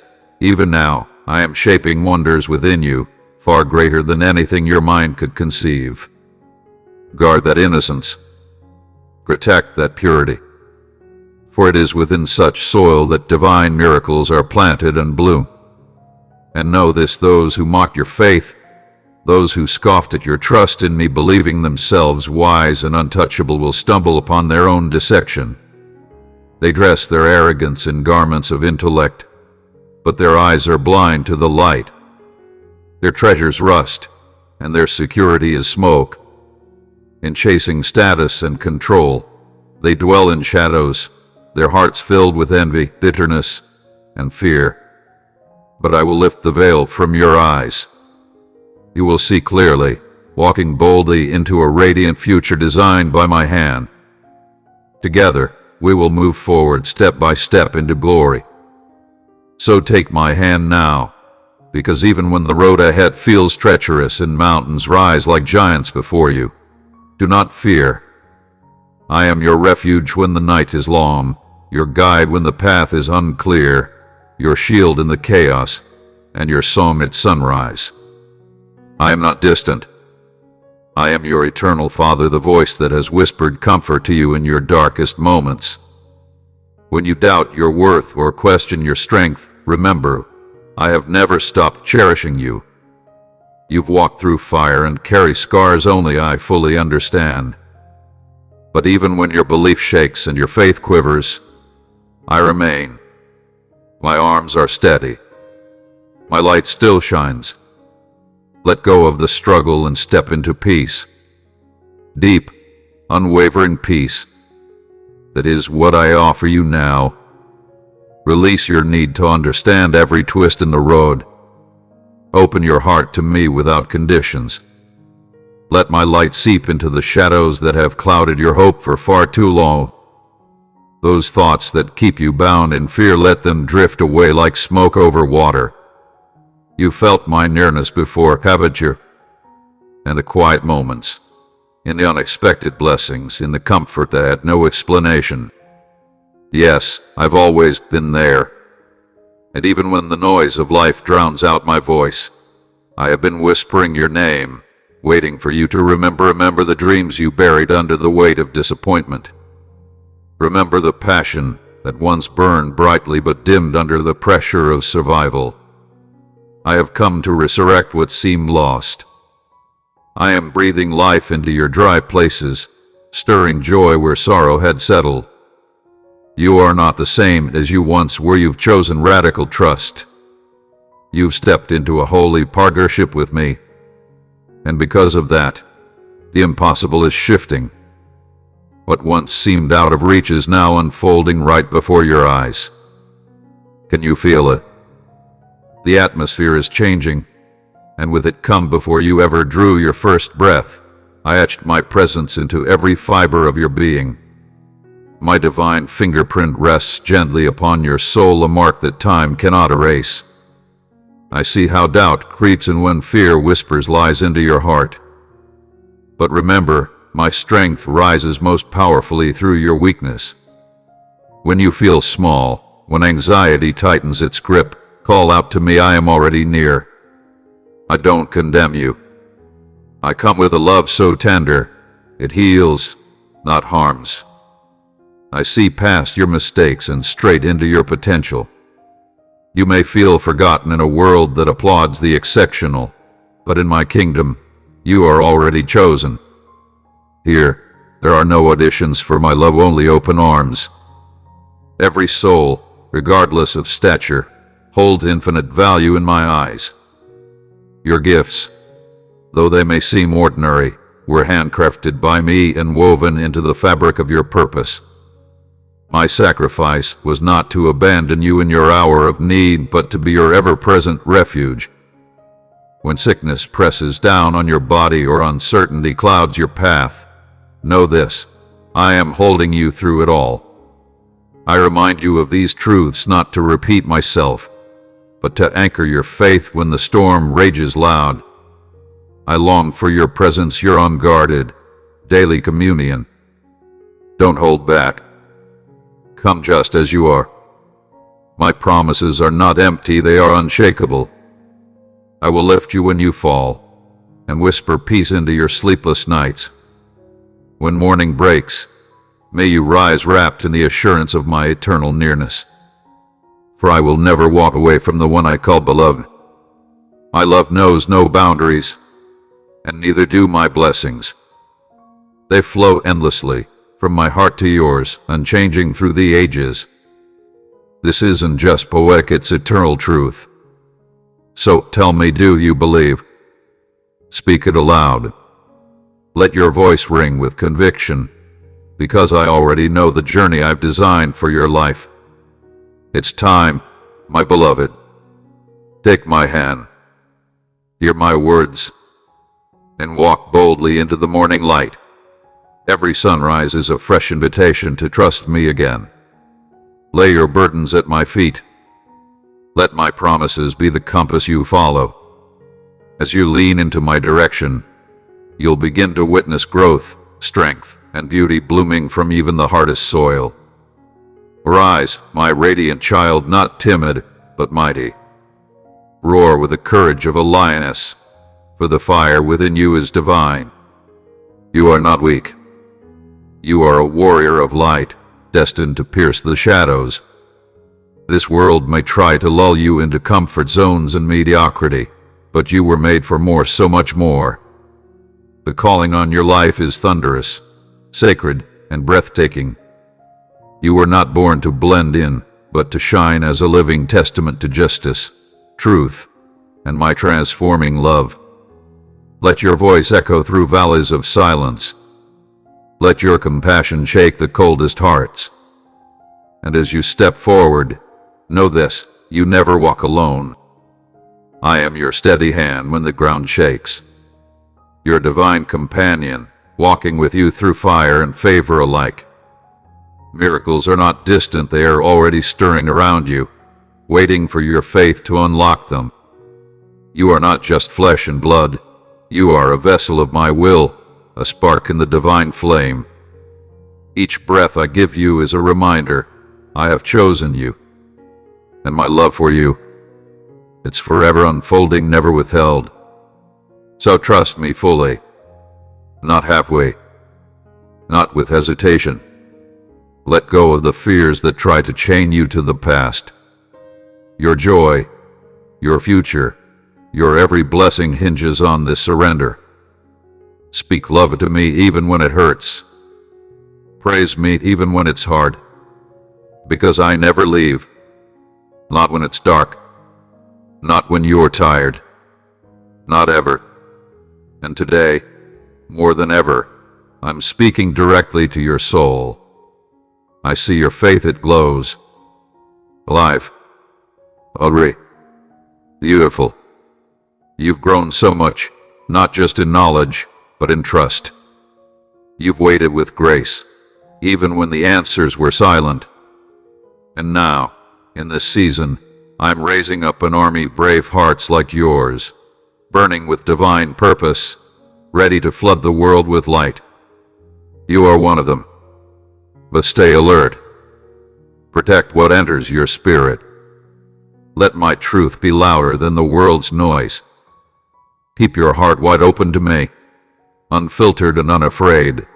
even now, I am shaping wonders within you, far greater than anything your mind could conceive. Guard that innocence. Protect that purity. For it is within such soil that divine miracles are planted and bloom. And know this, those who mocked your faith, those who scoffed at your trust in me, believing themselves wise and untouchable, will stumble upon their own deception. They dress their arrogance in garments of intellect, but their eyes are blind to the light. Their treasures rust, and their security is smoke. In chasing status and control, they dwell in shadows, their hearts filled with envy, bitterness, and fear. But I will lift the veil from your eyes. You will see clearly, walking boldly into a radiant future designed by my hand. Together, we will move forward step by step into glory. So take my hand now, because even when the road ahead feels treacherous and mountains rise like giants before you, do not fear. I am your refuge when the night is long, your guide when the path is unclear, your shield in the chaos, and your song at sunrise. I am not distant. I am your eternal Father, the voice that has whispered comfort to you in your darkest moments. When you doubt your worth or question your strength, remember, I have never stopped cherishing you. You've walked through fire and carry scars only I fully understand. But even when your belief shakes and your faith quivers, I remain. My arms are steady. My light still shines. Let go of the struggle and step into peace. Deep, unwavering peace. That is what I offer you now. Release your need to understand every twist in the road. Open your heart to me without conditions. Let my light seep into the shadows that have clouded your hope for far too long. Those thoughts that keep you bound in fear, let them drift away like smoke over water. You felt my nearness before, haven't you? In the quiet moments, in the unexpected blessings, in the comfort that had no explanation. Yes, I've always been there. And even when the noise of life drowns out my voice, I have been whispering your name, waiting for you to remember the dreams you buried under the weight of disappointment. Remember the passion that once burned brightly but dimmed under the pressure of survival. I have come to resurrect what seemed lost. I am breathing life into your dry places, stirring joy where sorrow had settled. You are not the same as you once were. You've chosen radical trust. You've stepped into a holy partnership with me. And because of that, the impossible is shifting. What once seemed out of reach is now unfolding right before your eyes. Can you feel it? The atmosphere is changing, and with it come before you ever drew your first breath, I etched my presence into every fiber of your being. My divine fingerprint rests gently upon your soul, a mark that time cannot erase. I see how doubt creeps and when fear whispers lies into your heart. But remember, my strength rises most powerfully through your weakness. When you feel small, when anxiety tightens its grip, call out to me. I am already near. I don't condemn you. I come with a love so tender, it heals, not harms. I see past your mistakes and straight into your potential. You may feel forgotten in a world that applauds the exceptional, but in my kingdom, you are already chosen. Here, there are no auditions for my love, only open arms. Every soul, regardless of stature, holds infinite value in my eyes. Your gifts, though they may seem ordinary, were handcrafted by me and woven into the fabric of your purpose. My sacrifice was not to abandon you in your hour of need, but to be your ever-present refuge. When sickness presses down on your body or uncertainty clouds your path, know this: I am holding you through it all. I remind you of these truths not to repeat myself, but to anchor your faith when the storm rages loud. I long for your presence, your unguarded, daily communion. Don't hold back. Come just as you are. My promises are not empty, they are unshakable. I will lift you when you fall, and whisper peace into your sleepless nights. When morning breaks, may you rise wrapped in the assurance of my eternal nearness. For I will never walk away from the one I call beloved. My love knows no boundaries, and neither do my blessings. They flow endlessly, from my heart to yours, unchanging through the ages. This isn't just poetic, it's eternal truth. So tell me, do you believe? Speak it aloud. Let your voice ring with conviction, because I already know the journey I've designed for your life. It's time, my beloved. Take my hand. Hear my words. and walk boldly into the morning light. Every sunrise is a fresh invitation to trust me again. Lay your burdens at my feet. Let my promises be the compass you follow. As you lean into my direction, you'll begin to witness growth, strength, and beauty blooming from even the hardest soil. Rise, my radiant child, not timid, but mighty. Roar with the courage of a lioness, for the fire within you is divine. You are not weak. You are a warrior of light, destined to pierce the shadows. This world may try to lull you into comfort zones and mediocrity, but you were made for more, so much more. The calling on your life is thunderous, sacred, and breathtaking. You were not born to blend in, but to shine as a living testament to justice, truth, and my transforming love. Let your voice echo through valleys of silence. Let your compassion shake the coldest hearts. And as you step forward, know this: you never walk alone. I am your steady hand when the ground shakes. Your divine companion, walking with you through fire and favor alike. Miracles are not distant, they are already stirring around you, waiting for your faith to unlock them. You are not just flesh and blood. You are a vessel of my will, a spark in the divine flame. Each breath I give you is a reminder I have chosen you, and my love for you, it's forever unfolding, never withheld. So trust me fully, not halfway, not with hesitation. Let go of the fears that try to chain you to the past. Your joy, your future, your every blessing hinges on this surrender. Speak love to me even when it hurts. Praise me even when it's hard. Because I never leave. Not when it's dark. Not when you're tired. Not ever. And today, more than ever, I'm speaking directly to your soul. I see your faith, it glows. Alive. Audrey. Beautiful. You've grown so much, not just in knowledge, but in trust. You've waited with grace, even when the answers were silent. And now, in this season, I'm raising up an army of brave hearts like yours, burning with divine purpose, ready to flood the world with light. You are one of them. But stay alert. Protect what enters your spirit. Let my truth be louder than the world's noise. Keep your heart wide open to me, unfiltered and unafraid.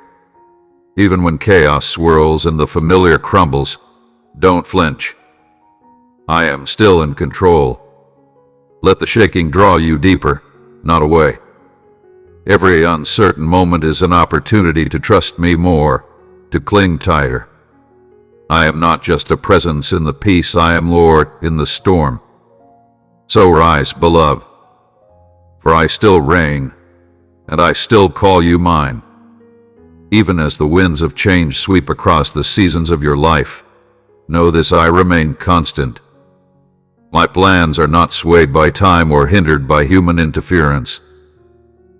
Even when chaos swirls and the familiar crumbles, don't flinch. I am still in control. Let the shaking draw you deeper, not away. Every uncertain moment is an opportunity to trust me more, to cling tighter. I am not just a presence in the peace, I am Lord in the storm. So rise, beloved, for I still reign, and I still call you mine. Even as the winds of change sweep across the seasons of your life, know this: I remain constant. My plans are not swayed by time or hindered by human interference.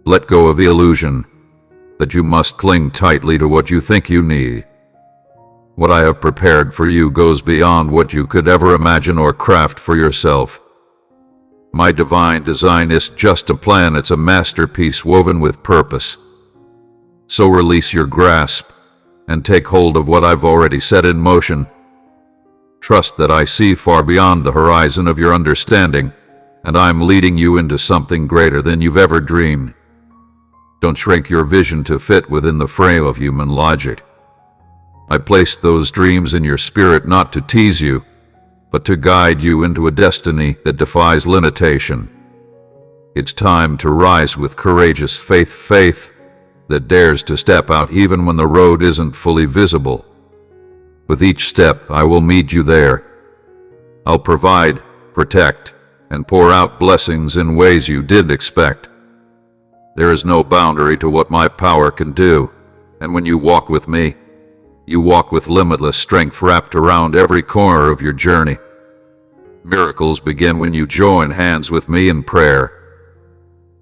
Let go of the illusion that you must cling tightly to what you think you need. What I have prepared for you goes beyond what you could ever imagine or craft for yourself. My divine design isn't just a plan, it's a masterpiece woven with purpose. So release your grasp and take hold of what I've already set in motion. Trust that I see far beyond the horizon of your understanding, and I'm leading you into something greater than you've ever dreamed. Don't shrink your vision to fit within the frame of human logic. I placed those dreams in your spirit not to tease you, but to guide you into a destiny that defies limitation. It's time to rise with courageous faith that dares to step out even when the road isn't fully visible. With each step, I will meet you there. I'll provide, protect, and pour out blessings in ways you didn't expect. There is no boundary to what my power can do, and when you walk with me, you walk with limitless strength wrapped around every corner of your journey. Miracles begin when you join hands with me in prayer.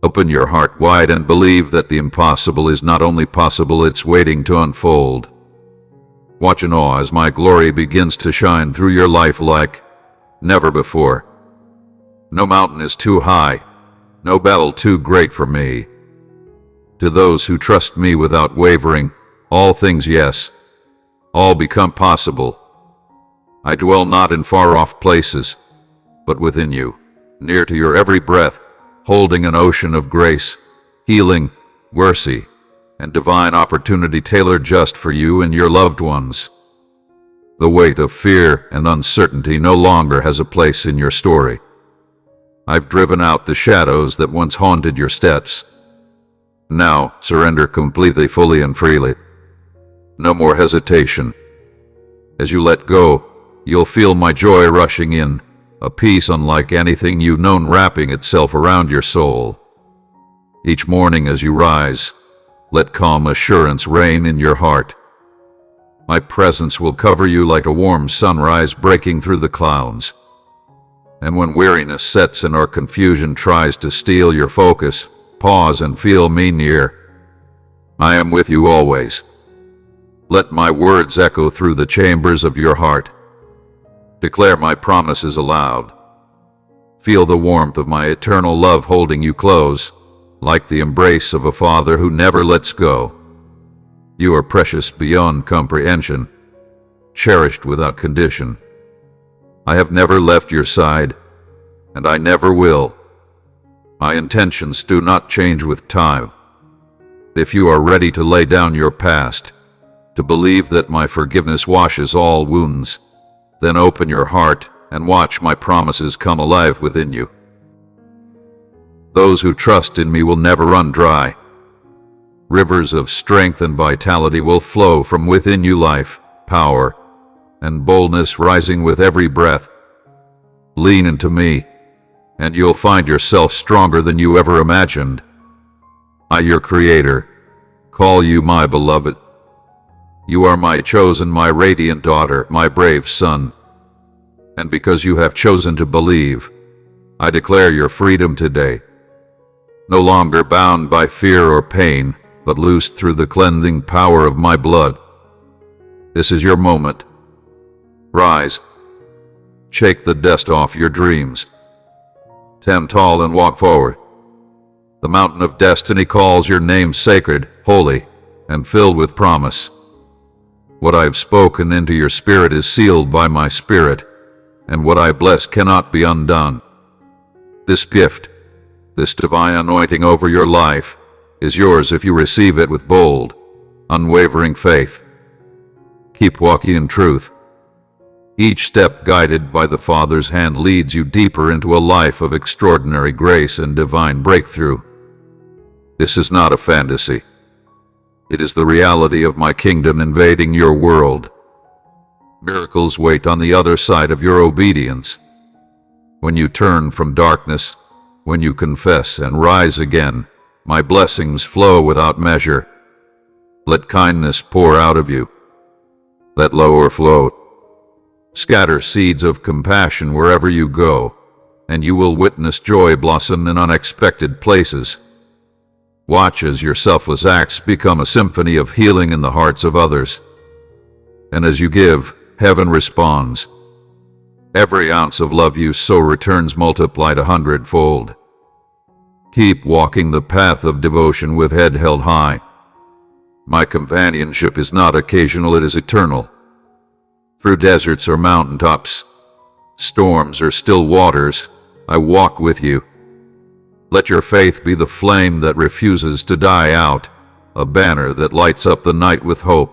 Open your heart wide and believe that the impossible is not only possible, it's waiting to unfold. Watch in awe as my glory begins to shine through your life like never before. No mountain is too high, no battle too great for me. To those who trust me without wavering, all things yes, all become possible. I dwell not in far-off places, but within you, near to your every breath, holding an ocean of grace, healing, mercy, and divine opportunity tailored just for you and your loved ones. The weight of fear and uncertainty no longer has a place in your story. I've driven out the shadows that once haunted your steps. Now, surrender completely, fully, and freely. No more hesitation. As you let go, you'll feel my joy rushing in, a peace unlike anything you've known wrapping itself around your soul. Each morning as you rise, let calm assurance reign in your heart. My presence will cover you like a warm sunrise breaking through the clouds. And when weariness sets in or confusion tries to steal your focus, pause and feel me near. I am with you always. Let my words echo through the chambers of your heart. Declare my promises aloud. Feel the warmth of my eternal love holding you close, like the embrace of a father who never lets go. You are precious beyond comprehension, cherished without condition. I have never left your side, and I never will. My intentions do not change with time. If you are ready to lay down your past, to believe that my forgiveness washes all wounds, then open your heart and watch my promises come alive within you. Those who trust in me will never run dry. Rivers of strength and vitality will flow from within you, life, power, and boldness rising with every breath. Lean into me, and you'll find yourself stronger than you ever imagined. I, your Creator, call you my beloved. You are my chosen, my radiant daughter, my brave son. And because you have chosen to believe, I declare your freedom today. No longer bound by fear or pain, but loosed through the cleansing power of my blood. This is your moment. Rise. Shake the dust off your dreams. Stand tall and walk forward. The mountain of destiny calls your name sacred, holy, and filled with promise. What I have spoken into your spirit is sealed by my spirit, and what I bless cannot be undone. This gift, this divine anointing over your life, is yours if you receive it with bold, unwavering faith. Keep walking in truth. Each step guided by the Father's hand leads you deeper into a life of extraordinary grace and divine breakthrough. This is not a fantasy. It is the reality of my kingdom invading your world. Miracles wait on the other side of your obedience. When you turn from darkness, when you confess and rise again, my blessings flow without measure. Let kindness pour out of you. Let love overflow. Scatter seeds of compassion wherever you go, and you will witness joy blossom in unexpected places. Watch as your selfless acts become a symphony of healing in the hearts of others. And as you give, heaven responds. Every ounce of love you sow returns multiplied 100-fold. Keep walking the path of devotion with head held high. My companionship is not occasional, it is eternal. Through deserts or mountaintops, storms or still waters, I walk with you. Let your faith be the flame that refuses to die out, a banner that lights up the night with hope.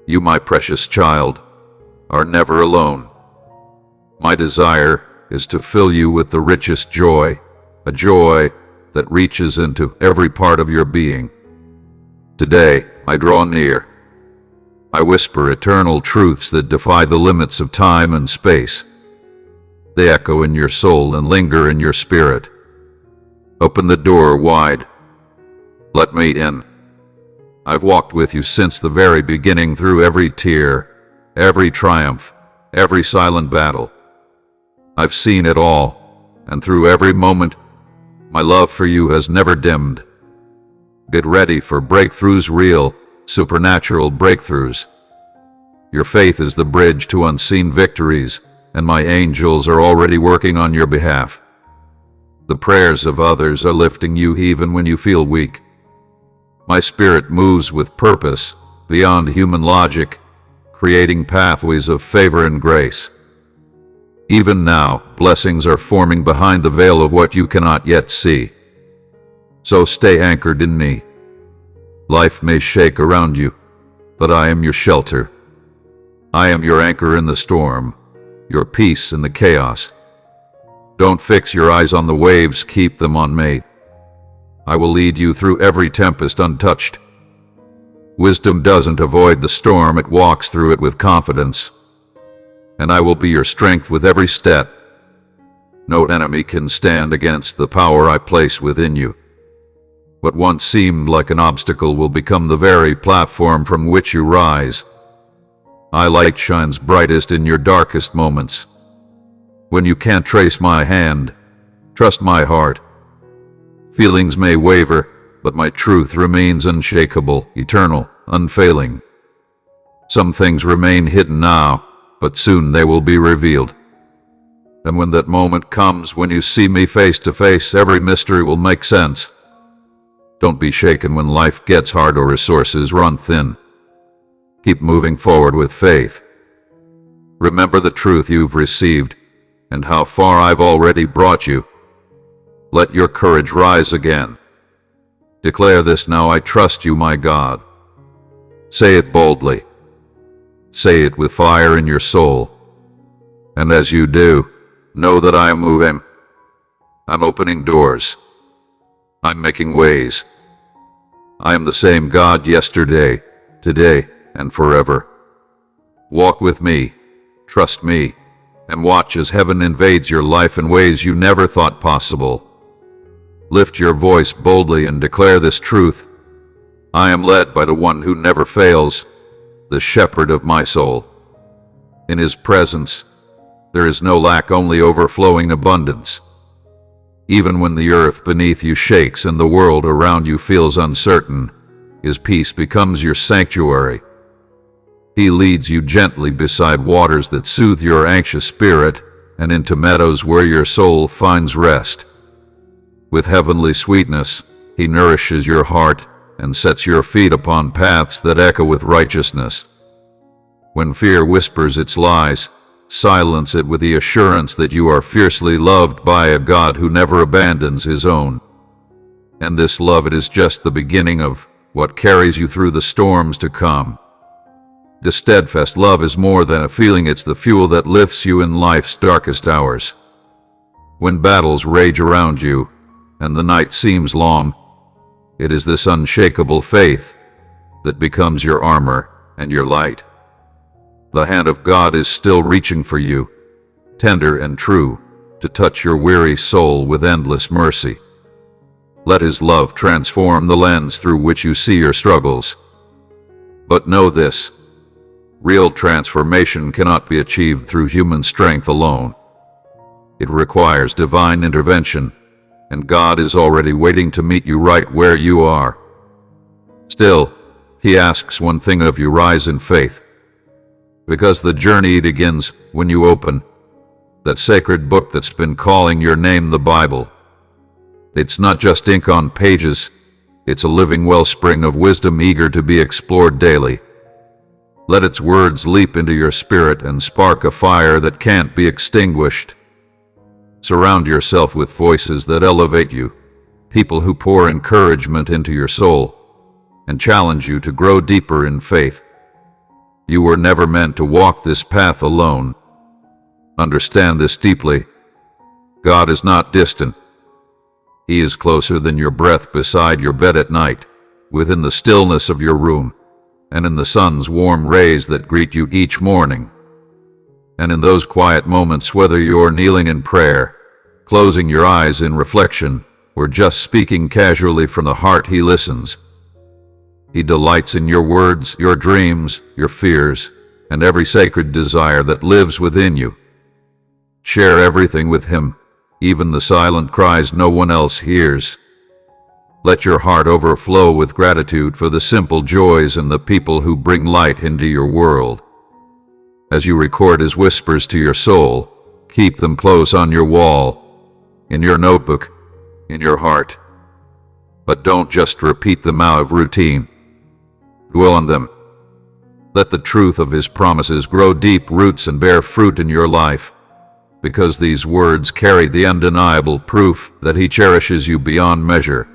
You, my precious child, are never alone. My desire is to fill you with the richest joy, a joy that reaches into every part of your being. Today, I draw near. I whisper eternal truths that defy the limits of time and space. They echo in your soul and linger in your spirit. Open the door wide. Let me in. I've walked with you since the very beginning, through every tear, every triumph, every silent battle. I've seen it all, and through every moment, My love for you has never dimmed. Get ready for breakthroughs, real, supernatural breakthroughs. Your faith is the bridge to unseen victories, and my angels are already working on your behalf. The prayers of others are lifting you even when you feel weak. My spirit moves with purpose, beyond human logic, creating pathways of favor and grace. Even now, blessings are forming behind the veil of what you cannot yet see. So stay anchored in me. Life may shake around you, but I am your shelter. I am your anchor in the storm, your peace in the chaos. Don't fix your eyes on the waves, keep them on me. I will lead you through every tempest untouched. Wisdom doesn't avoid the storm, it walks through it with confidence. And I will be your strength with every step. No enemy can stand against the power I place within you. What once seemed like an obstacle will become the very platform from which you rise. My light shines brightest in your darkest moments. When you can't trace my hand, trust my heart. Feelings may waver, but my truth remains unshakable, eternal, unfailing. Some things remain hidden now, but soon they will be revealed. And when that moment comes, when you see me face to face, every mystery will make sense. Don't be shaken when life gets hard or resources run thin. Keep moving forward with faith. Remember the truth you've received and how far I've already brought you. Let your courage rise again. Declare this now: I trust you, my God. Say it boldly. Say it with fire in your soul. And as you do, know that I am moving. I'm opening doors. I'm making ways. I am the same God yesterday, today, and forever. Walk with me, trust me, and watch as heaven invades your life in ways you never thought possible. Lift your voice boldly and declare this truth: I am led by the one who never fails, the shepherd of my soul. In his presence, there is no lack, only overflowing abundance. Even when the earth beneath you shakes and the world around you feels uncertain, his peace becomes your sanctuary. He leads you gently beside waters that soothe your anxious spirit and into meadows where your soul finds rest. With heavenly sweetness, he nourishes your heart and sets your feet upon paths that echo with righteousness. When fear whispers its lies, silence it with the assurance that you are fiercely loved by a God who never abandons his own. And this love, it is just the beginning of what carries you through the storms to come. This steadfast love is more than a feeling, it's the fuel that lifts you in life's darkest hours. When battles rage around you and the night seems long, it is this unshakable faith that becomes your armor and your light. The hand of God is still reaching for you, tender and true, to touch your weary soul with endless mercy. Let his love transform the lens through which you see your struggles. But know this: real transformation cannot be achieved through human strength alone. It requires divine intervention, and God is already waiting to meet you right where you are. Still, he asks one thing of you: rise in faith. Because the journey begins when you open that sacred book that's been calling your name, the Bible. It's not just ink on pages, it's a living wellspring of wisdom eager to be explored daily. Let its words leap into your spirit and spark a fire that can't be extinguished. Surround yourself with voices that elevate you, people who pour encouragement into your soul and challenge you to grow deeper in faith. You were never meant to walk this path alone. Understand this deeply. God is not distant. He is closer than your breath beside your bed at night, within the stillness of your room, and in the sun's warm rays that greet you each morning. And in those quiet moments, whether you're kneeling in prayer, closing your eyes in reflection, or just speaking casually from the heart, he listens. He delights in your words, your dreams, your fears, and every sacred desire that lives within you. Share everything with him, even the silent cries no one else hears. Let your heart overflow with gratitude for the simple joys and the people who bring light into your world. As you record his whispers to your soul, keep them close on your wall, in your notebook, in your heart. But don't just repeat them out of routine. Dwell on them. Let the truth of his promises grow deep roots and bear fruit in your life, because these words carry the undeniable proof that he cherishes you beyond measure.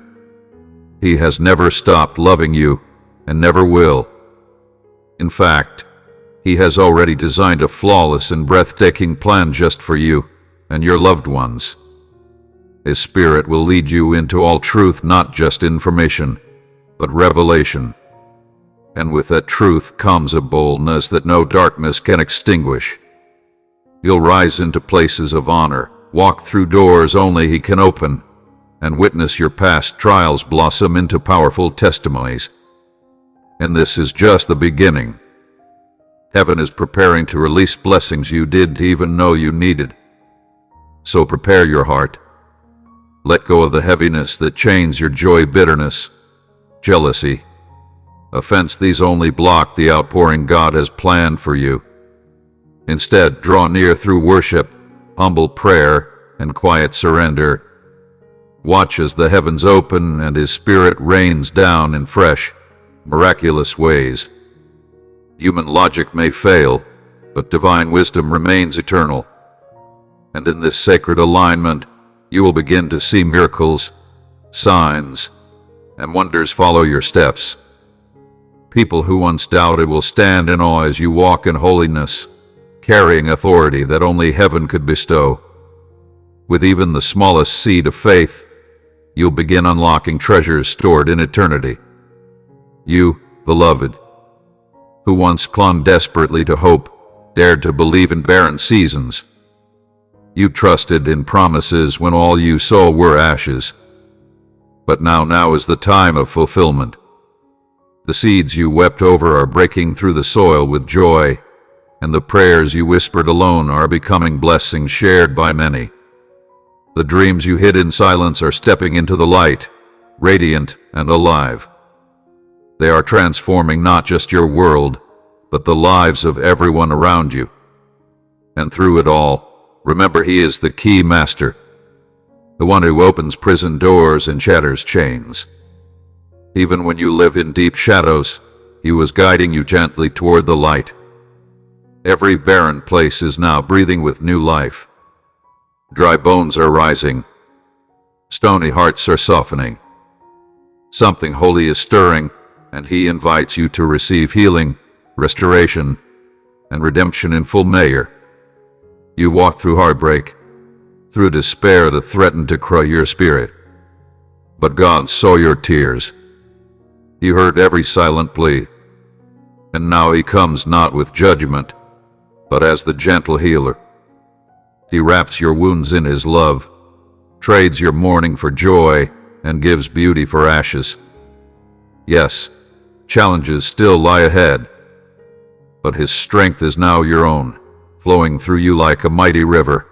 He has never stopped loving you and never will. In fact, he has already designed a flawless and breathtaking plan just for you and your loved ones. His Spirit will lead you into all truth, not just information, but revelation. And with that truth comes a boldness that no darkness can extinguish. You'll rise into places of honor, walk through doors only he can open, and witness your past trials blossom into powerful testimonies. And this is just the beginning. Heaven is preparing to release blessings you didn't even know you needed. So prepare your heart. Let go of the heaviness that chains your joy, bitterness, jealousy, offense. These only block the outpouring God has planned for you. Instead, draw near through worship, humble prayer, and quiet surrender. Watch as the heavens open and his Spirit rains down in fresh, miraculous ways. Human logic may fail, but divine wisdom remains eternal. And in this sacred alignment, you will begin to see miracles, signs, and wonders follow your steps. People who once doubted will stand in awe as you walk in holiness, carrying authority that only heaven could bestow. With even the smallest seed of faith, you'll begin unlocking treasures stored in eternity. You, beloved, who once clung desperately to hope, dared to believe in barren seasons. You trusted in promises when all you saw were ashes. But now is the time of fulfillment. The seeds you wept over are breaking through the soil with joy, and the prayers you whispered alone are becoming blessings shared by many. The dreams you hid in silence are stepping into the light, radiant and alive. They are transforming not just your world, but the lives of everyone around you. And through it all, remember he is the key master, the one who opens prison doors and shatters chains. Even when you live in deep shadows, he was guiding you gently toward the light. Every barren place is now breathing with new life. Dry bones are rising. Stony hearts are softening. Something holy is stirring, and he invites you to receive healing, restoration, and redemption in full measure. You walked through heartbreak, through despair that threatened to crush your spirit. But God saw your tears. He heard every silent plea. And now he comes not with judgment, but as the gentle healer. He wraps your wounds in his love, trades your mourning for joy, and gives beauty for ashes. Yes, challenges still lie ahead, but his strength is now your own, flowing through you like a mighty river.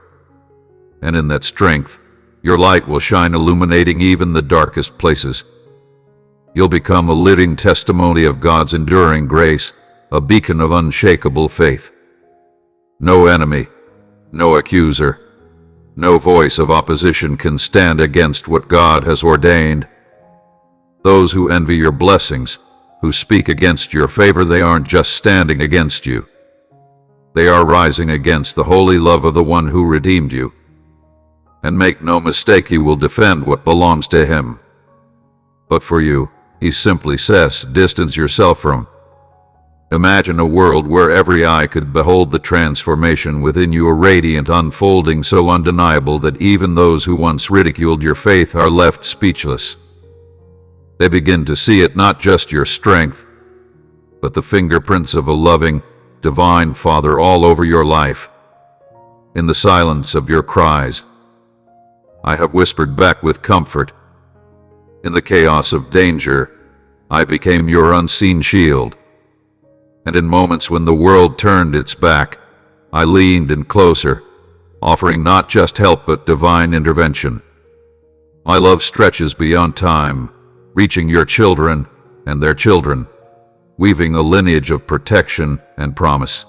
And in that strength, your light will shine, illuminating even the darkest places. You'll become a living testimony of God's enduring grace, a beacon of unshakable faith. No enemy, no accuser, no voice of opposition can stand against what God has ordained. Those who envy your blessings, who speak against your favor, they aren't just standing against you. They are rising against the holy love of the one who redeemed you. And make no mistake, he will defend what belongs to him. But for you, he simply says, distance yourself from. Imagine a world where every eye could behold the transformation within you, a radiant unfolding so undeniable that even those who once ridiculed your faith are left speechless. They begin to see it, not just your strength, but the fingerprints of a loving, divine Father all over your life. In the silence of your cries, I have whispered back with comfort. In the chaos of danger, I became your unseen shield. And in moments when the world turned its back, I leaned in closer, offering not just help but divine intervention. My love stretches beyond time, reaching your children and their children, weaving a lineage of protection and promise.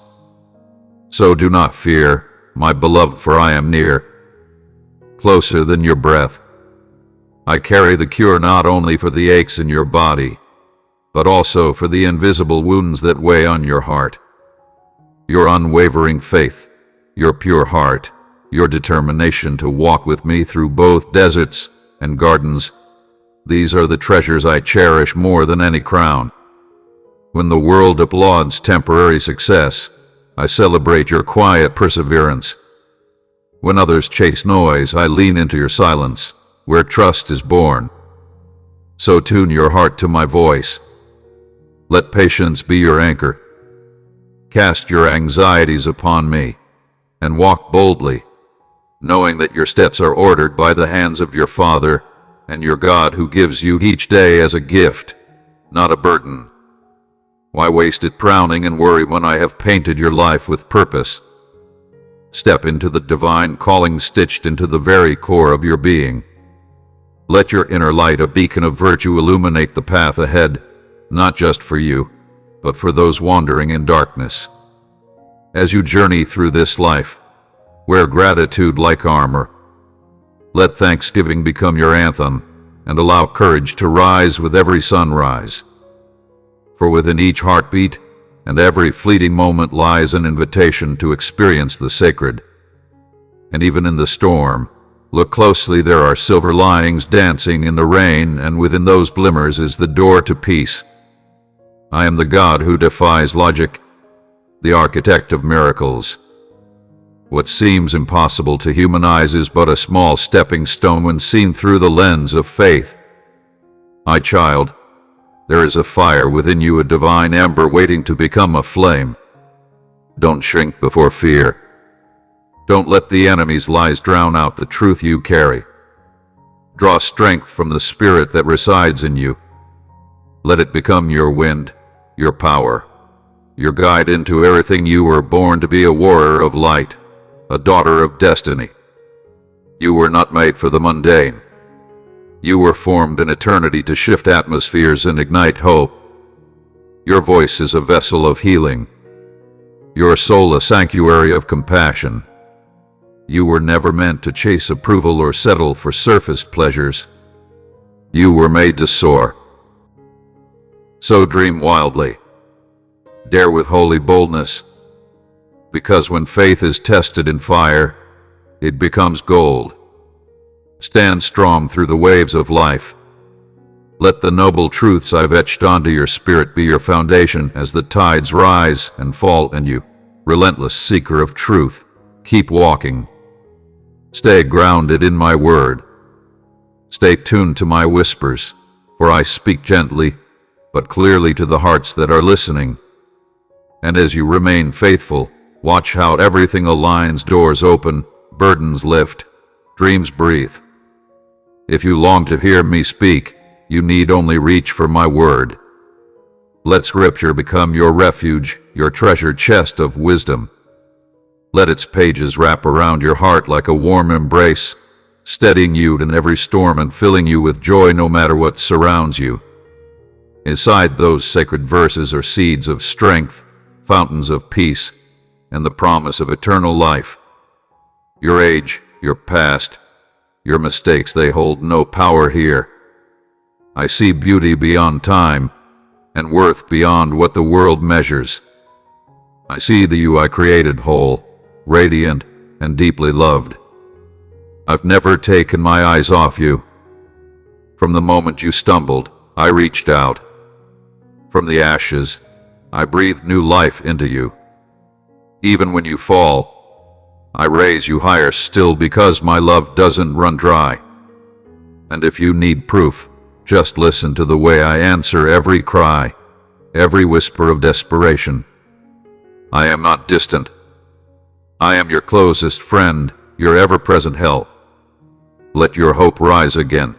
So do not fear, my beloved, for I am near, closer than your breath. I carry the cure not only for the aches in your body, but also for the invisible wounds that weigh on your heart. Your unwavering faith, your pure heart, your determination to walk with me through both deserts and gardens, these are the treasures I cherish more than any crown. When the world applauds temporary success, I celebrate your quiet perseverance. When others chase noise, I lean into your silence, where trust is born. So tune your heart to my voice. Let patience be your anchor. Cast your anxieties upon me, and walk boldly, knowing that your steps are ordered by the hands of your Father and your God, who gives you each day as a gift, not a burden. Why waste it frowning and worry when I have painted your life with purpose? Step into the divine calling stitched into the very core of your being. Let your inner light, a beacon of virtue, illuminate the path ahead, not just for you, but for those wandering in darkness. As you journey through this life, wear gratitude like armor. Let thanksgiving become your anthem, and allow courage to rise with every sunrise. For within each heartbeat and every fleeting moment lies an invitation to experience the sacred. And even in the storm, look closely, there are silver linings dancing in the rain, and within those glimmers is the door to peace. I am the God who defies logic, the architect of miracles. What seems impossible to human eyes is but a small stepping stone when seen through the lens of faith. My child, there is a fire within you, a divine ember waiting to become a flame. Don't shrink before fear. Don't let the enemy's lies drown out the truth you carry. Draw strength from the spirit that resides in you. Let it become your wind, your power, your guide into everything you were born to be, a warrior of light, a daughter of destiny. You were not made for the mundane. You were formed in eternity to shift atmospheres and ignite hope. Your voice is a vessel of healing, your soul a sanctuary of compassion. You were never meant to chase approval or settle for surface pleasures. You were made to soar. So dream wildly. Dare with holy boldness, because when faith is tested in fire, it becomes gold. Stand strong through the waves of life. Let the noble truths I've etched onto your spirit be your foundation as the tides rise and fall in you. Relentless seeker of truth, keep walking. Stay grounded in my word. Stay tuned to my whispers, for I speak gently, but clearly to the hearts that are listening. And as you remain faithful, watch how everything aligns, doors open, burdens lift, dreams breathe. If you long to hear me speak, you need only reach for my word. Let Scripture become your refuge, your treasure chest of wisdom. Let its pages wrap around your heart like a warm embrace, steadying you in every storm and filling you with joy no matter what surrounds you. Inside those sacred verses are seeds of strength, fountains of peace, and the promise of eternal life. Your age, your past, your mistakes, they hold no power here. I see beauty beyond time, and worth beyond what the world measures. I see the you I created whole, radiant, and deeply loved. I've never taken my eyes off you. From the moment you stumbled, I reached out. From the ashes, I breathed new life into you. Even when you fall, I raise you higher still, because my love doesn't run dry. And if you need proof, just listen to the way I answer every cry, every whisper of desperation. I am not distant. I am your closest friend, your ever-present help. Let your hope rise again.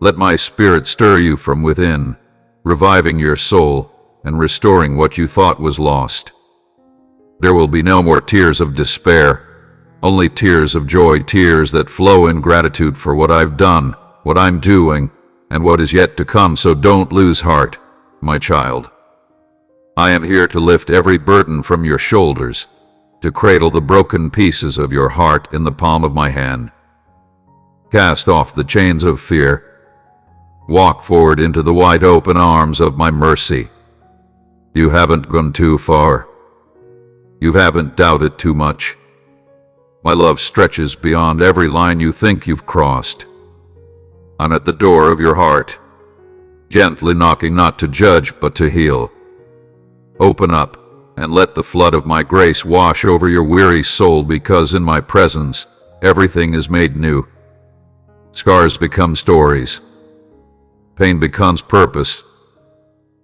Let my spirit stir you from within, reviving your soul and restoring what you thought was lost. There will be no more tears of despair, Only tears of joy, tears that flow in gratitude for what I've done, what I'm doing, and what is yet to come. So don't lose heart, my child. I am here to lift every burden from your shoulders, to cradle the broken pieces of your heart in the palm of my hand. Cast off the chains of fear. Walk forward into the wide open arms of my mercy. You haven't gone too far. You haven't doubted too much. My love stretches beyond every line you think you've crossed. I'm at the door of your heart, gently knocking, not to judge but to heal. Open up and let the flood of my grace wash over your weary soul, because in my presence everything is made new. Scars become stories, pain becomes purpose,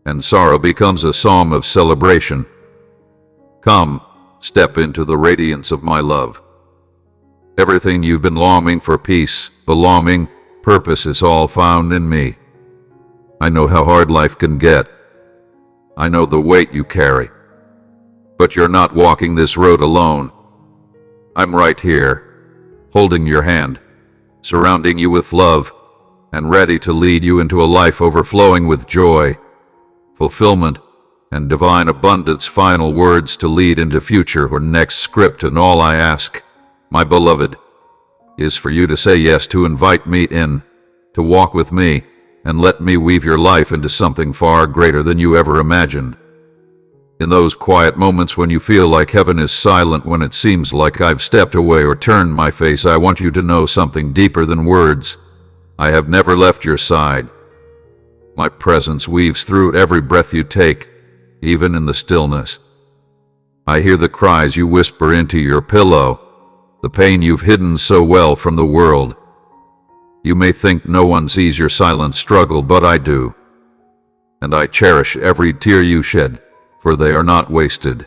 and sorrow becomes a psalm of celebration. Come, step into the radiance of my love. Everything you've been longing for, peace, belonging, purpose, is all found in me. I know how hard life can get. I know the weight you carry. But you're not walking this road alone. I'm right here, holding your hand, surrounding you with love, and ready to lead you into a life overflowing with joy, fulfillment, and divine abundance. Final words to lead into future or next script, and all I ask, my beloved, is for you to say yes, to invite me in, to walk with me, and let me weave your life into something far greater than you ever imagined. In those quiet moments when you feel like heaven is silent, when it seems like I've stepped away or turned my face, I want you to know something deeper than words. I have never left your side. My presence weaves through every breath you take, even in the stillness. I hear the cries you whisper into your pillow, the pain you've hidden so well from the world. You may think no one sees your silent struggle, but I do. And I cherish every tear you shed, for they are not wasted.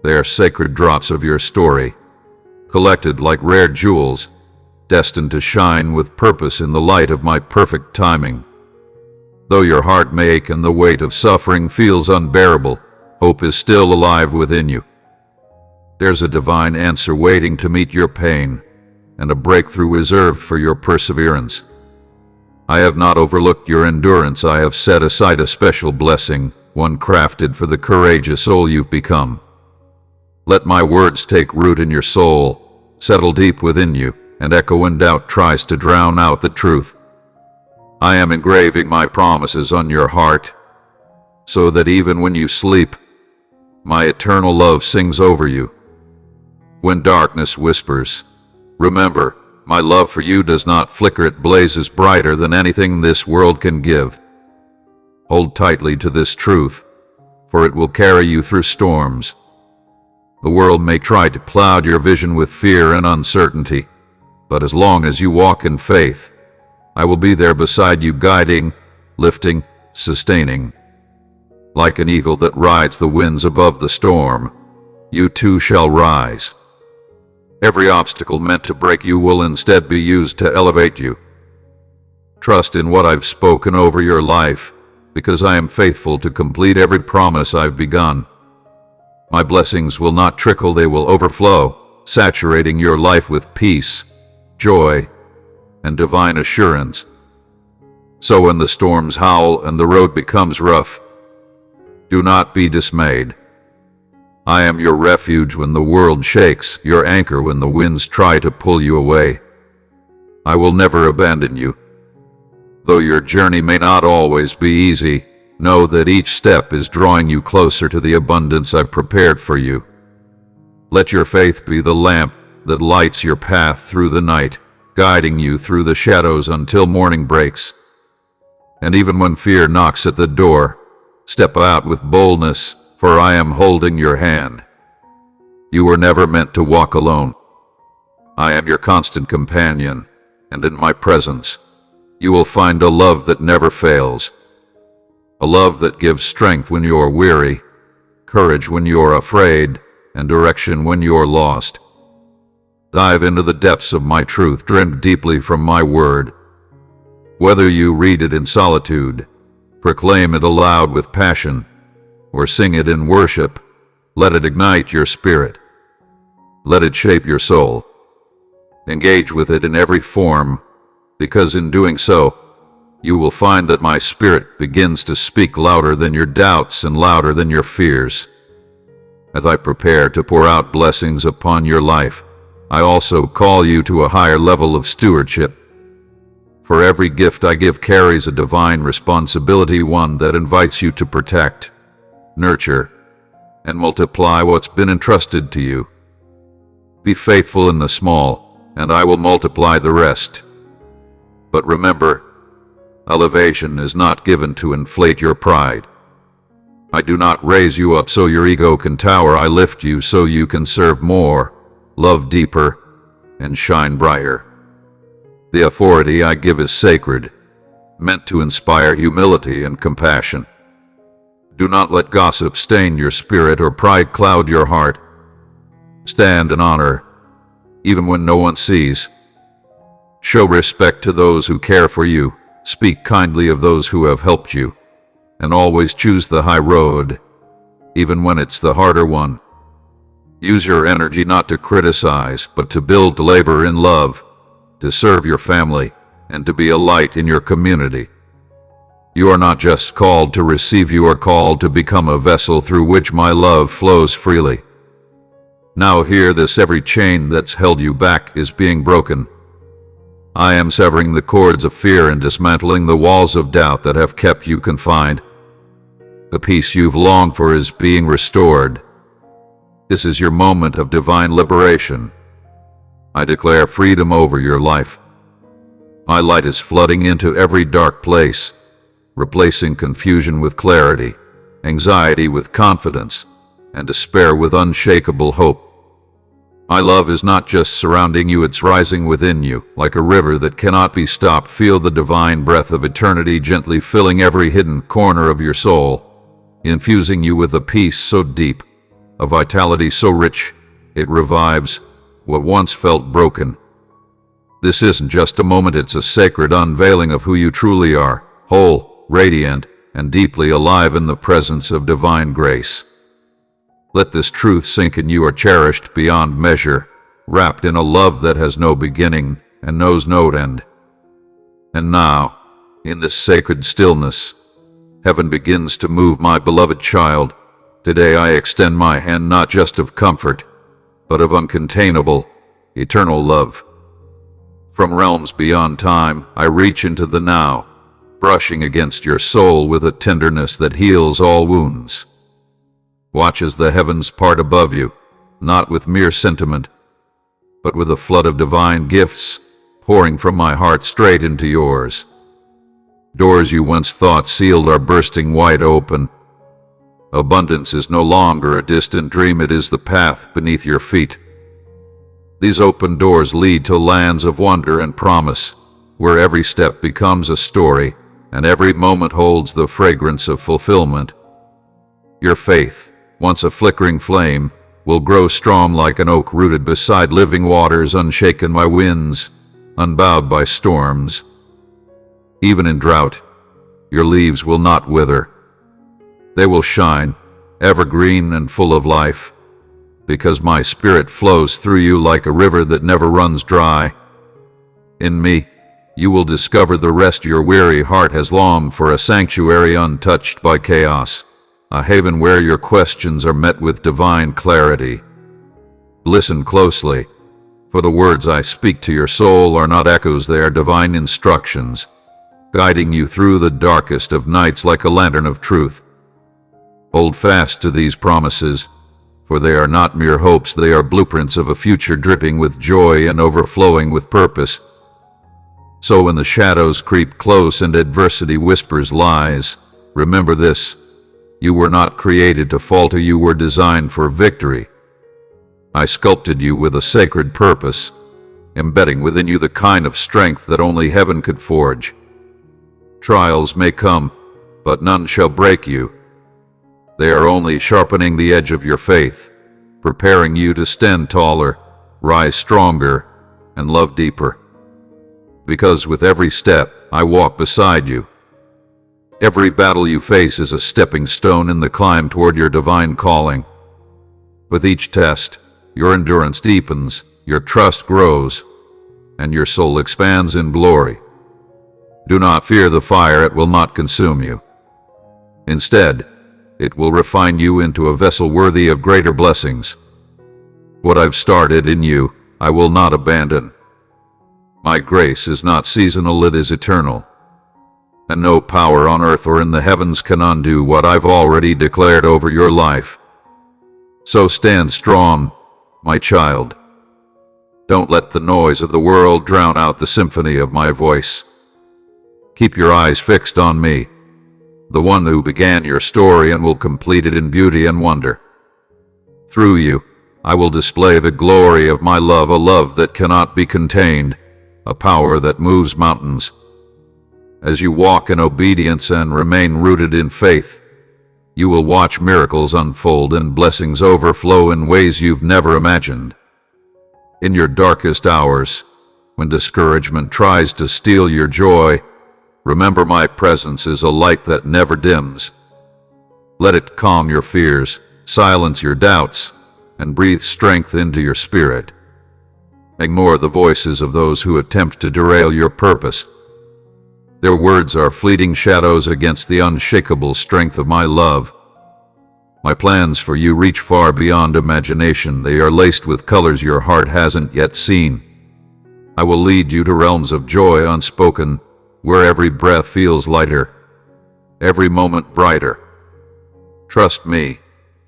They are sacred drops of your story, collected like rare jewels, destined to shine with purpose in the light of my perfect timing. Though your heart may ache and the weight of suffering feels unbearable, hope is still alive within you. There's a divine answer waiting to meet your pain, and a breakthrough reserved for your perseverance. I have not overlooked your endurance. I have set aside a special blessing, one crafted for the courageous soul you've become. Let my words take root in your soul, settle deep within you, and echo when doubt tries to drown out the truth. I am engraving my promises on your heart, so that even when you sleep, my eternal love sings over you. When darkness whispers, remember, my love for you does not flicker, it blazes brighter than anything this world can give. Hold tightly to this truth, for it will carry you through storms. The world may try to cloud your vision with fear and uncertainty, but as long as you walk in faith, I will be there beside you, guiding, lifting, sustaining. Like an eagle that rides the winds above the storm, you too shall rise. Every obstacle meant to break you will instead be used to elevate you. Trust in what I've spoken over your life, because I am faithful to complete every promise I've begun. My blessings will not trickle, they will overflow, saturating your life with peace, joy, and divine assurance. So when the storms howl and the road becomes rough, do not be dismayed. I am your refuge when the world shakes, your anchor when the winds try to pull you away. I will never abandon you. Though your journey may not always be easy, know that each step is drawing you closer to the abundance I've prepared for you. Let your faith be the lamp that lights your path through the night, guiding you through the shadows until morning breaks. And even when fear knocks at the door, step out with boldness, for I am holding your hand. You were never meant to walk alone. I am your constant companion, and in my presence, you will find a love that never fails. A love that gives strength when you're weary, courage when you're afraid, and direction when you're lost. Dive into the depths of my truth, drink deeply from my word. Whether you read it in solitude, proclaim it aloud with passion, or sing it in worship, let it ignite your spirit. Let it shape your soul. Engage with it in every form, because in doing so, you will find that my spirit begins to speak louder than your doubts and louder than your fears. As I prepare to pour out blessings upon your life, I also call you to a higher level of stewardship. For every gift I give carries a divine responsibility, one that invites you to protect, nurture, and multiply what's been entrusted to you. Be faithful in the small, and I will multiply the rest. But remember, elevation is not given to inflate your pride. I do not raise you up so your ego can tower. I lift you so you can serve more, love deeper, and shine brighter. The authority I give is sacred, meant to inspire humility and compassion. Do not let gossip stain your spirit or pride cloud your heart. Stand in honor, even when no one sees. Show respect to those who care for you, speak kindly of those who have helped you, and always choose the high road, even when it's the harder one. Use your energy not to criticize, but to build, to labor in love, to serve your family, and to be a light in your community. You are not just called to receive, you are called to become a vessel through which my love flows freely. Now hear this: every chain that's held you back is being broken. I am severing the cords of fear and dismantling the walls of doubt that have kept you confined. The peace you've longed for is being restored. This is your moment of divine liberation. I declare freedom over your life. My light is flooding into every dark place, replacing confusion with clarity, anxiety with confidence, and despair with unshakable hope. My love is not just surrounding you, it's rising within you, like a river that cannot be stopped. Feel the divine breath of eternity gently filling every hidden corner of your soul, infusing you with a peace so deep, a vitality so rich, it revives what once felt broken. This isn't just a moment, it's a sacred unveiling of who you truly are, whole, radiant, and deeply alive in the presence of divine grace. Let this truth sink in. You are cherished beyond measure, wrapped in a love that has no beginning and knows no end. And now, in this sacred stillness, heaven begins to move. My beloved child, today I extend my hand not just of comfort, but of uncontainable, eternal love. From realms beyond time, I reach into the now, brushing against your soul with a tenderness that heals all wounds. Watch as the heavens part above you, not with mere sentiment, but with a flood of divine gifts pouring from my heart straight into yours. Doors you once thought sealed are bursting wide open. Abundance is no longer a distant dream, it is the path beneath your feet. These open doors lead to lands of wonder and promise, where every step becomes a story, and every moment holds the fragrance of fulfillment. Your faith, once a flickering flame, will grow strong like an oak rooted beside living waters, unshaken by winds, unbowed by storms. Even in drought, your leaves will not wither. They will shine, evergreen and full of life, because my spirit flows through you like a river that never runs dry. In me, you will discover the rest your weary heart has longed for, a sanctuary untouched by chaos, a haven where your questions are met with divine clarity. Listen closely, for the words I speak to your soul are not echoes, they are divine instructions, guiding you through the darkest of nights like a lantern of truth. Hold fast to these promises, for they are not mere hopes, they are blueprints of a future dripping with joy and overflowing with purpose. So when the shadows creep close and adversity whispers lies, remember this: you were not created to falter, you were designed for victory. I sculpted you with a sacred purpose, embedding within you the kind of strength that only heaven could forge. Trials may come, but none shall break you. They are only sharpening the edge of your faith, preparing you to stand taller, rise stronger, and love deeper. Because with every step, I walk beside you. Every battle you face is a stepping stone in the climb toward your divine calling. With each test, your endurance deepens, your trust grows, and your soul expands in glory. Do not fear the fire, it will not consume you. Instead, it will refine you into a vessel worthy of greater blessings. What I've started in you, I will not abandon. My grace is not seasonal, it is eternal. And no power on earth or in the heavens can undo what I've already declared over your life. So stand strong, my child. Don't let the noise of the world drown out the symphony of my voice. Keep your eyes fixed on me, the one who began your story and will complete it in beauty and wonder. Through you, I will display the glory of my love, a love that cannot be contained, a power that moves mountains. As you walk in obedience and remain rooted in faith, you will watch miracles unfold and blessings overflow in ways you've never imagined. In your darkest hours, when discouragement tries to steal your joy, remember my presence is a light that never dims. Let it calm your fears, silence your doubts, and breathe strength into your spirit. Ignore the voices of those who attempt to derail your purpose. Their words are fleeting shadows against the unshakable strength of my love. My plans for you reach far beyond imagination. They are laced with colors your heart hasn't yet seen. I will lead you to realms of joy unspoken, where every breath feels lighter, every moment brighter. Trust me,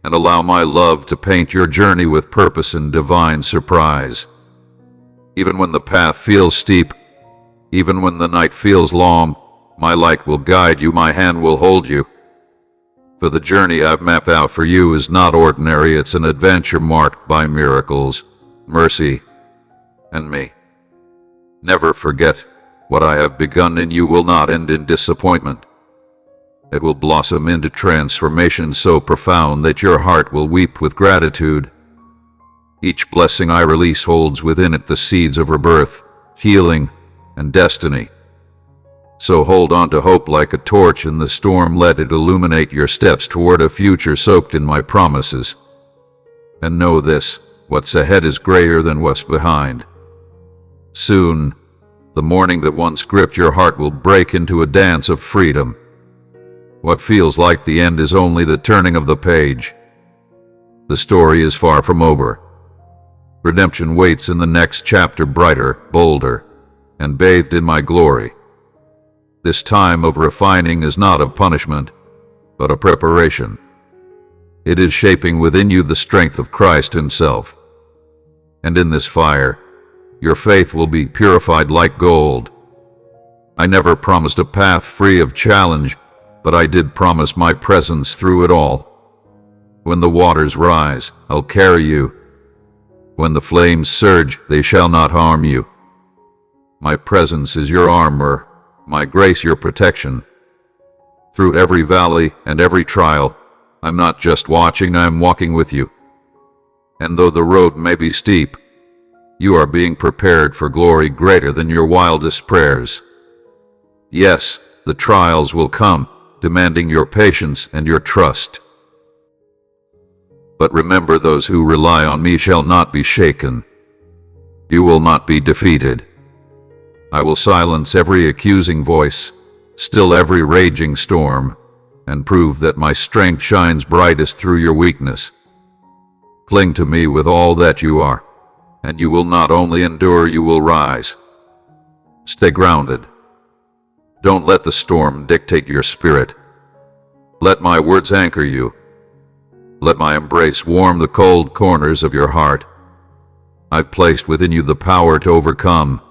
and allow my love to paint your journey with purpose and divine surprise. Even when the path feels steep, even when the night feels long, my light will guide you, my hand will hold you. For the journey I've mapped out for you is not ordinary, it's an adventure marked by miracles, mercy, and me. Never forget, what I have begun in you will not end in disappointment. It will blossom into transformation so profound that your heart will weep with gratitude. Each blessing I release holds within it the seeds of rebirth, healing, and destiny. So hold on to hope like a torch in the storm. Let it illuminate your steps toward a future soaked in my promises. And know this, what's ahead is greater than what's behind. Soon, the morning that once gripped your heart will break into a dance of freedom. What feels like the end is only the turning of the page. The story is far from over. Redemption waits in the next chapter, brighter, bolder, and bathed in my glory. This time of refining is not a punishment, but a preparation. It is shaping within you the strength of Christ Himself. And in this fire, your faith will be purified like gold. I never promised a path free of challenge, but I did promise my presence through it all. When the waters rise, I'll carry you. When the flames surge, they shall not harm you. My presence is your armor, my grace your protection. Through every valley and every trial, I'm not just watching, I'm walking with you. And though the road may be steep, you are being prepared for glory greater than your wildest prayers. Yes, the trials will come, demanding your patience and your trust. But remember, those who rely on me shall not be shaken. You will not be defeated. I will silence every accusing voice, still every raging storm, and prove that my strength shines brightest through your weakness. Cling to me with all that you are, and you will not only endure, you will rise. Stay grounded. Don't let the storm dictate your spirit. Let my words anchor you. Let my embrace warm the cold corners of your heart. I've placed within you the power to overcome,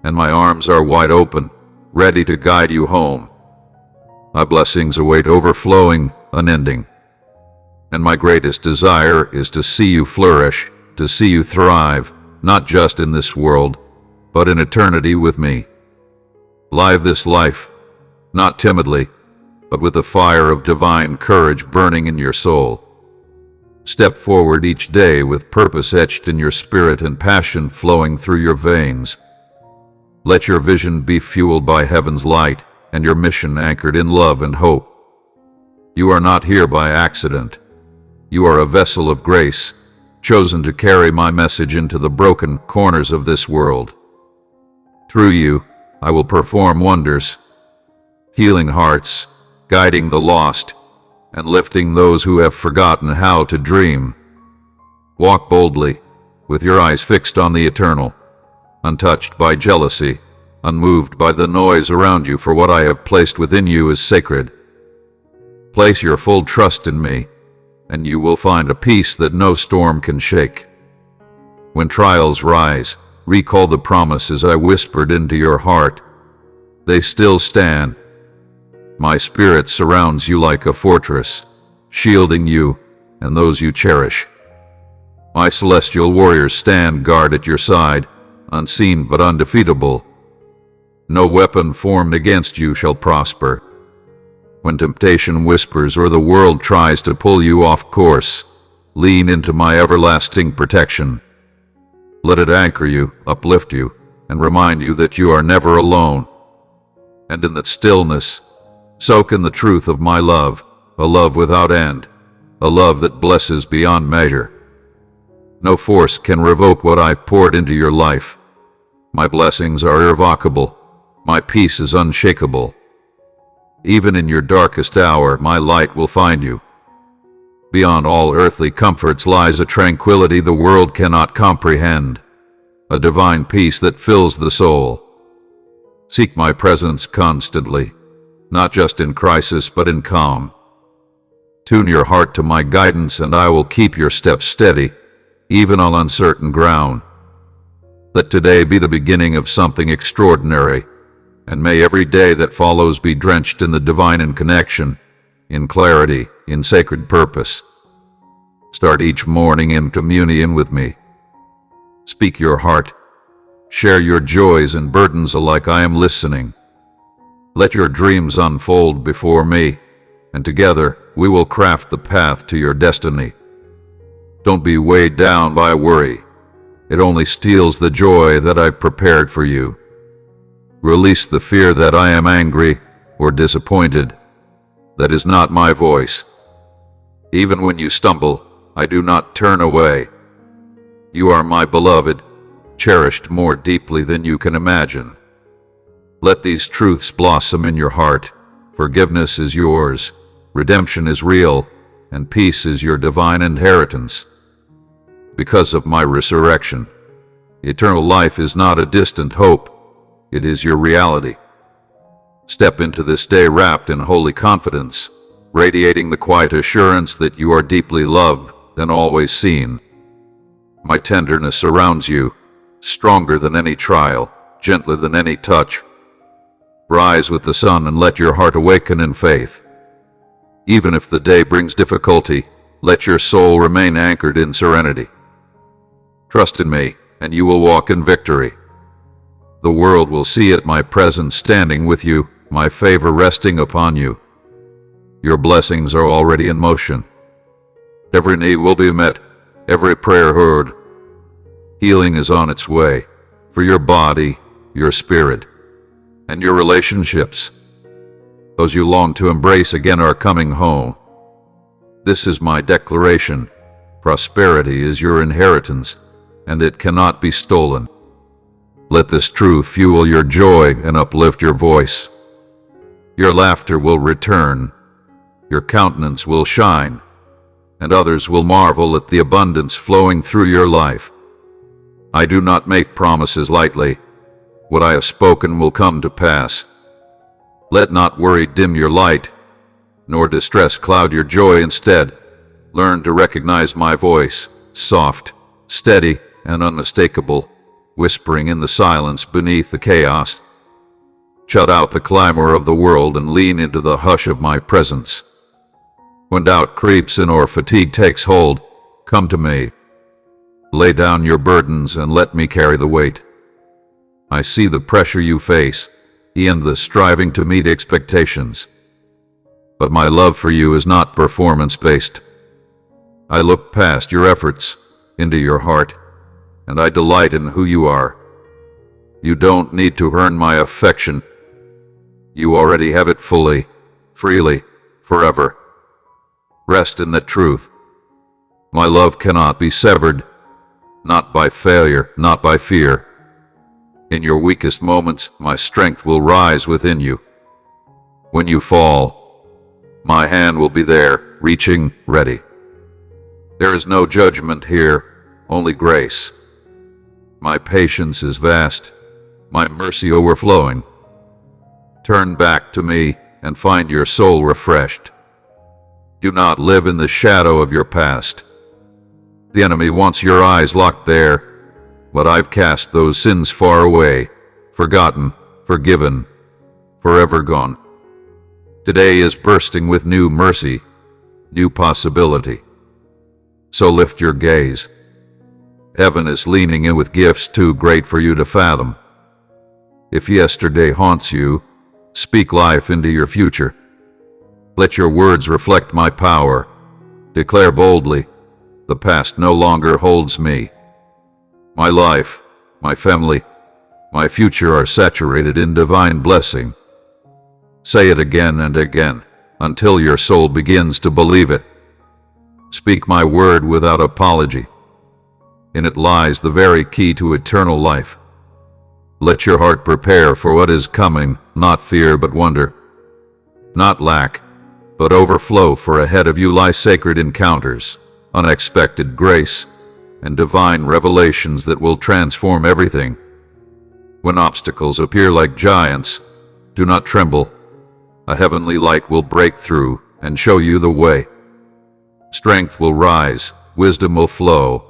and my arms are wide open, ready to guide you home. My blessings await, overflowing, unending. And my greatest desire is to see you flourish, to see you thrive, not just in this world, but in eternity with me. Live this life, not timidly, but with the fire of divine courage burning in your soul. Step forward each day with purpose etched in your spirit and passion flowing through your veins. Let your vision be fueled by heaven's light and your mission anchored in love and hope. You are not here by accident. You are a vessel of grace, chosen to carry my message into the broken corners of this world. Through you, I will perform wonders, healing hearts, guiding the lost, and lifting those who have forgotten how to dream. Walk boldly, with your eyes fixed on the eternal, untouched by jealousy, unmoved by the noise around you, for what I have placed within you is sacred. Place your full trust in me, and you will find a peace that no storm can shake. When trials rise, recall the promises I whispered into your heart. They still stand. My spirit surrounds you like a fortress, shielding you and those you cherish. My celestial warriors stand guard at your side, unseen but undefeatable. No weapon formed against you shall prosper. When temptation whispers or the world tries to pull you off course, lean into my everlasting protection. Let it anchor you, uplift you, and remind you that you are never alone. And in that stillness, soak in the truth of my love, a love without end, a love that blesses beyond measure. No force can revoke what I've poured into your life. My blessings are irrevocable. My peace is unshakable. Even in your darkest hour, my light will find you. Beyond all earthly comforts lies a tranquility the world cannot comprehend, a divine peace that fills the soul. Seek my presence constantly, not just in crisis but in calm. Tune your heart to my guidance and I will keep your steps steady, even on uncertain ground. Let today be the beginning of something extraordinary, and may every day that follows be drenched in the divine in connection, in clarity, in sacred purpose. Start each morning in communion with me. Speak your heart. Share your joys and burdens alike. I am listening. Let your dreams unfold before me, and together we will craft the path to your destiny. Don't be weighed down by worry. It only steals the joy that I've prepared for you. Release the fear that I am angry or disappointed. That is not my voice. Even when you stumble, I do not turn away. You are my beloved, cherished more deeply than you can imagine. Let these truths blossom in your heart. Forgiveness is yours, redemption is real, and peace is your divine inheritance. Because of my resurrection, eternal life is not a distant hope. It is your reality. Step into this day wrapped in holy confidence, radiating the quiet assurance that you are deeply loved and always seen. My tenderness surrounds you, stronger than any trial, gentler than any touch. Rise with the sun and let your heart awaken in faith. Even if the day brings difficulty, let your soul remain anchored in serenity. Trust in me, and you will walk in victory. The world will see it, my presence standing with you, my favor resting upon you. Your blessings are already in motion. Every need will be met, every prayer heard. Healing is on its way, for your body, your spirit, and your relationships. Those you long to embrace again are coming home. This is my declaration. Prosperity is your inheritance, and it cannot be stolen. Let this truth fuel your joy and uplift your voice. Your laughter will return, your countenance will shine, and others will marvel at the abundance flowing through your life. I do not make promises lightly. What I have spoken will come to pass. Let not worry dim your light, nor distress cloud your joy. Instead, learn to recognize my voice, soft, steady, and unmistakable, whispering in the silence beneath the chaos. Shut out the clamor of the world and lean into the hush of my presence. When doubt creeps in or fatigue takes hold, come to me. Lay down your burdens and let me carry the weight. I see the pressure you face, and the striving to meet expectations. But my love for you is not performance-based. I look past your efforts, into your heart, and I delight in who you are. You don't need to earn my affection. You already have it fully, freely, forever. Rest in that truth. My love cannot be severed, not by failure, not by fear. In your weakest moments, my strength will rise within you. When you fall, my hand will be there, reaching, ready. There is no judgment here, only grace. My patience is vast, my mercy overflowing. Turn back to me and find your soul refreshed. Do not live in the shadow of your past. The enemy wants your eyes locked there, but I've cast those sins far away, forgotten, forgiven, forever gone. Today is bursting with new mercy, new possibility. So lift your gaze. Heaven is leaning in with gifts too great for you to fathom. If yesterday haunts you, speak life into your future. Let your words reflect my power. Declare boldly, the past no longer holds me. My life, my family, my future are saturated in divine blessing. Say it again and again, until your soul begins to believe it. Speak my word without apology. In it lies the very key to eternal life. Let your heart prepare for what is coming, not fear but wonder. Not lack, but overflow, for ahead of you lie sacred encounters, unexpected grace, and divine revelations that will transform everything. When obstacles appear like giants, do not tremble. A heavenly light will break through and show you the way. Strength will rise, wisdom will flow,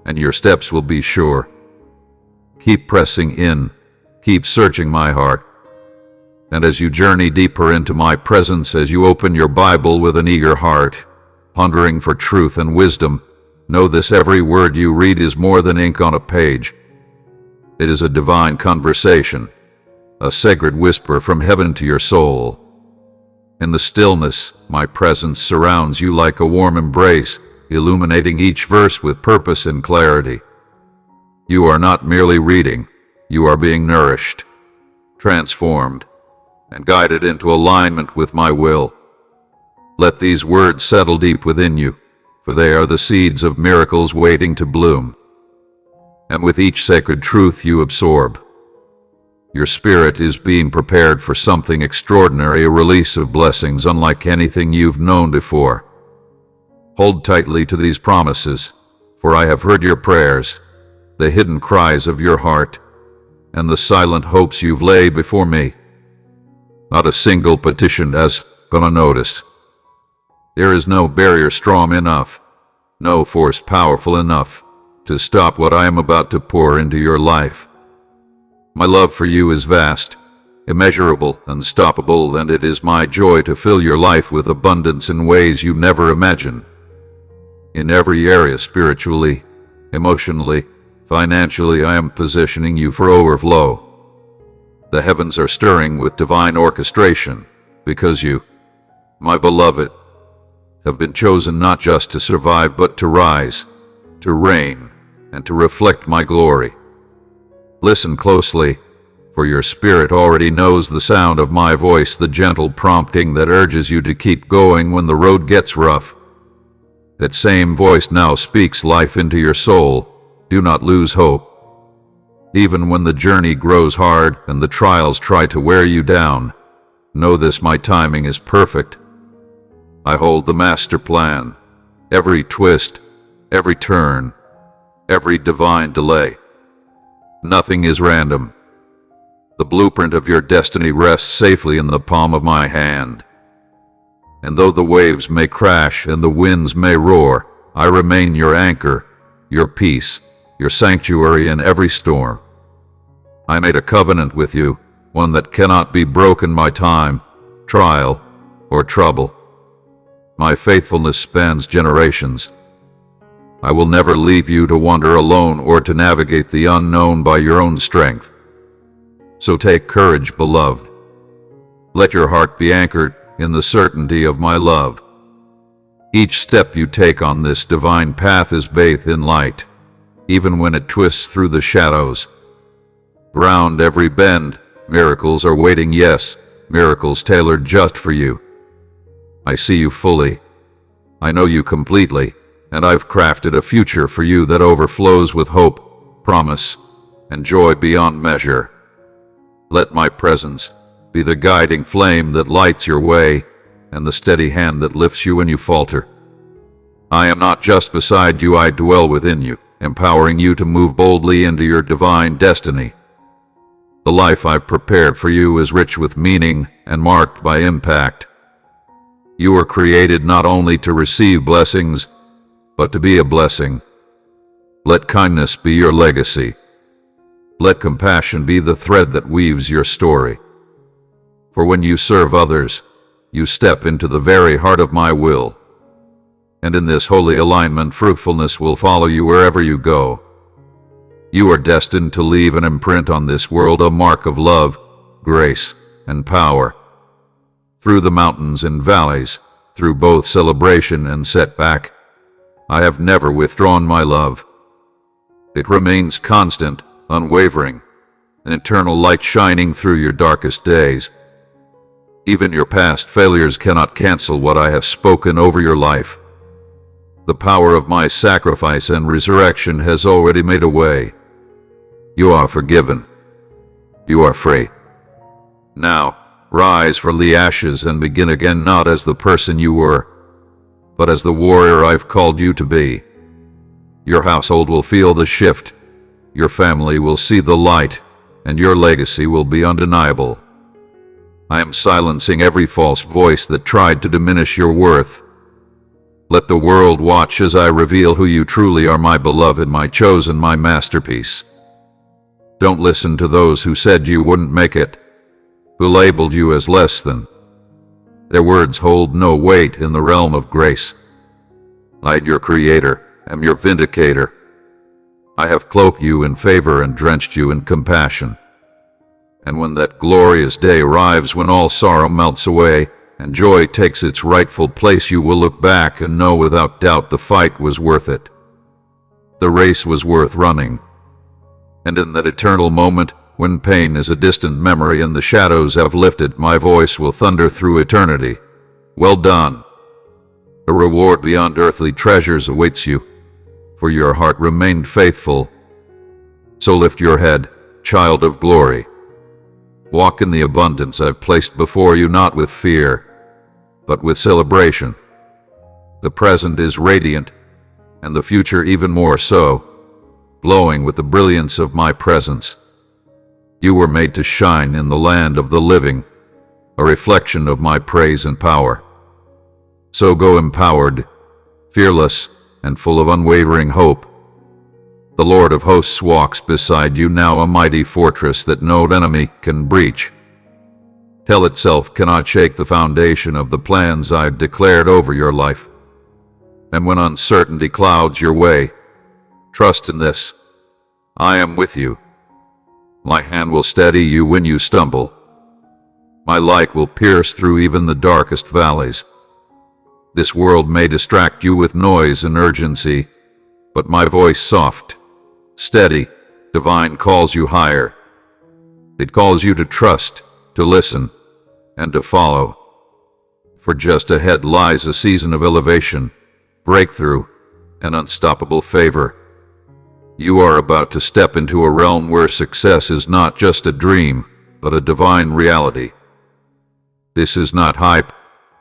and your steps will be sure. Keep pressing in, keep searching my heart. And as you journey deeper into my presence, as you open your Bible with an eager heart, hungering for truth and wisdom, know this: every word you read is more than ink on a page. It is a divine conversation, a sacred whisper from heaven to your soul. In the stillness, my presence surrounds you like a warm embrace, illuminating each verse with purpose and clarity. You are not merely reading, you are being nourished, transformed, and guided into alignment with my will. Let these words settle deep within you, for they are the seeds of miracles waiting to bloom. And with each sacred truth you absorb, your spirit is being prepared for something extraordinary, a release of blessings unlike anything you've known before. Hold tightly to these promises, for I have heard your prayers, the hidden cries of your heart, and the silent hopes you've laid before me. Not a single petition has gone unnoticed. There is no barrier strong enough, no force powerful enough to stop what I am about to pour into your life. My love for you is vast, immeasurable, unstoppable, and it is my joy to fill your life with abundance in ways you never imagined. In every area, spiritually, emotionally, financially, I am positioning you for overflow. The heavens are stirring with divine orchestration, because you, my beloved, have been chosen not just to survive but to rise, to reign, and to reflect my glory. Listen closely, for your spirit already knows the sound of my voice, the gentle prompting that urges you to keep going when the road gets rough. That same voice now speaks life into your soul. Do not lose hope. Even when the journey grows hard and the trials try to wear you down, know this: my timing is perfect. I hold the master plan, every twist, every turn, every divine delay. Nothing is random. The blueprint of your destiny rests safely in the palm of my hand. And though the waves may crash and the winds may roar, I remain your anchor, your peace, your sanctuary in every storm. I made a covenant with you, one that cannot be broken by time, trial, or trouble. My faithfulness spans generations. I will never leave you to wander alone or to navigate the unknown by your own strength. So take courage, beloved. Let your heart be anchored in the certainty of my love. Each step you take on this divine path is bathed in light, even when it twists through the shadows. Round every bend, miracles are waiting, yes, miracles tailored just for you. I see you fully. I know you completely, and I've crafted a future for you that overflows with hope, promise, and joy beyond measure. Let my presence be the guiding flame that lights your way, and the steady hand that lifts you when you falter. I am not just beside you, I dwell within you, empowering you to move boldly into your divine destiny. The life I've prepared for you is rich with meaning and marked by impact. You were created not only to receive blessings, but to be a blessing. Let kindness be your legacy. Let compassion be the thread that weaves your story. For when you serve others, you step into the very heart of my will. And in this holy alignment, fruitfulness will follow you wherever you go. You are destined to leave an imprint on this world, a mark of love, grace, and power. Through the mountains and valleys, through both celebration and setback, I have never withdrawn my love. It remains constant, unwavering, an eternal light shining through your darkest days. Even your past failures cannot cancel what I have spoken over your life. The power of my sacrifice and resurrection has already made a way. You are forgiven. You are free. Now, rise from the ashes and begin again, not as the person you were, but as the warrior I've called you to be. Your household will feel the shift, your family will see the light, and your legacy will be undeniable. I am silencing every false voice that tried to diminish your worth. Let the world watch as I reveal who you truly are, my beloved, my chosen, my masterpiece. Don't listen to those who said you wouldn't make it, who labeled you as less than. Their words hold no weight in the realm of grace. I, your creator, am your vindicator. I have cloaked you in favor and drenched you in compassion. And when that glorious day arrives, when all sorrow melts away and joy takes its rightful place, you will look back and know without doubt the fight was worth it. The race was worth running. And in that eternal moment, when pain is a distant memory and the shadows have lifted, my voice will thunder through eternity. Well done. A reward beyond earthly treasures awaits you, for your heart remained faithful. So lift your head, child of glory. Walk in the abundance I've placed before you, not with fear, but with celebration. The present is radiant, and the future even more so, glowing with the brilliance of my presence. You were made to shine in the land of the living, a reflection of my praise and power. So go empowered, fearless, and full of unwavering hope. The Lord of hosts walks beside you now, a mighty fortress that no enemy can breach. Hell itself cannot shake the foundation of the plans I've declared over your life. And when uncertainty clouds your way, trust in this. I am with you. My hand will steady you when you stumble. My light will pierce through even the darkest valleys. This world may distract you with noise and urgency, but my voice, soft, steady, divine, calls you higher. It calls you to trust, to listen, and to follow. For just ahead lies a season of elevation, breakthrough, and unstoppable favor. You are about to step into a realm where success is not just a dream, but a divine reality. This is not hype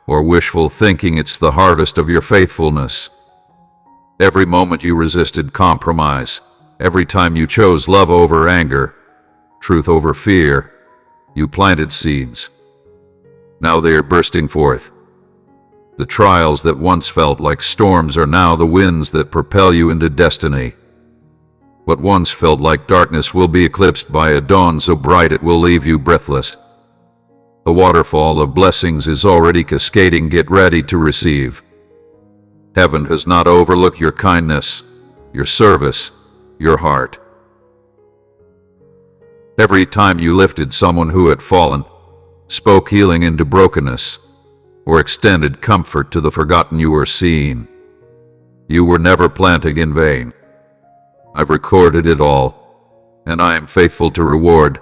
or wishful thinking, it's the harvest of your faithfulness. Every moment you resisted compromise, every time you chose love over anger, truth over fear, you planted seeds. Now they are bursting forth. The trials that once felt like storms are now the winds that propel you into destiny. What once felt like darkness will be eclipsed by a dawn so bright it will leave you breathless. The waterfall of blessings is already cascading, get ready to receive. Heaven has not overlooked your kindness, your service, your heart. Every time you lifted someone who had fallen, spoke healing into brokenness, or extended comfort to the forgotten, you were seen. You were never planting in vain. I've recorded it all, and I am faithful to reward.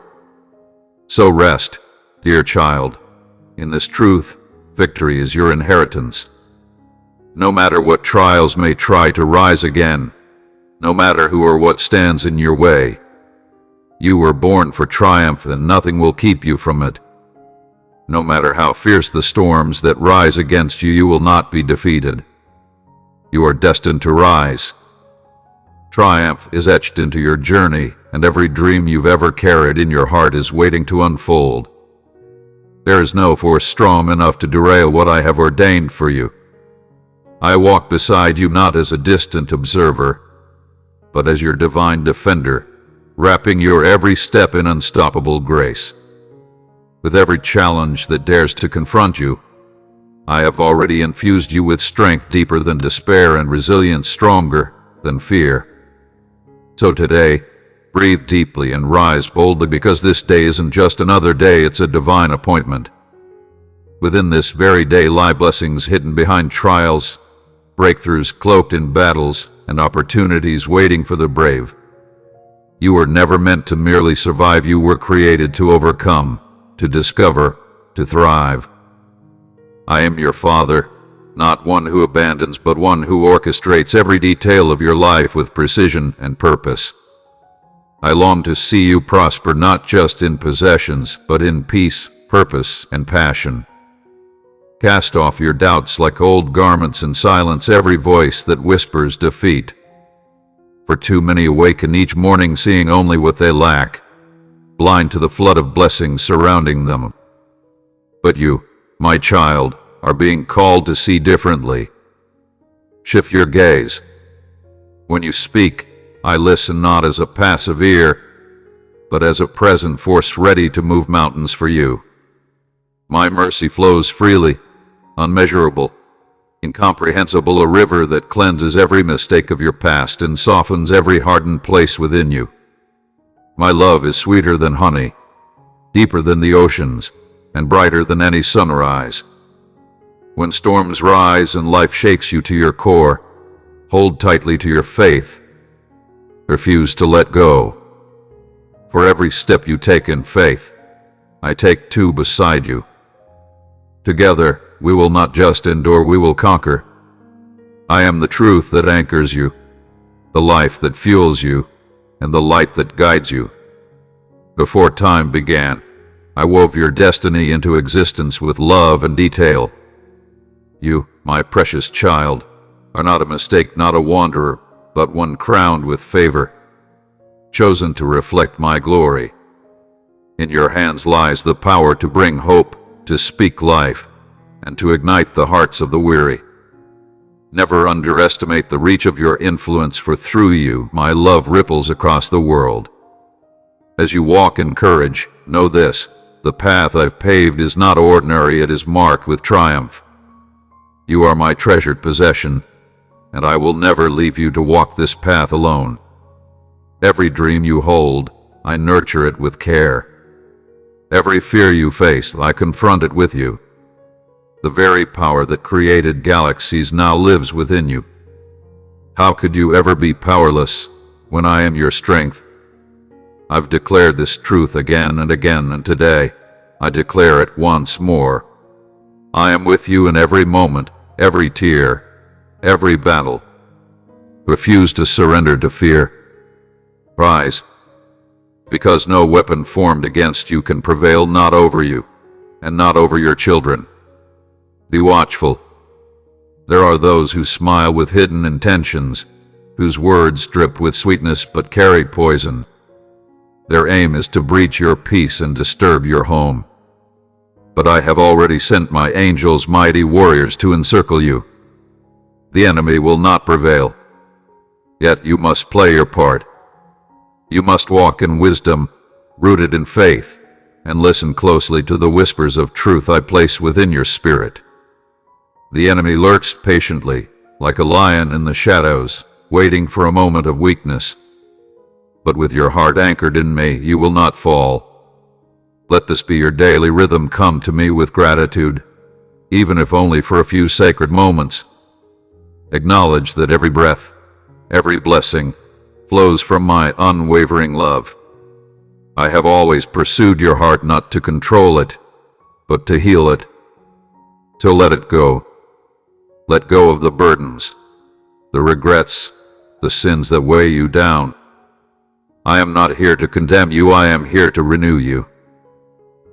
So rest, dear child, in this truth. Victory is your inheritance. No matter what trials may try to rise again, no matter who or what stands in your way, you were born for triumph and nothing will keep you from it. No matter how fierce the storms that rise against you, you will not be defeated. You are destined to rise. Triumph is etched into your journey, and every dream you've ever carried in your heart is waiting to unfold. There is no force strong enough to derail what I have ordained for you. I walk beside you not as a distant observer, but as your divine defender, wrapping your every step in unstoppable grace. With every challenge that dares to confront you, I have already infused you with strength deeper than despair and resilience stronger than fear. So today, breathe deeply and rise boldly, because this day isn't just another day, it's a divine appointment. Within this very day lie blessings hidden behind trials, breakthroughs cloaked in battles, and opportunities waiting for the brave. You were never meant to merely survive, you were created to overcome, to discover, to thrive. I am your Father, not one who abandons, but one who orchestrates every detail of your life with precision and purpose. I long to see you prosper not just in possessions, but in peace, purpose, and passion. Cast off your doubts like old garments and silence every voice that whispers defeat. For too many awaken each morning seeing only what they lack, blind to the flood of blessings surrounding them. But you, my child, are being called to see differently. Shift your gaze. When you speak, I listen not as a passive ear, but as a present force ready to move mountains for you. My mercy flows freely, unmeasurable, incomprehensible, a river that cleanses every mistake of your past and softens every hardened place within you. My love is sweeter than honey, deeper than the oceans, and brighter than any sunrise. When storms rise and life shakes you to your core, hold tightly to your faith. Refuse to let go. For every step you take in faith, I take two beside you. Together, we will not just endure, we will conquer. I am the truth that anchors you, the life that fuels you, and the light that guides you. Before time began, I wove your destiny into existence with love and detail. You, my precious child, are not a mistake, not a wanderer, but one crowned with favor, chosen to reflect my glory. In your hands lies the power to bring hope, to speak life, and to ignite the hearts of the weary. Never underestimate the reach of your influence, for through you, my love ripples across the world. As you walk in courage, know this: the path I've paved is not ordinary, it is marked with triumph. You are my treasured possession, and I will never leave you to walk this path alone. Every dream you hold, I nurture it with care. Every fear you face, I confront it with you. The very power that created galaxies now lives within you. How could you ever be powerless when I am your strength? I've declared this truth again and again, and today I declare it once more. I am with you in every moment, every tear, every battle. Refuse to surrender to fear. Rise, because no weapon formed against you can prevail, not over you, and not over your children. Be watchful. There are those who smile with hidden intentions, whose words drip with sweetness but carry poison. Their aim is to breach your peace and disturb your home. But I have already sent my angels, mighty warriors, to encircle you. The enemy will not prevail. Yet you must play your part. You must walk in wisdom, rooted in faith, and listen closely to the whispers of truth I place within your spirit. The enemy lurks patiently, like a lion in the shadows, waiting for a moment of weakness. But with your heart anchored in me, you will not fall. Let this be your daily rhythm. Come to me with gratitude, even if only for a few sacred moments. Acknowledge that every breath, every blessing, flows from my unwavering love. I have always pursued your heart, not to control it, but to heal it. So let it go. Let go of the burdens, the regrets, the sins that weigh you down. I am not here to condemn you, I am here to renew you.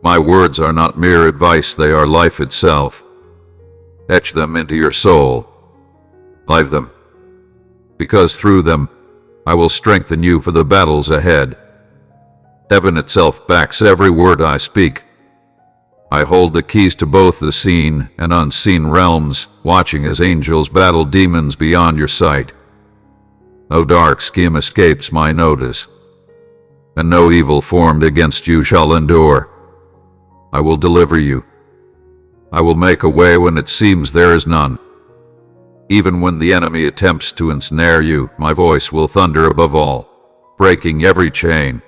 My words are not mere advice, they are life itself. Etch them into your soul. Live them. Because through them, I will strengthen you for the battles ahead. Heaven itself backs every word I speak. I hold the keys to both the seen and unseen realms, watching as angels battle demons beyond your sight. No dark scheme escapes my notice, and no evil formed against you shall endure. I will deliver you. I will make a way when it seems there is none. Even when the enemy attempts to ensnare you, my voice will thunder above all, breaking every chain.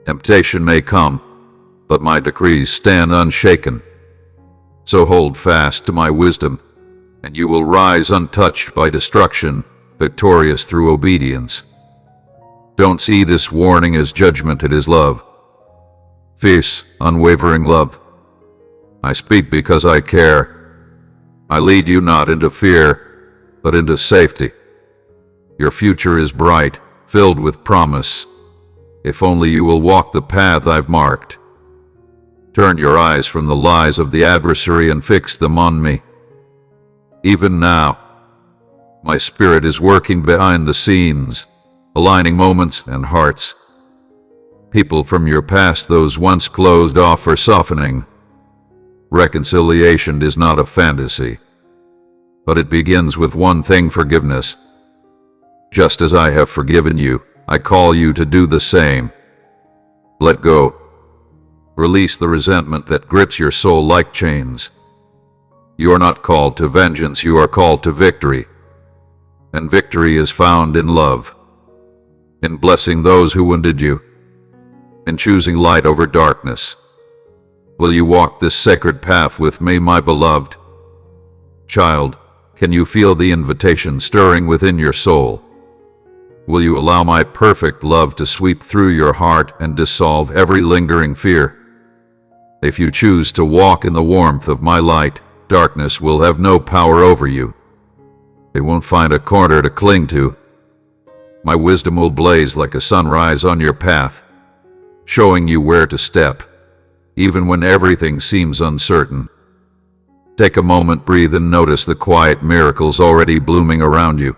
Temptation may come, but my decrees stand unshaken. So hold fast to my wisdom, and you will rise untouched by destruction, victorious through obedience. Don't see this warning as judgment, it is love. Fierce, unwavering love. I speak because I care. I lead you not into fear, but into safety. Your future is bright, filled with promise, if only you will walk the path I've marked. Turn your eyes from the lies of the adversary and fix them on me. Even now, my spirit is working behind the scenes, aligning moments and hearts. People from your past, those once closed off, are softening. Reconciliation is not a fantasy, but it begins with one thing: forgiveness. Just as I have forgiven you, I call you to do the same. Let go. Release the resentment that grips your soul like chains. You are not called to vengeance, you are called to victory. And victory is found in love, in blessing those who wounded you, in choosing light over darkness. Will you walk this sacred path with me, my beloved? Child, can you feel the invitation stirring within your soul? Will you allow my perfect love to sweep through your heart and dissolve every lingering fear? If you choose to walk in the warmth of my light, darkness will have no power over you. It won't find a corner to cling to. My wisdom will blaze like a sunrise on your path, showing you where to step, even when everything seems uncertain. Take a moment, breathe, and notice the quiet miracles already blooming around you.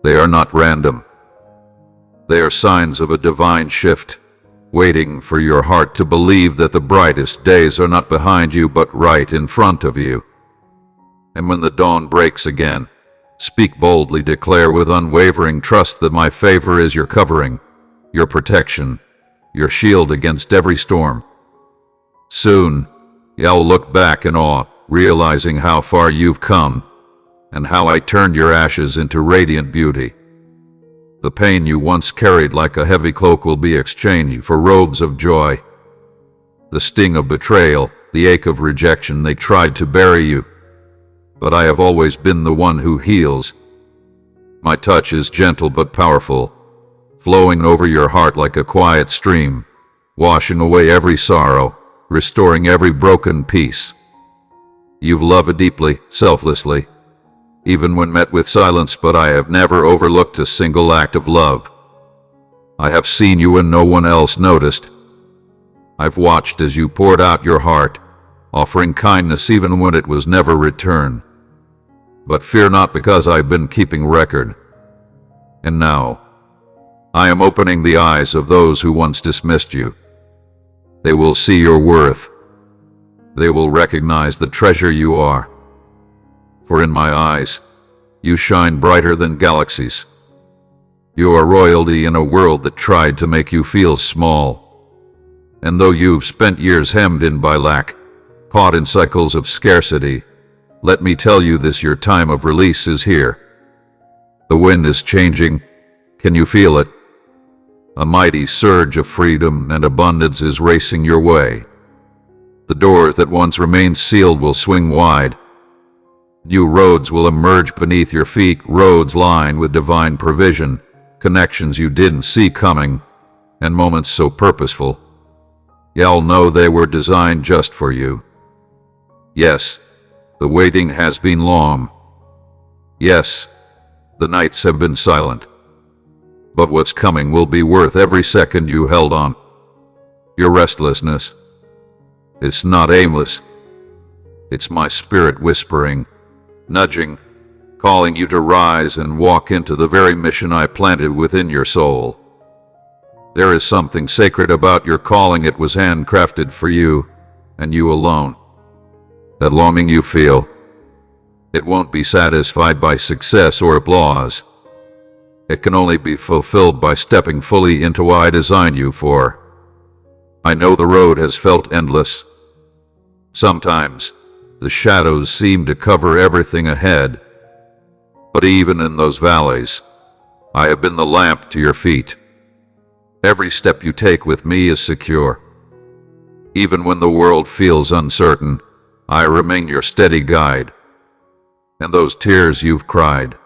They are not random. They are signs of a divine shift, waiting for your heart to believe that the brightest days are not behind you but right in front of you. And when the dawn breaks again, speak boldly, declare with unwavering trust that my favor is your covering, your protection, your shield against every storm. Soon, you'll look back in awe, realizing how far you've come, and how I turned your ashes into radiant beauty. The pain you once carried like a heavy cloak will be exchanged for robes of joy. The sting of betrayal, the ache of rejection, they tried to bury you, but I have always been the one who heals. My touch is gentle but powerful, flowing over your heart like a quiet stream, washing away every sorrow, restoring every broken piece. You've loved deeply, selflessly, even when met with silence, but I have never overlooked a single act of love. I have seen you when no one else noticed. I've watched as you poured out your heart, offering kindness even when it was never returned. But fear not, because I've been keeping record. And now, I am opening the eyes of those who once dismissed you. They will see your worth. They will recognize the treasure you are. For in my eyes, you shine brighter than galaxies. You are royalty in a world that tried to make you feel small. And though you've spent years hemmed in by lack, caught in cycles of scarcity, let me tell you this: your time of release is here. The wind is changing. Can you feel it? A mighty surge of freedom and abundance is racing your way. The door that once remained sealed will swing wide. New roads will emerge beneath your feet, roads lined with divine provision, connections you didn't see coming, and moments so purposeful, you'll know they were designed just for you. Yes, The waiting has been long. Yes, the nights have been silent. But what's coming will be worth every second you held on. Your restlessness, it's not aimless. It's my spirit whispering, nudging, calling you to rise and walk into the very mission I planted within your soul. There is something sacred about your calling. It was handcrafted for you, and you alone. That longing you feel, it won't be satisfied by success or applause. It can only be fulfilled by stepping fully into what I designed you for. I know the road has felt endless. Sometimes, the shadows seem to cover everything ahead. But even in those valleys, I have been the lamp to your feet. Every step you take with me is secure. Even when the world feels uncertain, I remain your steady guide. And those tears you've cried,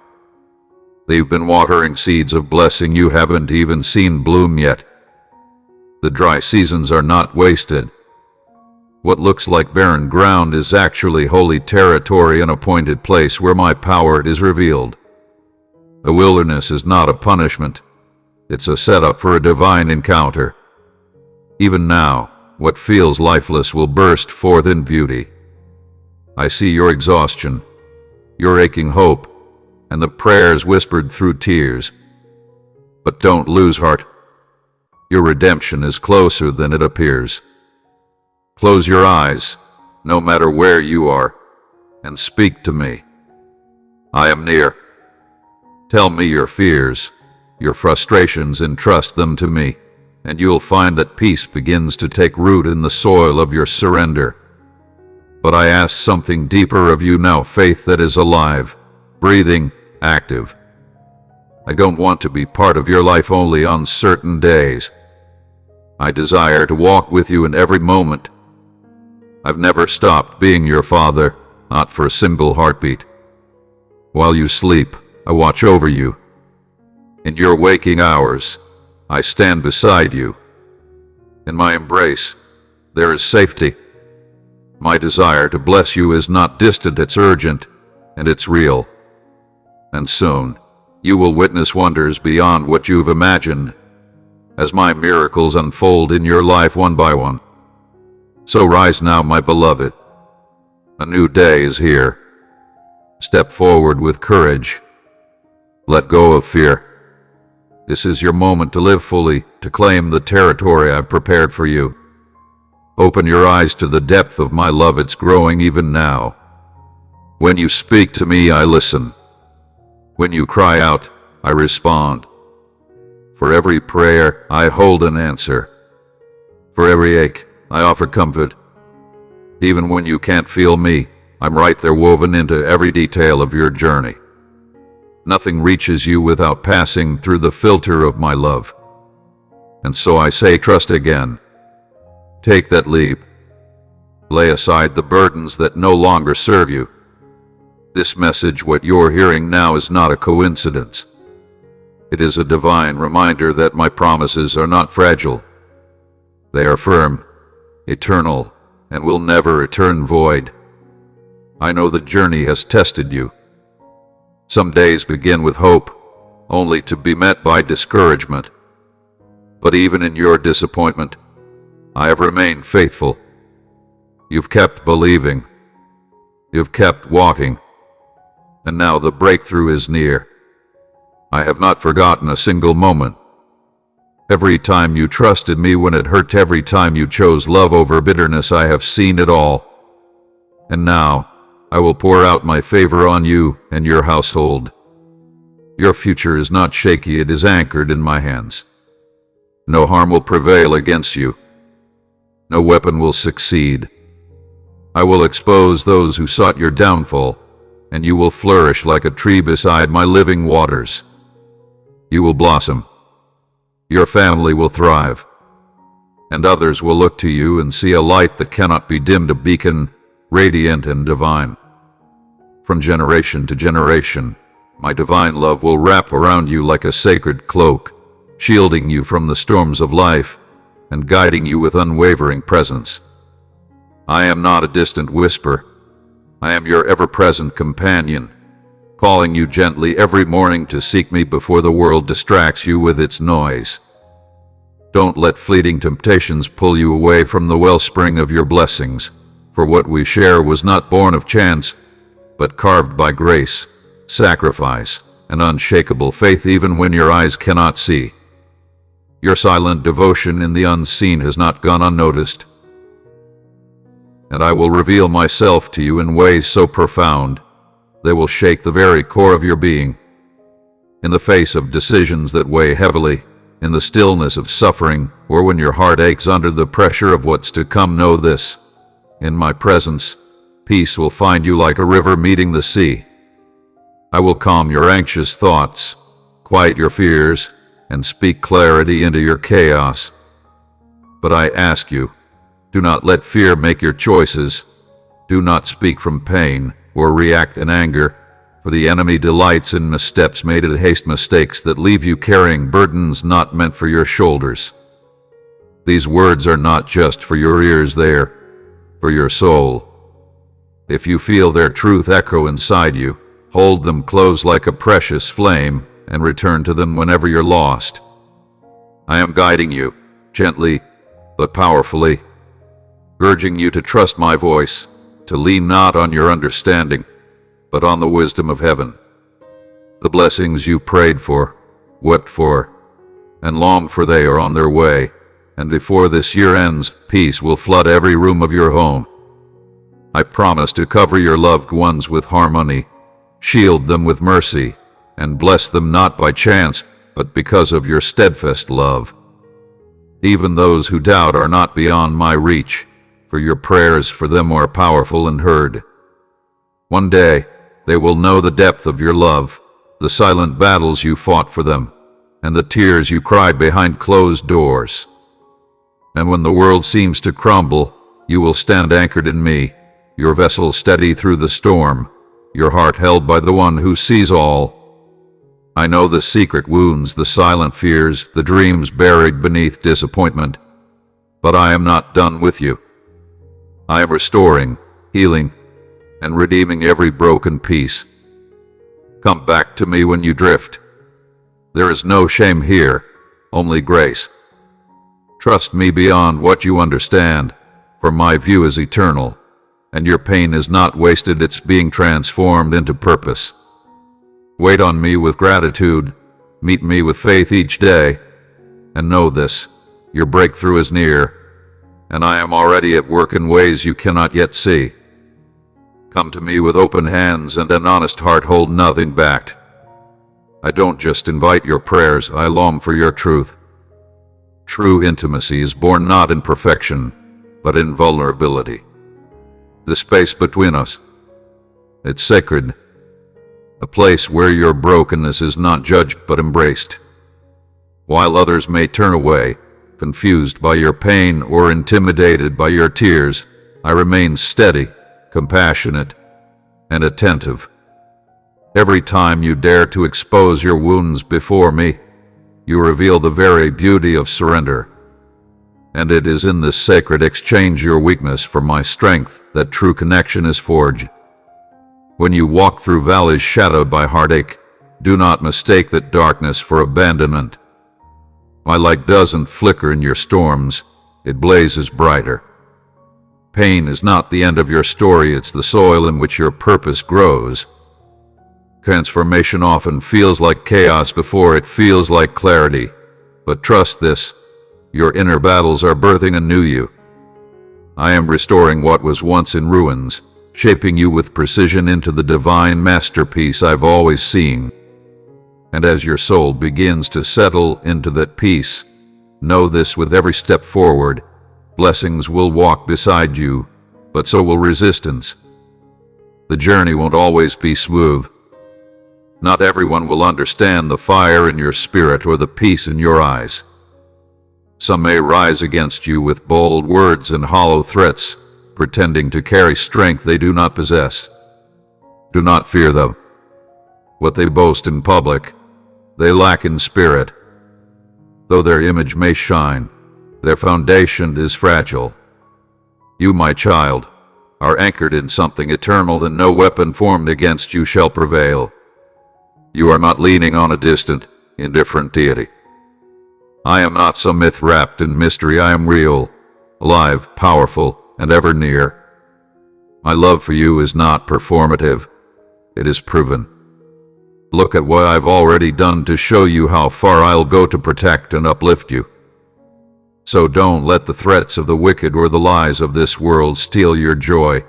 they've been watering seeds of blessing you haven't even seen bloom yet. The dry seasons are not wasted. What looks like barren ground is actually holy territory, an appointed place where my power is revealed. The wilderness is not a punishment. It's a setup for a divine encounter. Even now, what feels lifeless will burst forth in beauty. I see your exhaustion, your aching hope, and the prayers whispered through tears. But don't lose heart. Your redemption is closer than it appears. Close your eyes, no matter where you are, and speak to me. I am near. Tell me your fears, your frustrations, and trust them to me, and you'll find that peace begins to take root in the soil of your surrender. But I ask something deeper of you now, faith that is alive, breathing, active. I don't want to be part of your life only on certain days. I desire to walk with you in every moment. I've never stopped being your father, not for a single heartbeat. While you sleep, I watch over you. In your waking hours, I stand beside you. In my embrace, there is safety. My desire to bless you is not distant, it's urgent, and it's real. And soon, you will witness wonders beyond what you've imagined, as my miracles unfold in your life one by one. So rise now, my beloved. A new day is here. Step forward with courage. Let go of fear. This is your moment to live fully, to claim the territory I've prepared for you. Open your eyes to the depth of my love, it's growing even now. When you speak to me, I listen. When you cry out, I respond. For every prayer, I hold an answer. For every ache, I offer comfort. Even when you can't feel me, I'm right there, woven into every detail of your journey. Nothing reaches you without passing through the filter of my love. And so I say, trust again. Take that leap. Lay aside the burdens that no longer serve you. This message, what you're hearing now, is not a coincidence. It is a divine reminder that my promises are not fragile. They are firm, eternal, and will never return void. I know the journey has tested you. Some days begin with hope, only to be met by discouragement. But even in your disappointment, I have remained faithful. You've kept believing. You've kept walking. And now the breakthrough is near. I have not forgotten a single moment. Every time you trusted me when it hurt, every time you chose love over bitterness, I have seen it all. And now, I will pour out my favor on you and your household. Your future is not shaky, it is anchored in my hands. No harm will prevail against you. No weapon will succeed. I will expose those who sought your downfall, and you will flourish like a tree beside my living waters. You will blossom. Your family will thrive. And others will look to you and see a light that cannot be dimmed, a beacon, radiant and divine. From generation to generation, my divine love will wrap around you like a sacred cloak, shielding you from the storms of life and guiding you with unwavering presence. I am not a distant whisper. I am your ever-present companion, calling you gently every morning to seek me before the world distracts you with its noise. Don't let fleeting temptations pull you away from the wellspring of your blessings, for what we share was not born of chance, but carved by grace, sacrifice, and unshakable faith even when your eyes cannot see. Your silent devotion in the unseen has not gone unnoticed, and I will reveal myself to you in ways so profound they will shake the very core of your being. In the face of decisions that weigh heavily, in the stillness of suffering, or when your heart aches under the pressure of what's to come, know this: in my presence, peace will find you like a river meeting the sea. I will calm your anxious thoughts, quiet your fears, and speak clarity into your chaos. But I ask you, do not let fear make your choices. Do not speak from pain or react in anger, for the enemy delights in missteps made in haste, mistakes that leave you carrying burdens not meant for your shoulders. These words are not just for your ears, they are for your soul. If you feel their truth echo inside you, hold them close like a precious flame and return to them whenever you're lost. I am guiding you, gently but powerfully, urging you to trust my voice, to lean not on your understanding, but on the wisdom of heaven. The blessings you've prayed for, wept for, and longed for, they are on their way, and before this year ends, peace will flood every room of your home. I promise to cover your loved ones with harmony, shield them with mercy, and bless them not by chance, but because of your steadfast love. Even those who doubt are not beyond my reach, for your prayers for them are powerful and heard. One day, they will know the depth of your love, the silent battles you fought for them, and the tears you cried behind closed doors. And when the world seems to crumble, you will stand anchored in me, your vessel steady through the storm, your heart held by the one who sees all. I know the secret wounds, the silent fears, the dreams buried beneath disappointment, but I am not done with you. I am restoring, healing, and redeeming every broken piece. Come back to me when you drift. There is no shame here, only grace. Trust me beyond what you understand, for my view is eternal, and your pain is not wasted, it's being transformed into purpose. Wait on me with gratitude, meet me with faith each day, and know this: your breakthrough is near, and I am already at work in ways you cannot yet see. Come to me with open hands and an honest heart, hold nothing back. I don't just invite your prayers, I long for your truth. True intimacy is born not in perfection, but in vulnerability. The space between us, it's sacred, a place where your brokenness is not judged but embraced. While others may turn away, confused by your pain or intimidated by your tears, I remain steady, compassionate, and attentive. Every time you dare to expose your wounds before me, you reveal the very beauty of surrender. And it is in this sacred exchange, your weakness for my strength, that true connection is forged. When you walk through valleys shadowed by heartache, do not mistake that darkness for abandonment. My light doesn't flicker in your storms, it blazes brighter. Pain is not the end of your story, it's the soil in which your purpose grows. Transformation often feels like chaos before it feels like clarity, but trust this: your inner battles are birthing a new you. I am restoring what was once in ruins, shaping you with precision into the divine masterpiece I've always seen. And as your soul begins to settle into that peace, know this: with every step forward, blessings will walk beside you, but so will resistance. The journey won't always be smooth. Not everyone will understand the fire in your spirit or the peace in your eyes. Some may rise against you with bold words and hollow threats, pretending to carry strength they do not possess. Do not fear them. What they boast in public, they lack in spirit. Though their image may shine, their foundation is fragile. You, my child, are anchored in something eternal, and no weapon formed against you shall prevail. You are not leaning on a distant, indifferent deity. I am not some myth wrapped in mystery. I am real, alive, powerful, and ever near. My love for you is not performative. It is proven. Look at what I've already done to show you how far I'll go to protect and uplift you. So don't let the threats of the wicked or the lies of this world steal your joy.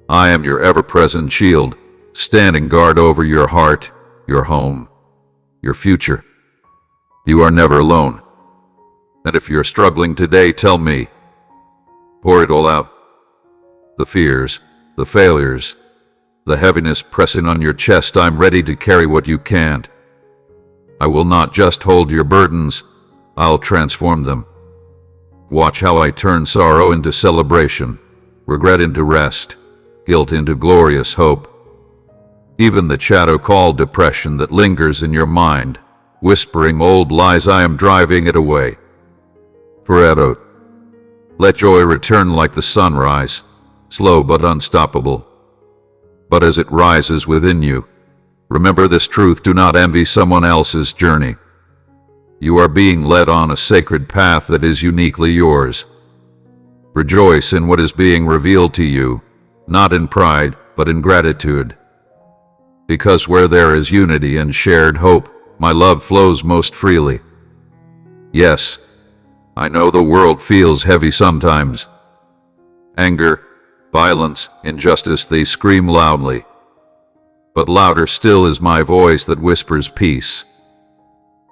I am your ever-present shield, standing guard over your heart, your home, your future. You are never alone. And if you're struggling today, tell me. Pour it all out. The fears, the failures, the heaviness pressing on your chest. I'm ready to carry what you can't. I will not just hold your burdens, I'll transform them. Watch how I turn sorrow into celebration, regret into rest, guilt into glorious hope. Even the shadow called depression that lingers in your mind, whispering old lies, I am driving it away. Forever. Let joy return like the sunrise, slow but unstoppable. But as it rises within you, remember this truth: do not envy someone else's journey. You are being led on a sacred path that is uniquely yours. Rejoice in what is being revealed to you, not in pride, but in gratitude. Because where there is unity and shared hope, my love flows most freely. Yes, I know the world feels heavy sometimes. Anger, violence, injustice, they scream loudly. But louder still is my voice that whispers peace.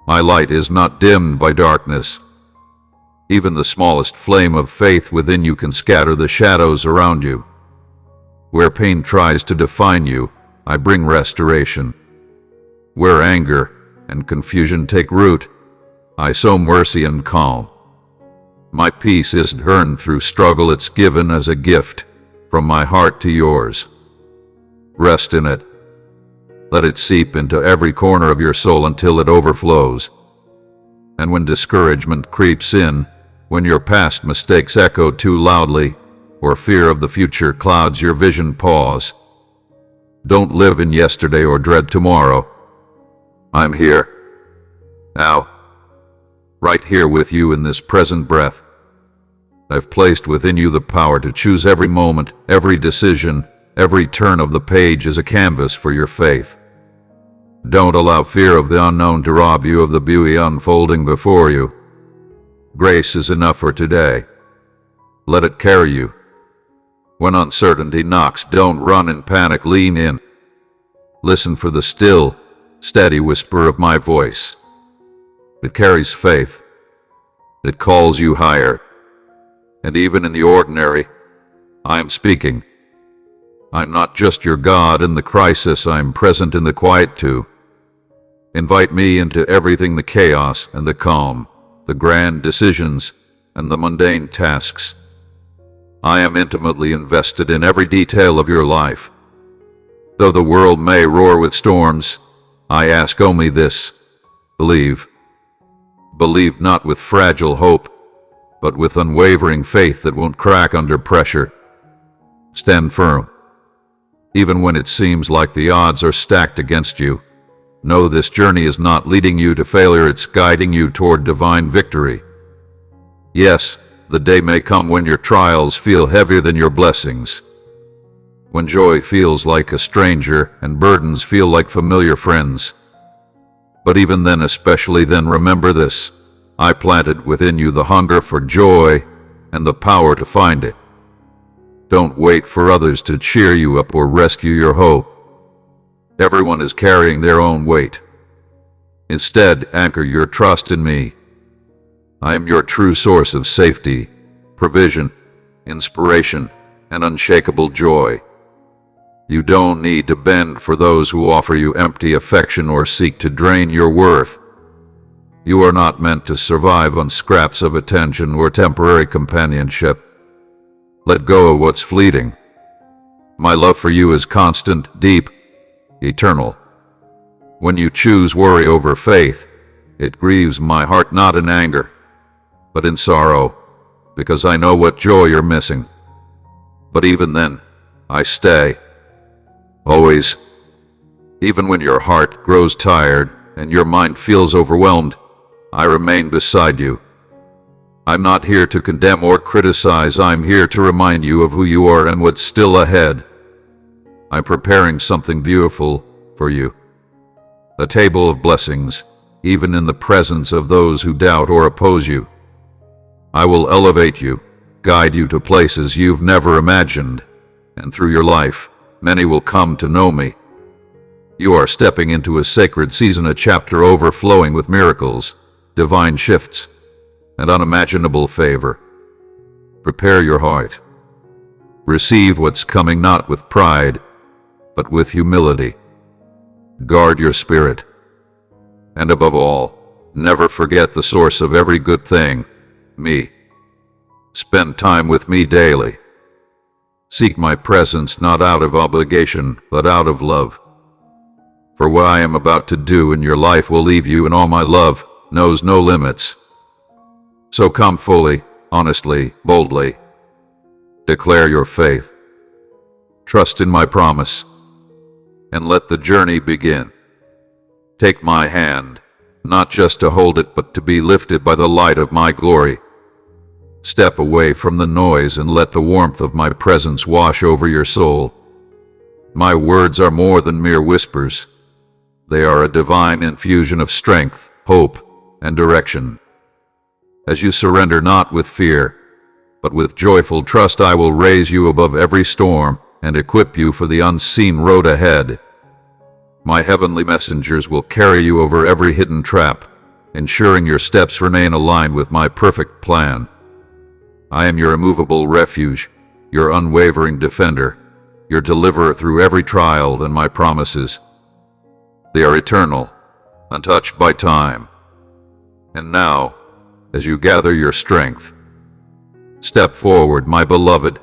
My light is not dimmed by darkness. Even the smallest flame of faith within you can scatter the shadows around you. Where pain tries to define you, I bring restoration. Where anger and confusion take root, I sow mercy and calm. My peace isn't earned through struggle, it's given as a gift from my heart to yours. Rest in it. Let it seep into every corner of your soul until it overflows. And when discouragement creeps in, when your past mistakes echo too loudly, or fear of the future clouds your vision, pause. Don't live in yesterday or dread tomorrow. I'm here. Now. Right here with you in this present breath. I've placed within you the power to choose every moment, every decision, every turn of the page is a canvas for your faith. Don't allow fear of the unknown to rob you of the beauty unfolding before you. Grace is enough for today. Let it carry you. When uncertainty knocks, don't run in panic, lean in. Listen for the still, steady whisper of my voice. It carries faith. It calls you higher. And even in the ordinary, I am speaking. I'm not just your God in the crisis, I'm present in the quiet too. Invite me into everything, the chaos and the calm, the grand decisions and the mundane tasks. I am intimately invested in every detail of your life. Though the world may roar with storms, I ask only this: believe. Believe not with fragile hope, but with unwavering faith that won't crack under pressure. Stand firm. Even when it seems like the odds are stacked against you, know this journey is not leading you to failure, it's guiding you toward divine victory. Yes, the day may come when your trials feel heavier than your blessings, when joy feels like a stranger and burdens feel like familiar friends. But even then, especially then, remember this: I planted within you the hunger for joy and the power to find it. Don't wait for others to cheer you up or rescue your hope. Everyone is carrying their own weight. Instead, anchor your trust in me. I am your true source of safety, provision, inspiration, and unshakable joy. You don't need to bend for those who offer you empty affection or seek to drain your worth. You are not meant to survive on scraps of attention or temporary companionship. Let go of what's fleeting. My love for you is constant, deep, eternal. When you choose worry over faith, it grieves my heart, not in anger, but in sorrow, because I know what joy you're missing. But even then, I stay. Always. Even when your heart grows tired and your mind feels overwhelmed, I remain beside you. I'm not here to condemn or criticize. I'm here to remind you of who you are and what's still ahead. I'm preparing something beautiful for you. A table of blessings, even in the presence of those who doubt or oppose you. I will elevate you, guide you to places you've never imagined, and through your life, many will come to know me. You are stepping into a sacred season, a chapter overflowing with miracles, divine shifts, and unimaginable favor. Prepare your heart. Receive what's coming not with pride, but with humility. Guard your spirit. And above all, never forget the source of every good thing, me. Spend time with me daily. Seek my presence not out of obligation, but out of love. For what I am about to do in your life will leave you, and all my love knows no limits. So come fully, honestly, boldly. Declare your faith. Trust in my promise, and let the journey begin. Take my hand, not just to hold it, but to be lifted by the light of my glory. Step away from the noise and let the warmth of my presence wash over your soul. My words are more than mere whispers. They are a divine infusion of strength, hope, and direction. As you surrender not with fear, but with joyful trust, I will raise you above every storm and equip you for the unseen road ahead. My heavenly messengers will carry you over every hidden trap, ensuring your steps remain aligned with my perfect plan. I am your immovable refuge, your unwavering defender, your deliverer through every trial, and my promises. They are eternal, untouched by time. And now, as you gather your strength, step forward, my beloved,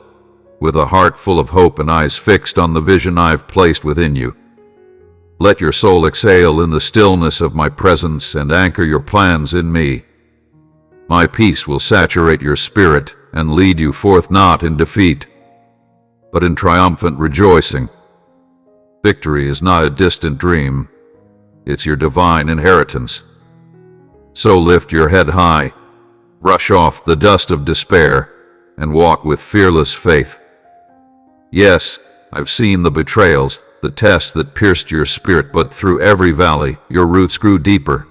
with a heart full of hope and eyes fixed on the vision I've placed within you. Let your soul exhale in the stillness of my presence and anchor your plans in me. My peace will saturate your spirit and lead you forth not in defeat, but in triumphant rejoicing. Victory is not a distant dream. It's your divine inheritance. So lift your head high, brush off the dust of despair, and walk with fearless faith. Yes, I've seen the betrayals, the tests that pierced your spirit, but through every valley, your roots grew deeper,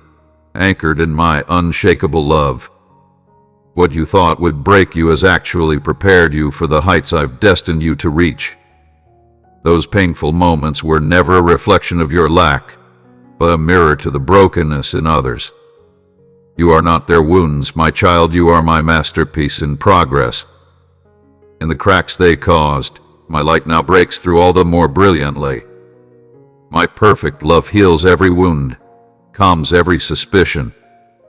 anchored in my unshakable love. What you thought would break you has actually prepared you for the heights I've destined you to reach. Those painful moments were never a reflection of your lack, but a mirror to the brokenness in others. You are not their wounds, my child, you are my masterpiece in progress. In the cracks they caused, my light now breaks through all the more brilliantly. My perfect love heals every wound, calms every suspicion,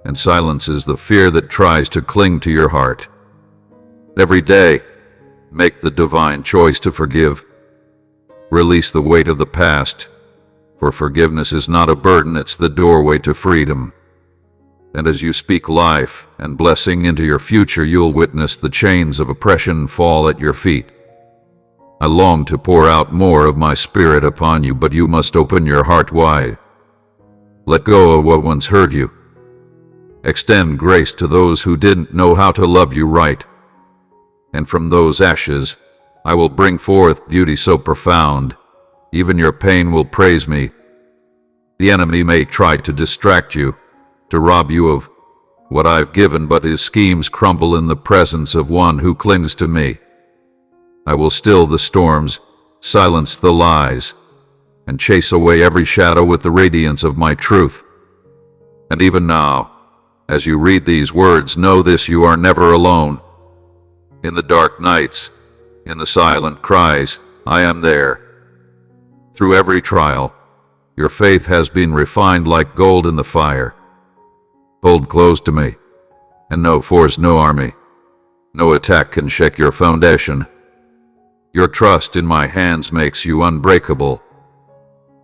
and silences the fear that tries to cling to your heart. Every day, make the divine choice to forgive. Release the weight of the past, for forgiveness is not a burden, it's the doorway to freedom. And as you speak life and blessing into your future, you'll witness the chains of oppression fall at your feet. I long to pour out more of my spirit upon you, but you must open your heart wide. Let go of what once hurt you. Extend grace to those who didn't know how to love you right. And from those ashes, I will bring forth beauty so profound, even your pain will praise me. The enemy may try to distract you, to rob you of what I've given, but his schemes crumble in the presence of one who clings to me. I will still the storms, silence the lies, and chase away every shadow with the radiance of my truth. And even now, as you read these words, know this: you are never alone. In the dark nights, in the silent cries, I am there. Through every trial, your faith has been refined like gold in the fire. Hold close to me, and no force, no army, no attack can shake your foundation. Your trust in my hands makes you unbreakable.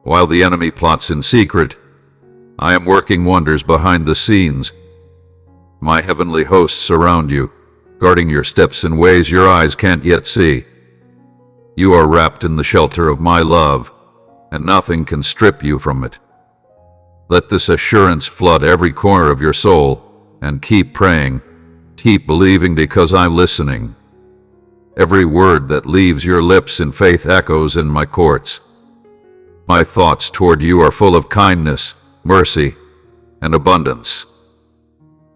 While the enemy plots in secret, I am working wonders behind the scenes. My heavenly hosts surround you, guarding your steps in ways your eyes can't yet see. You are wrapped in the shelter of my love, and nothing can strip you from it. Let this assurance flood every corner of your soul, and keep praying, keep believing, because I'm listening. Every word that leaves your lips in faith echoes in my courts. My thoughts toward you are full of kindness, mercy, and abundance.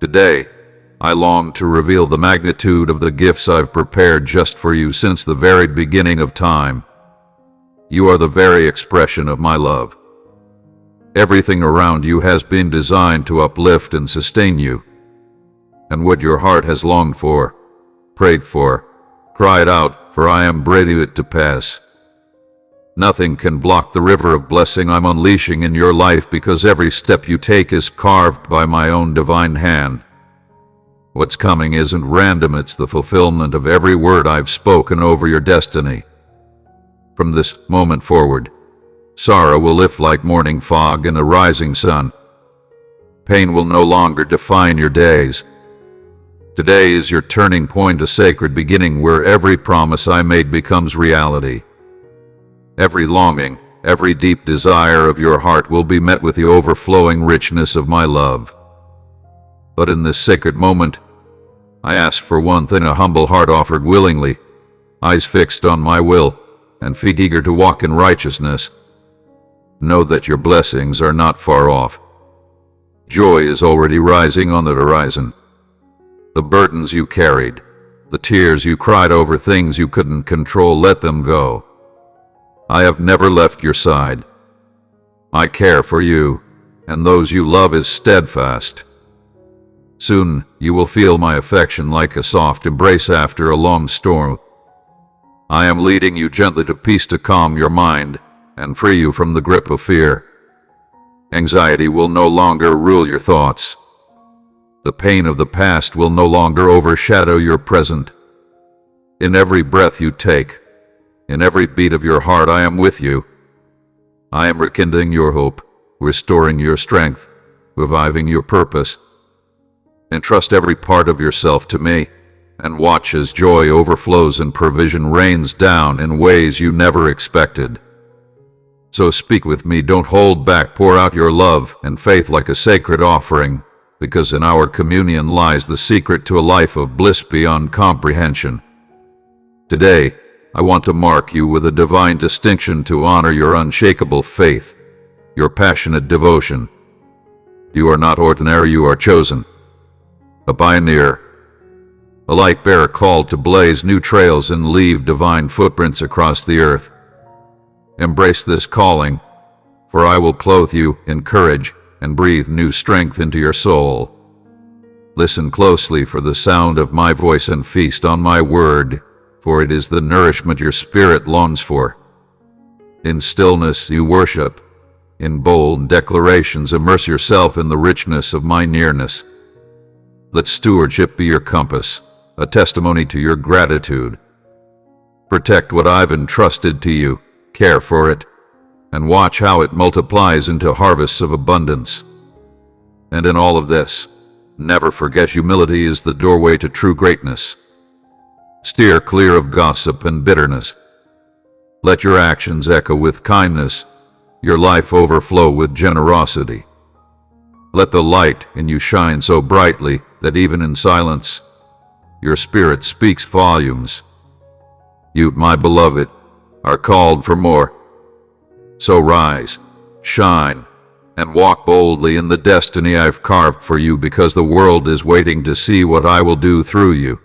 Today, I long to reveal the magnitude of the gifts I've prepared just for you since the very beginning of time. You are the very expression of my love. Everything around you has been designed to uplift and sustain you. And what your heart has longed for, prayed for, cried out, for I am bringing it to pass. Nothing can block the river of blessing I'm unleashing in your life, because every step you take is carved by my own divine hand. What's coming isn't random, it's the fulfillment of every word I've spoken over your destiny. From this moment forward, sorrow will lift like morning fog in the rising sun. Pain will no longer define your days. Today is your turning point, a sacred beginning where every promise I made becomes reality. Every longing, every deep desire of your heart will be met with the overflowing richness of my love. But in this sacred moment, I ask for one thing, a humble heart offered willingly, eyes fixed on my will, and feet eager to walk in righteousness. Know that your blessings are not far off. Joy is already rising on the horizon. The burdens you carried, the tears you cried over things you couldn't control, let them go. I have never left your side. My care for you and those you love is steadfast. Soon you will feel my affection like a soft embrace after a long storm. I am leading you gently to peace, to calm your mind and free you from the grip of fear. Anxiety will no longer rule your thoughts. The pain of the past will no longer overshadow your present. In every breath you take, in every beat of your heart, I am with you. I am rekindling your hope, restoring your strength, reviving your purpose. Entrust every part of yourself to me, and watch as joy overflows and provision rains down in ways you never expected. So speak with me, don't hold back, pour out your love and faith like a sacred offering, because in our communion lies the secret to a life of bliss beyond comprehension. Today, I want to mark you with a divine distinction to honor your unshakable faith, your passionate devotion. You are not ordinary, you are chosen. A pioneer, a light bearer called to blaze new trails and leave divine footprints across the earth. Embrace this calling, for I will clothe you in courage and breathe new strength into your soul. Listen closely for the sound of my voice and feast on my word, for it is the nourishment your spirit longs for. In stillness you worship. In bold declarations immerse yourself in the richness of my nearness. Let stewardship be your compass, a testimony to your gratitude. Protect what I've entrusted to you, care for it, and watch how it multiplies into harvests of abundance. And in all of this, never forget humility is the doorway to true greatness. Steer clear of gossip and bitterness. Let your actions echo with kindness, your life overflow with generosity. Let the light in you shine so brightly that even in silence, your spirit speaks volumes. You, my beloved, are called for more. So rise, shine, and walk boldly in the destiny I've carved for you, because the world is waiting to see what I will do through you.